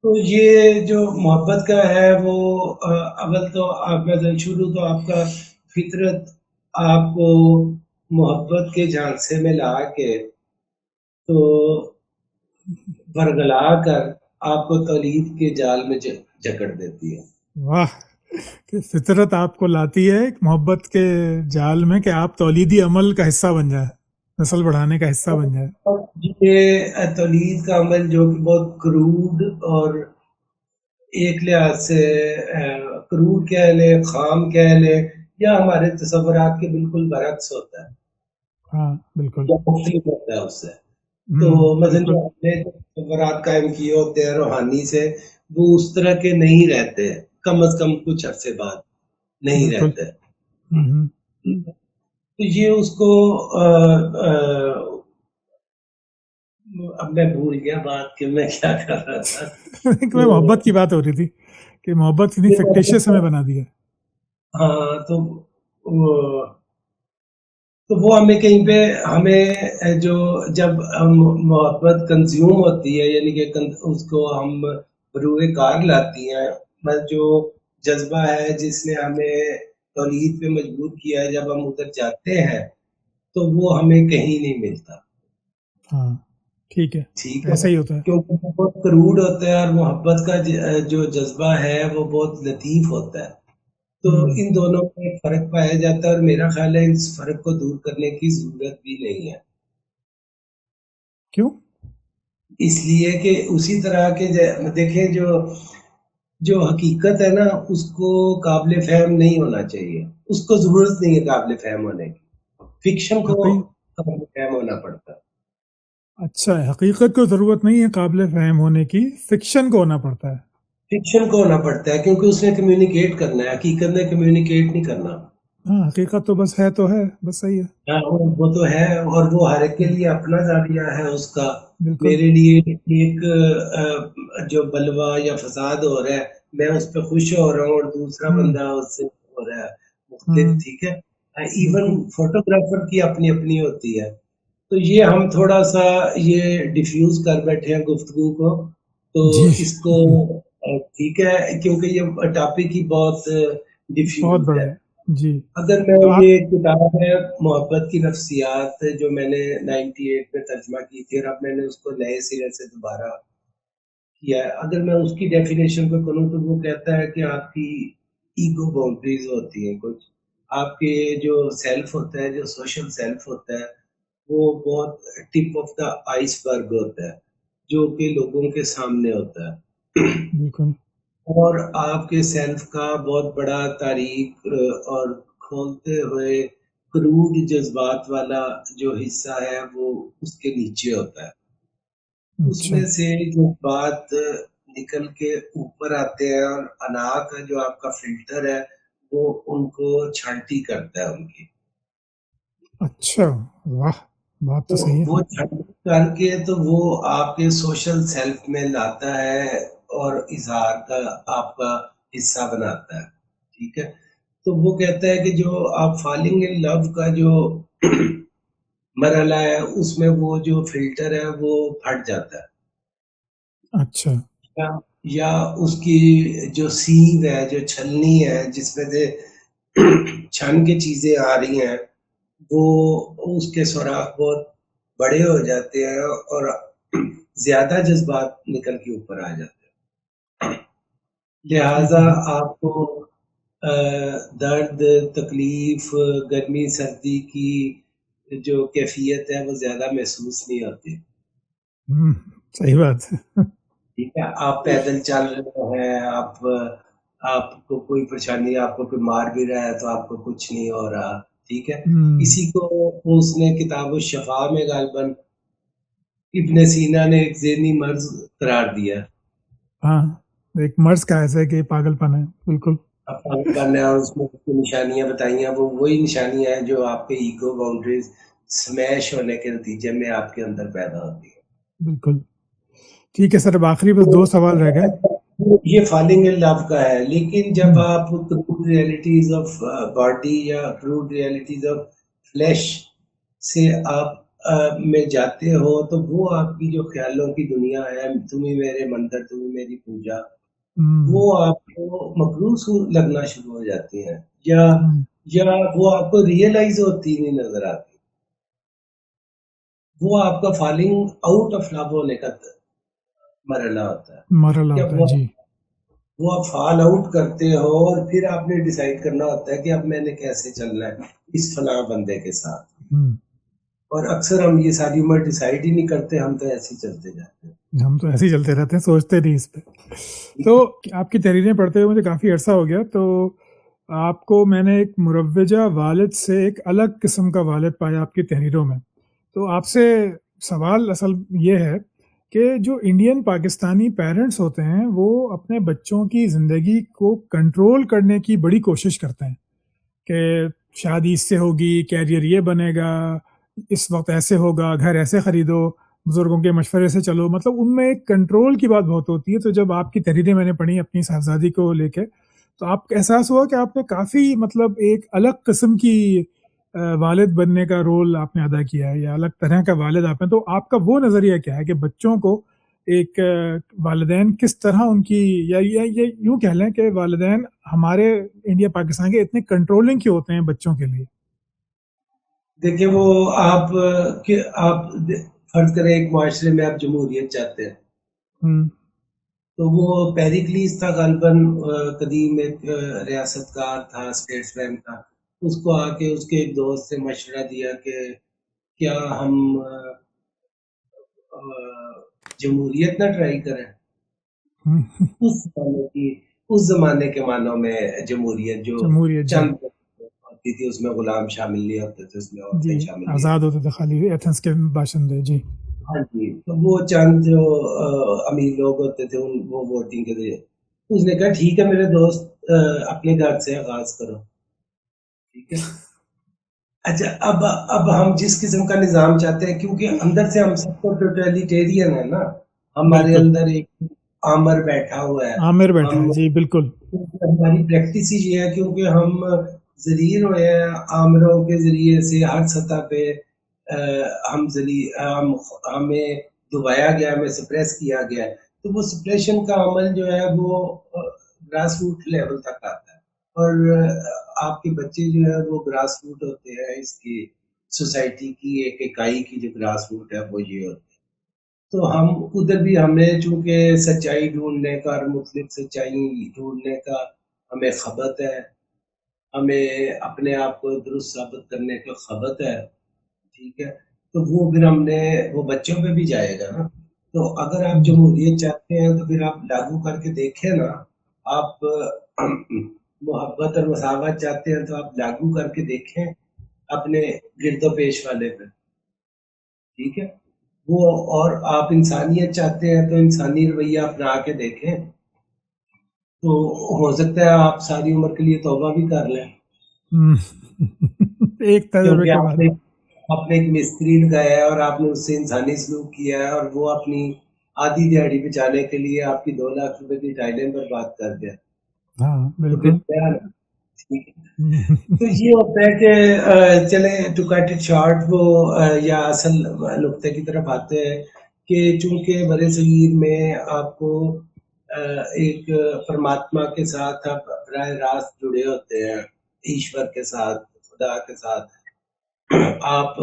تو یہ جو محبت کا ہے وہ اول تو آپ کا شروع تو آپ کا فطرت آپ کو محبت کے جھانسے میں لا کے تو برگلا کر آپ کو تولید کے جال میں جکڑ دیتی ہے. واہ، کہ فطرت آپ کو لاتی ہے ایک محبت کے جال میں کہ آپ تولیدی عمل کا حصہ بن جائے، نسل بڑھانے کا حصہ بن جائے. یہ تولید کا عمل جو کہ بہت کروڈ اور ایک لحاظ سے کروڈ کہہ لے، خام کہہ لے، یا ہمارے تصورات کے بالکل برعکس ہوتا ہے. ہاں بالکل مختلف ہوتا ہے اس سے. تو مثلا جو ہم نے تصورات قائم کیے ہوتے ہیں روحانی سے، وہ اس طرح کے نہیں رہتے، کم از کم کچھ عرصے بعد نہیں رہتے. تو یہ اس کو اب میں بھول گیا بات کہ میں کیا کر رہا تھا. میں محبت کی بات ہو رہی تھی کہ محبت اتنی فکٹیشیس ہمیں بنا دی ہے. ہاں تو وہ ہمیں کہیں پہ ہمیں جو جب محبت کنزیوم ہوتی ہے، یعنی کہ اس کو ہم روئے کار لاتی ہیں، جو جذبہ ہے جس نے ہمیں تولید پہ مجبور کیا ہے، جب ہم ادھر جاتے ہیں تو وہ ہمیں کہیں نہیں ملتا. ہاں ٹھیک ہے، ٹھیک ایسا ہے، ہی ہوتا ہے. کیونکہ وہ بہت کروڈ ہوتا ہے اور محبت کا جو جذبہ ہے وہ بہت لطیف ہوتا ہے. تو ان دونوں میں ایک فرق پایا جاتا ہے، اور میرا خیال ہے اس فرق کو دور کرنے کی ضرورت بھی نہیں ہے. کیوں؟ اس لیے کہ اسی طرح کے دیکھیں جو حقیقت ہے نا، اس کو قابل فہم نہیں ہونا چاہیے، اس کو ضرورت نہیں ہے قابل فہم ہونے کی. فکشن کو قابل فہم ہونا پڑتا ہے. اچھا، حقیقت کو ضرورت نہیں ہے قابل فہم ہونے کی، فکشن کو ہونا پڑتا ہے. فکشن کو ہونا پڑتا ہے کیونکہ اس نے کمیونیکیٹ کرنا ہے، حقیقت نے کمیونیکیٹ نہیں کرنا. ہاں حقیقت تو بس ہے، تو ہے، بس صحیح ہے. وہ تو ہے، اور وہ ہر ایک کے لیے اپنا زاویہ ہے اس کا. بالکل. میرے لیے ایک جو بلوا یا فساد ہو رہا ہے، میں اس پہ خوش ہو رہا ہوں، اور دوسرا بندہ اس سے ہو رہا ہے مختلف. ٹھیک ہے. ایون فوٹوگرافر کی اپنی اپنی ہوتی ہے. تو یہ ہم تھوڑا سا یہ ڈیفیوز کر بیٹھے ہیں گفتگو کو، تو اس کو ٹھیک ہے، کیونکہ یہ ٹاپک ہی بہت ڈیفیوز ہے. جی اگر میں یہ کتاب ہے محبت کی نفسیات جو میں نے 98 میں ترجمہ کی تھی، اور اب میں نے اس کو نئے سرے سے دوبارہ کیا ہے، اگر میں اس کی ڈیفینیشن پہ کروں تو وہ کہتا ہے کہ آپ کی ایگو باؤنڈریز ہوتی ہیں کچھ. آپ کے جو سیلف ہوتا ہے، جو سوشل سیلف ہوتا ہے، وہ بہت ٹپ آف دا آئس برگ ہوتا ہے جو کہ لوگوں کے سامنے ہوتا ہے. بالکل. اور آپ کے سیلف کا بہت بڑا تاریخ اور کھولتے ہوئے کروڈ جذبات والا جو حصہ ہے وہ اس کے نیچے ہوتا ہے. اس میں سے جو بات نکل کے اوپر آتے ہیں، اور انا کا جو آپ کا فلٹر ہے وہ ان کو چھانٹی کرتا ہے ان کی. اچھا، واہ، بات تو تو صحیح ہے. وہ چھانٹی کر کے تو وہ آپ کے سوشل سیلف میں لاتا ہے اور اظہار کا آپ کا حصہ بناتا ہے. ٹھیک ہے. تو وہ کہتا ہے کہ جو آپ فالنگ ان لو کا جو مرحلہ ہے اس میں وہ جو فلٹر ہے وہ پھٹ جاتا ہے، اچھا. یا اس کی جو سیندھ ہے، جو چھلنی ہے جس میں سے چھن کے چیزیں آ رہی ہیں، وہ اس کے سوراخ بہت بڑے ہو جاتے ہیں اور زیادہ جذبات نکل کے اوپر آ جاتے ہیں. لہذا آپ کو درد، تکلیف، گرمی سردی کی جو کیفیت ہے وہ زیادہ محسوس نہیں ہوتی. صحیح بات ہے. ٹھیک ہے. آپ پیدل چل رہے ہیں، آپ کو کوئی پریشانی، آپ کو کوئی مار بھی رہا ہے تو آپ کو کچھ نہیں ہو رہا. ٹھیک ہے. اسی کو اس نے کتاب الشفا میں غالباً ابن سینا نے ایک ذہنی مرض قرار دیا. ہاں، ایک مرض کا ایسا ہے کہ پاگل پن ہے. بالکل پاگل پن ہے، اور اس میں جو نشانیاں بتائی ہیں وہ وہی نشانیاں ہیں جو آپ کے ایگو باؤنڈریز سمیش ہونے کے نتیجے میں آپ کے اندر پیدا ہوتی ہیں. بالکل. ٹھیک ہے سر، اب آخری بس 2 سوال رہ گئے. یہ فالنگ ان لو کا ہے، لیکن جب آپ کروڈ ریئلٹیز آف باڈی یا کروڈ ریئلٹیز آف فلیش سے آپ میں جاتے ہو تو وہ آپ کی جو خیالوں کی دنیا ہے، تمہیں میرے مندر، تمہیں میری پوجا، وہ آپ کو مقروض لگنا شروع ہو جاتی ہیں، یا وہ آپ کو ریئلائز ہوتی نہیں نظر آتی. وہ آپ کا فالنگ آؤٹ آف لو ہونے کا مرحلہ ہوتا ہے. مرحلہ ہوتا ہے. جی. وہ آپ فال آؤٹ کرتے ہو اور پھر آپ نے ڈیسائیڈ کرنا ہوتا ہے کہ اب میں نے کیسے چلنا ہے اس فلاں بندے کے ساتھ. اور اکثر ہم یہ ساری عمر ڈیسائیڈ ہی نہیں کرتے، ہم تو ایسے ہی چلتے جاتے ہیں. ہم تو ایسے ہی چلتے رہتے ہیں، سوچتے نہیں اس پہ. تو آپ کی تحریریں پڑھتے ہوئے مجھے کافی عرصہ ہو گیا، تو آپ کو میں نے ایک مروجہ والد سے ایک الگ قسم کا والد پایا آپ کی تحریروں میں. تو آپ سے سوال اصل یہ ہے کہ جو انڈین پاکستانی پیرنٹس ہوتے ہیں وہ اپنے بچوں کی زندگی کو کنٹرول کرنے کی بڑی کوشش کرتے ہیں کہ شادی اس سے ہوگی، کیریئر یہ بنے گا، اس وقت ایسے ہوگا، گھر ایسے خریدو، بزرگوں کے مشورے سے چلو. مطلب ان میں ایک کنٹرول کی بات بہت ہوتی ہے. تو جب آپ کی تحریریں میں نے پڑھی اپنی صاحبزادی کو لے کے، تو آپ کو احساس ہوا کہ آپ نے کافی مطلب ایک الگ قسم کی والد بننے کا رول آپ نے ادا کیا ہے، یا الگ طرح کا والد آپ ہیں. تو آپ کا وہ نظریہ کیا ہے کہ بچوں کو ایک والدین کس طرح ان کی، یا یہ یوں کہہ لیں کہ والدین ہمارے انڈیا پاکستان کے اتنے کنٹرولنگ کیوں ہوتے ہیں بچوں کے لیے؟ دیکھیں، وہ آپ فرض کریں ایک معاشرے میں آپ جمہوریت چاہتے ہیں، تو وہ پیریکلیس تھا غالباً، قدیم ایک ریاست کار تھا، اسٹیٹ فریم تھا. اس کو آ کے اس کے ایک دوست سے مشورہ دیا کہ کیا ہم جمہوریت نہ ٹرائی کریں. اس زمانے کے معنوں میں جمہوریت جو چند ہوتی تھی، اس میں غلام شامل نہیں ہوتے تھے، اس میں عورتیں شامل نہیں آزاد ہوتے تھے، خالی ایتھنس کے باشندے. جی ہاں جی. تو وہ چند جو امیر لوگ ہوتے تھے وہ ووٹنگ کے ذریعے. اس نے کہا ٹھیک ہے میرے دوست، اپنے گھر سے آغاز کرو. ٹھیک ہے. اچھا، اب ہم جس قسم کا نظام چاہتے ہیں، کیونکہ اندر سے ہم سب کو ٹوٹلیٹیرین ہے نا، ہمارے اندر ایک آمر بیٹھا ہوا ہے. عامر بیٹھا ہے. جی بالکل. ہماری پریکٹس ہی یہ ہے، کیونکہ ہم ذلیل ہوئے ہیں آمروں کے ذریعے سے ہر سطح پہ. ہمیں دبایا گیا، ہمیں سپریس کیا گیا ہے. تو وہ سپریشن کا عمل جو ہے وہ گراس روٹ لیول تک آتا ہے، اور آپ کے بچے جو ہے وہ گراس روٹ ہوتے ہیں اس کی سوسائٹی کی ایک اکائی کی. جو گراس روٹ ہے وہ یہ ہوتا ہے. تو ہم ادھر بھی ہمیں چونکہ سچائی ڈھونڈنے کا اور مطلق سچائی ڈھونڈنے کا ہمیں خبت ہے، ہمیں اپنے آپ کو درست ثابت کرنے کا خبت ہے. ٹھیک ہے. تو وہ پھر ہم نے وہ بچوں پہ بھی جائے گا نا. تو اگر آپ جمہوریت چاہتے ہیں تو پھر آپ لاگو کر کے دیکھیں نا. آپ محبت اور مساوات چاہتے ہیں تو آپ لاگو کر کے دیکھیں اپنے گرد و پیش والے پہ. ٹھیک ہے. وہ اور آپ انسانیت چاہتے ہیں تو انسانی رویہ اپنا کے دیکھیں، تو ہو سکتا ہے آپ ساری عمر کے لیے توبہ بھی کر لیں، ہم، ایک تجربے کیونکہ کے آپ بعد. نے ایک مستری لگایا ہے اور آپ نے اس سے انسانی سلوک کیا ہے، اور وہ اپنی آدھی دیہڑی بچانے کے لیے آپ کی 2 لاکھ روپے کی ٹائلیں برباد کر دیا، ہاں تو پھر بالکل. کیا ہے؟ ٹھیک ہے۔ تو یہ ہوتا ہے کہ چلیں ٹو کٹ اٹ شارٹ، وہ یا اصل نقطے کی طرف آتے ہیں کہ چونکہ برِ صغیر میں آپ کو ایک پرماتما کے ساتھ آپ براہ راست جڑے ہوتے ہیں، ایشور کے ساتھ، خدا کے ساتھ، آپ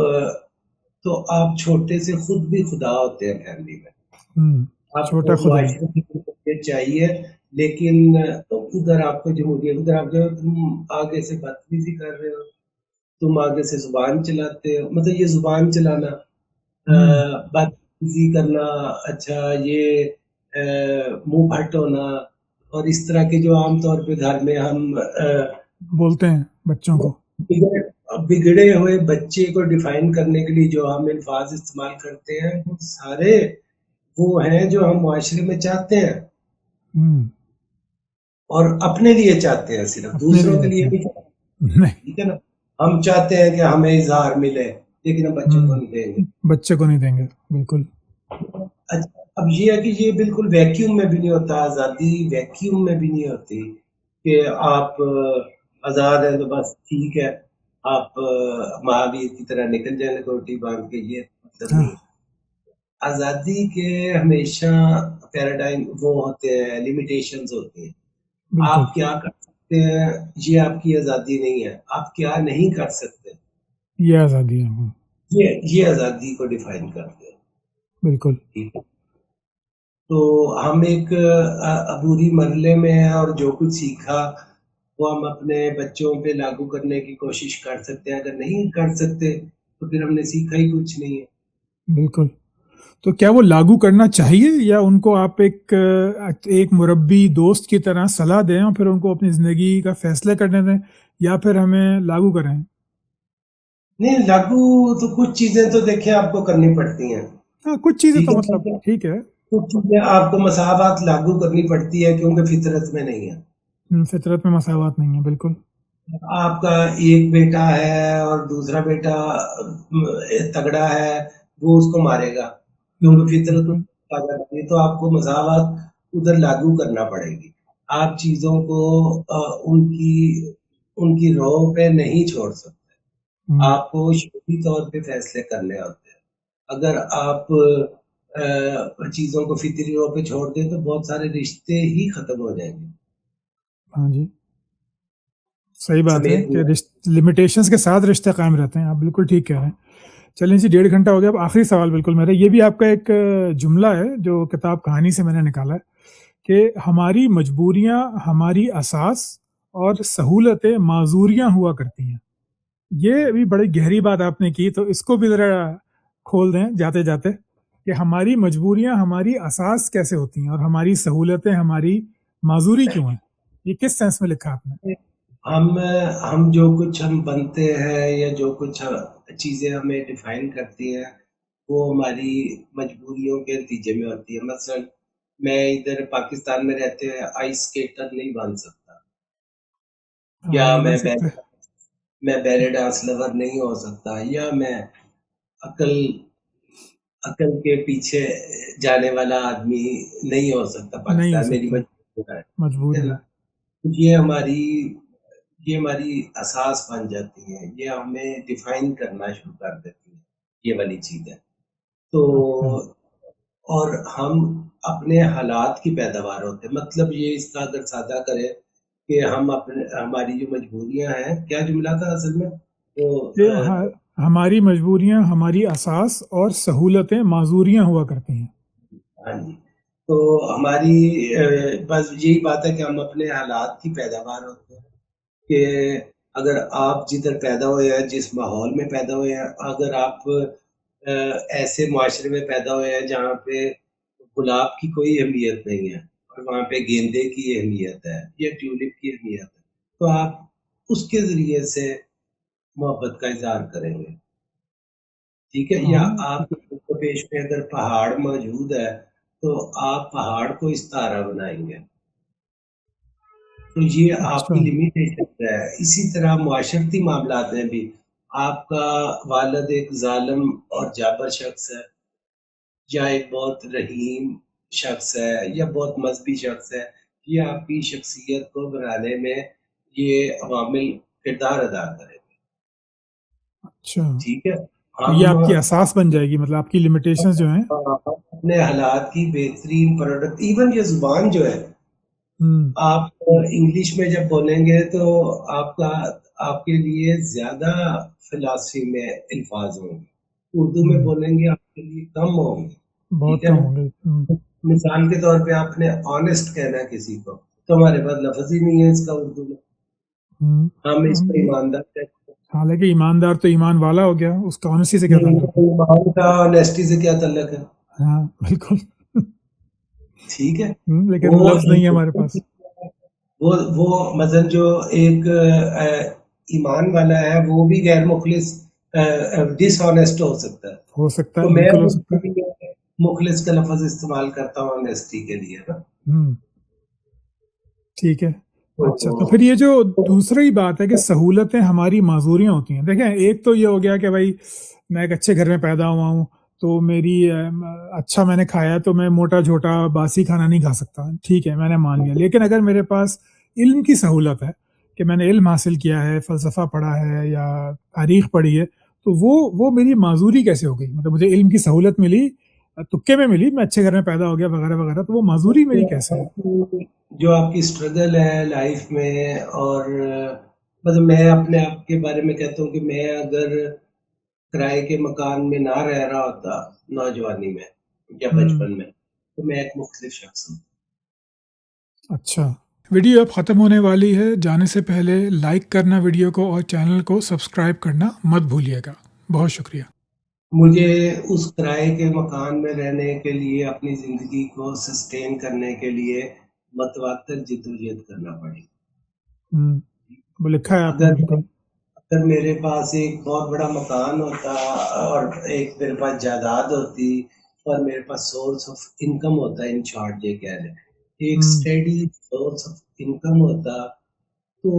تو آپ چھوٹے سے خود بھی خدا ہوتے ہیں فیملی میں، آپ کو چھوٹا خدا ہے. معاشرے کی تربیت چاہیے، لیکن ادھر آپ کو جمہوریت، ادھر آپ جو تم آگے سے بدتمیزی کر رہے ہو، تم آگے سے زبان چلاتے ہو، مطلب یہ زبان چلانا، ہم، بدتمیزی کرنا، اچھا یہ منہ پھٹ ہونا، اور اس طرح کے جو عام طور پہ گھر میں ہم بولتے ہیں بچوں کو. بگڑے ہوئے بچے کو ڈیفائن کرنے کے لیے جو ہم الفاظ استعمال کرتے ہیں، وہ سارے وہ ہیں جو ہم معاشرے میں چاہتے ہیں، ہم، اور اپنے لیے چاہتے ہیں، صرف اپنے دوسروں لیے کے چاہتے لیے ہیں. بھی چاہتے نہیں. ہیں، ٹھیک ہے نا؟ ہم چاہتے ہیں کہ ہمیں اظہار ملے، لیکن ہم بچوں کو ہم، نہیں دیں گے۔ بچے کو نہیں دیں گے. بالکل. اچھا، اب یہ ہے کہ یہ بالکل ویکیوم میں بھی نہیں ہوتا، آزادی ویکیوم میں بھی نہیں ہوتی کہ آپ آزاد ہیں تو بس ٹھیک ہے، آپ مہاویر کی طرح نکل جائیں لکوٹی باندھ کے، یہ مطلب ہاں نہیں ہے۔ آزادی کے ہمیشہ پیراڈائم وہ ہوتے ہیں، لیمیٹیشنز ہوتی ہیں۔ بالکل. آپ کیا کر سکتے ہیں، یہ آپ کی آزادی نہیں ہے، آپ کیا نہیں کر سکتے، یہ آزادی ہے. ہم، یہ آزادی کو ڈیفائن کرتے ہیں، بالکل. ٹھیک ہے؟ تو ہم ایک عبوری مرحلے میں ہیں، اور جو کچھ سیکھا وہ ہم اپنے بچوں پہ لاگو کرنے کی کوشش کر سکتے ہیں، اگر نہیں کر سکتے تو پھر ہم نے سیکھا ہی کچھ نہیں ہے۔ بالکل. تو کیا وہ لاگو کرنا چاہیے، یا ان کو آپ ایک مربی دوست کی طرح صلاح دیں اور پھر ان کو اپنی زندگی کا فیصلے کرنے دیں، یا پھر ہمیں لاگو کریں؟ نہیں، لاگو تو کچھ چیزیں تو دیکھیں آپ کو کرنی پڑتی ہیں، ہاں کچھ چیزیں ٹھیک تو ہے مطلب نا؟ ٹھیک ہے. کچھ چیزیں آپ کو مساوات لاگو کرنی پڑتی ہے کیونکہ فطرت میں نہیں ہے۔ فطرت میں مساوات نہیں ہے. بالکل. آپ کا ایک بیٹا ہے اور دوسرا بیٹا تگڑا ہے، وہ اس کو مارے گا کیونکہ فطرت بالکل. آ جاتی ہے، تو آپ کو مساوات ادھر لاگو کرنا پڑے گی۔ آپ چیزوں کو ان کی رو پہ نہیں چھوڑ سکتے، ہم، آپ کو شعوری طور پہ فیصلے کرنے ہوتے ہیں۔ اگر آپ چیزوں کو فطری رو پہ چھوڑ دیں تو بہت سارے رشتے ہی ختم ہو جائیں گے، ہاں جی صحیح بات ہے سمیت کہ لمیٹیشنز کے ساتھ رشتے قائم رہتے ہیں. آپ بالکل ٹھیک کہہ رہے ہیں. چلیں جی 1.5 گھنٹہ ہو گیا. اب آخری سوال بالکل میرا، یہ بھی آپ کا ایک جملہ ہے جو کتاب کہانی سے میں نے نکالا ہے، کہ ہماری مجبوریاں ہماری اساس اور سہولتیں معذوریاں ہوا کرتی ہیں. یہ بھی بڑی گہری بات آپ نے کی، تو اس کو بھی ذرا کھول دیں جاتے جاتے، کہ ہماری مجبوریاں ہماری اساس کیسے ہوتی ہیں اور ہماری سہولتیں ہماری معذوری کیوں ہیں. یہ کس سینس میں لکھا آپ نے؟ ہم جو کچھ ہم بنتے ہیں یا جو کچھ چیزیں ہمیں ڈیفائن کرتی ہیں وہ ہماری مجبوریوں کے نتیجے میں ہوتی ہے۔ مثلا میں ادھر پاکستان میں رہتے ہوئے آئس اسکیٹر نہیں بن سکتا، ہاں یا نہیں بن میں سکتے. بیلے ڈانس لور نہیں ہو سکتا، یا میں عقل عقل کے پیچھے جانے والا آدمی نہیں ہو سکتا نہیں ہو پاکستان، میری سکتے. مجبوری ہے، ٹھیک ہے مجبوری نا؟ ہے. یہ ہماری اساس بن جاتی ہے، یہ ہمیں ڈیفائن کرنا شروع کر دیتی ہے، یہ والی چیز ہے تو۔ اچھا. اور ہم اپنے حالات کی پیداوار ہوتے ہیں، مطلب یہ اس کا اگر سادہ کرے کہ ہم ہماری جو مجبوریاں ہیں، کیا جملہ تھا اصل میں تو کہ ہماری مجبوریاں ہماری اساس اور سہولتیں معذوریاں ہوا کرتی ہیں. ہاں جی، تو ہماری بس یہی بات ہے کہ ہم اپنے حالات کی پیداوار ہوتے ہیں، کہ اگر آپ جدھر پیدا ہوئے ہیں، جس ماحول میں پیدا ہوئے ہیں، اگر آپ ایسے معاشرے میں پیدا ہوئے ہیں جہاں پہ گلاب کی کوئی اہمیت نہیں ہے اور وہاں پہ گیندے کی اہمیت ہے یا ٹیولپ کی اہمیت ہے، تو آپ اس کے ذریعے سے محبت کا اظہار کریں گے، ٹھیک ہے؟ یا ہاں آپ پیش میں اگر پہاڑ موجود ہے تو آپ پہاڑ کو استعارہ بنائیں گے، تو یہ آپ اچھا کی لمیٹیشن ہے۔ اسی طرح معاشرتی معاملات میں بھی آپ کا والد ایک ظالم اور جابر شخص ہے، یا ایک بہت رحیم شخص ہے، یا بہت مذہبی شخص ہے، یہ آپ کی شخصیت کو بنانے میں یہ عوامل کردار ادا کریں گے۔ اچھا، ٹھیک ہے، تو یہ ہم آپ کی اساس بن جائے گی، مطلب آپ کی لمیٹیشنز جو ہیں۔ اپنے حالات کی بہترین پروڈکٹ، ایون یہ زبان جو ہے، ہوں آپ انگلش میں جب بولیں گے تو آپ کا آپ کے لیے زیادہ فلاسفی میں الفاظ ہوں گے، اردو میں ہوں بولیں گے آپ کے لیے کم ہوں گے۔ ٹھیک بہت ہے کم نا؟ ہوں گے۔ مثال کے طور پہ آپ نے آنےسٹ کہنا ہے کسی کو، تو ہمارے پاس لفظ ہی نہیں ہے اس کا اردو میں، ہم اس کو ہوں ایماندار کہتے حالانکہ ایماندار تو ایمان والا ہو گیا، اس کا آنےسٹی سے کیا ہیں۔ تعلق ہے؟ ایمان کا آنےسٹی سے کیا تعلق ہے؟ ہاں بالکل۔ ٹھیک ہے، لیکن وہ لفظ نہیں ہے ہمارے پاس۔ وہ مثلا جو ایک ایمان والا ہے وہ بھی غیر مخلص ڈس آنےسٹ ہو سکتا ہے، ہو سکتا تو ہے، میں بالکل ہو سکتا ہے۔ مخلص کا لفظ استعمال کرتا ہوں آنےسٹی کے لیے نا۔ ہوں ٹھیک ہے۔ اچھا، تو پھر تو یہ جو دوسری بات ہے کہ سہولتیں ہماری معذوریاں ہوتی ہیں، دیکھیں ایک تو یہ ہو گیا کہ بھائی میں ایک اچھے گھر میں پیدا ہوا ہوں، تو میری اچھا میں نے کھایا تو میں موٹا جھوٹا باسی کھانا نہیں کھا سکتا، ٹھیک ہے میں نے مان لیا۔ لیکن اگر میرے پاس علم کی سہولت ہے کہ میں نے علم حاصل کیا ہے، فلسفہ پڑھا ہے یا تاریخ پڑھی ہے، تو وہ میری معذوری کیسے ہو گئی؟ مطلب مجھے علم کی سہولت ملی، تکے میں ملی، میں اچھے گھر میں پیدا ہو گیا وغیرہ وغیرہ، تو وہ معذوری میری کیسے ہے؟ جو آپ کی اسٹرگل ہے لائف میں، اور مطلب میں اپنے آپ کے بارے میں کہتا ہوں کہ میں اگر کرائے کے مکان میں نہ رہ رہا ہوتا نوجوانی میں یا ہوں بچپن میں، تو میں ایک مختلف شخص ہوں۔ اچھا، ویڈیو اب ختم ہونے والی ہے، جانے سے پہلے لائک کرنا ویڈیو کو اور چینل کو سبسکرائب کرنا مت بھولیے گا۔ بہت شکریہ۔ مجھے اس کرائے کے مکان میں رہنے کے لیے اپنی زندگی کو سسٹین کرنے کے لیے متواتر جدوجہد کرنا پڑی۔ وہ لکھا ہے آپ نے، اگر بالکل۔ اگر میرے پاس ایک بہت بڑا مکان ہوتا اور ایک میرے پاس جائیداد ہوتی اور میرے پاس سورس آف انکم ہوتا، ان شارٹ یہ کہہ لیں ایک اسٹیڈی سورس آف انکم ہوتا، تو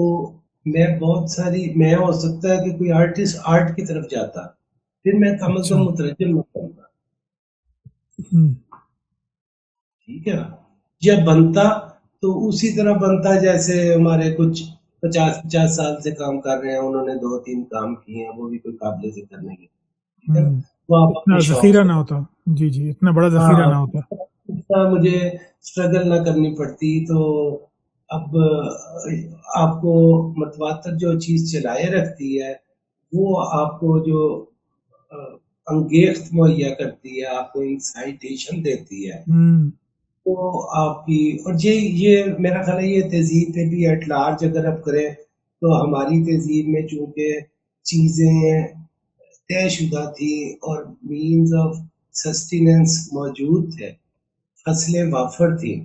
میں بہت ساری میں ہو سکتا ہے کہ کوئی آرٹسٹ آرٹ کی طرف جاتا، پھر میں کم از اچھا کم مترجم نہ بنتا۔ ٹھیک ہے نا، جب بنتا تو اسی طرح بنتا جیسے ہمارے کچھ 50 سال سے کام کر رہے ہیں، انہوں نے 2 3 کام کیے ہیں، وہ بھی کوئی قابل ذکر نہیں ہے۔ ٹھیک ہے نا، وہ آپ اتنا اپنے شوق ذخیرہ سے، نہ ہوتا، جی جی، اتنا بڑا ذخیرہ ہاں نہ ہوتا۔ اتنا مجھے اسٹرگل نہ کرنی پڑتی۔ تو اب آپ کو متواتر جو چیز چلائے رکھتی ہے وہ آپ کو جو انگیخت مہیا کرتی ہے، آپ کو انسائٹیشن دیتی ہے، تو آپ کی اور یہ میرا خیال ہے یہ تہذیب پہ بھی ایٹ لارج اگر آپ کریں تو ہماری تہذیب میں چونکہ چیزیں طے شدہ تھی اور مینز آف سسٹیننس موجود تھے، فصلیں وافر تھیں،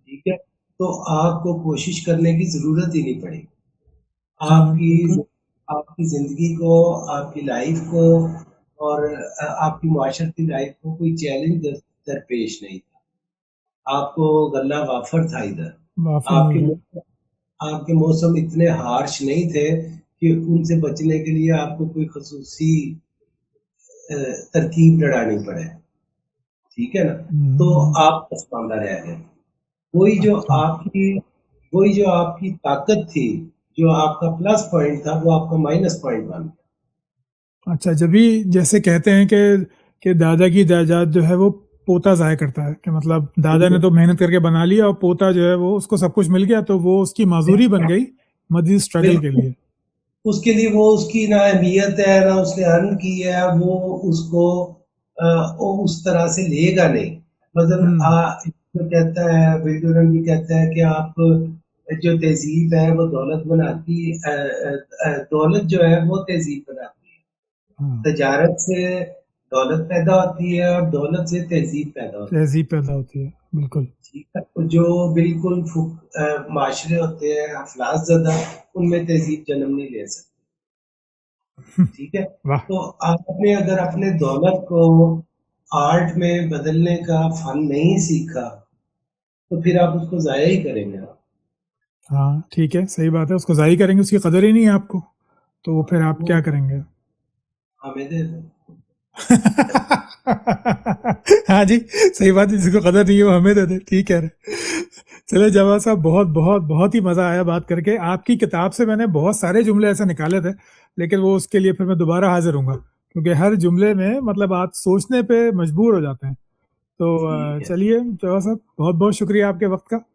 ٹھیک ہے، تو آپ کو کوشش کرنے کی ضرورت ہی نہیں پڑی۔ آپ کی بالکل۔ آپ کی زندگی کو، آپ کی لائف کو اور آپ کی معاشرتی لائف کو کوئی چیلنج درپیش نہیں تھا۔ آپ کو غلہ وافر تھا ادھر، وافر آپ مل کے رہا آپ کے موسم اتنے ہارش نہیں تھے کہ ان سے بچنے کے لیے آپ کو کوئی خصوصی ترکیب لڑانی پڑے، ٹھیک ہے نا، تو آپ پسماندہ رہ گئے۔ وہی جو اچھا وہی جو آپ کی طاقت تھی، جو آپ کا پلس پوائنٹ تھا، وہ آپ کا مائنس پوائنٹ بن گیا۔ اچھا، جبھی جیسے کہتے ہیں کہ دادا کی جائیداد جو ہے وہ پوتا ضائع کرتا ہے، کہ مطلب دادا نے تو محنت کر کے بنا لیا اور پوتا جو ہے وہ اس کو سب کچھ مل گیا، تو وہ اس کی معذوری بن گئی مزید اسٹرگل کے لیے۔ اس کے لیے وہ اس کی نہ اہمیت ہے، نہ اس نے ارن کی ہے، وہ اس کو اس طرح سے لے گا نہیں۔ مثلا جو کہتا ہے ویڈیورن بھی کہتا ہے کہ آپ جو تہذیب ہے وہ دولت بناتی، دولت جو ہے وہ تہذیب بناتی ہے، تجارت سے دولت پیدا ہوتی ہے اور دولت سے تہذیب پیدا ہوتی ہے۔ تہذیب پیدا ہوتی ہے، بالکل۔ جو بالکل معاشرے ہوتے ہیں افلاس زدہ، ان میں تہذیب جنم نہیں لے سکتی۔ ٹھیک ہے، واہ! تو آپ نے اگر اپنے دولت کو آرٹ میں بدلنے کا فن نہیں سیکھا تو پھر آپ اس کو ضائع ہی کریں گے آپ۔ ہاں ٹھیک ہے، صحیح بات ہے، اس کو ضائع کریں گے، اس کی قدر ہی نہیں ہے آپ کو، تو وہ پھر آپ وہ کیا کریں گے؟ ہمیں دے دیں۔ ہاں جی، صحیح بات ہے، جس کو قدر نہیں ہے وہ ہمیں دے دے، ٹھیک ہے۔ چلے جواد صاحب، بہت بہت بہت ہی مزہ آیا بات کر کے۔ آپ کی کتاب سے میں نے بہت سارے جملے ایسے نکالے تھے، لیکن وہ اس کے لیے پھر میں دوبارہ حاضر ہوں گا، کیونکہ ہر جملے میں مطلب آپ سوچنے پہ مجبور ہو جاتے ہیں۔ تو ٹھیک ہے، چلیے جواد صاحب، بہت بہت شکریہ آپ کے وقت کا۔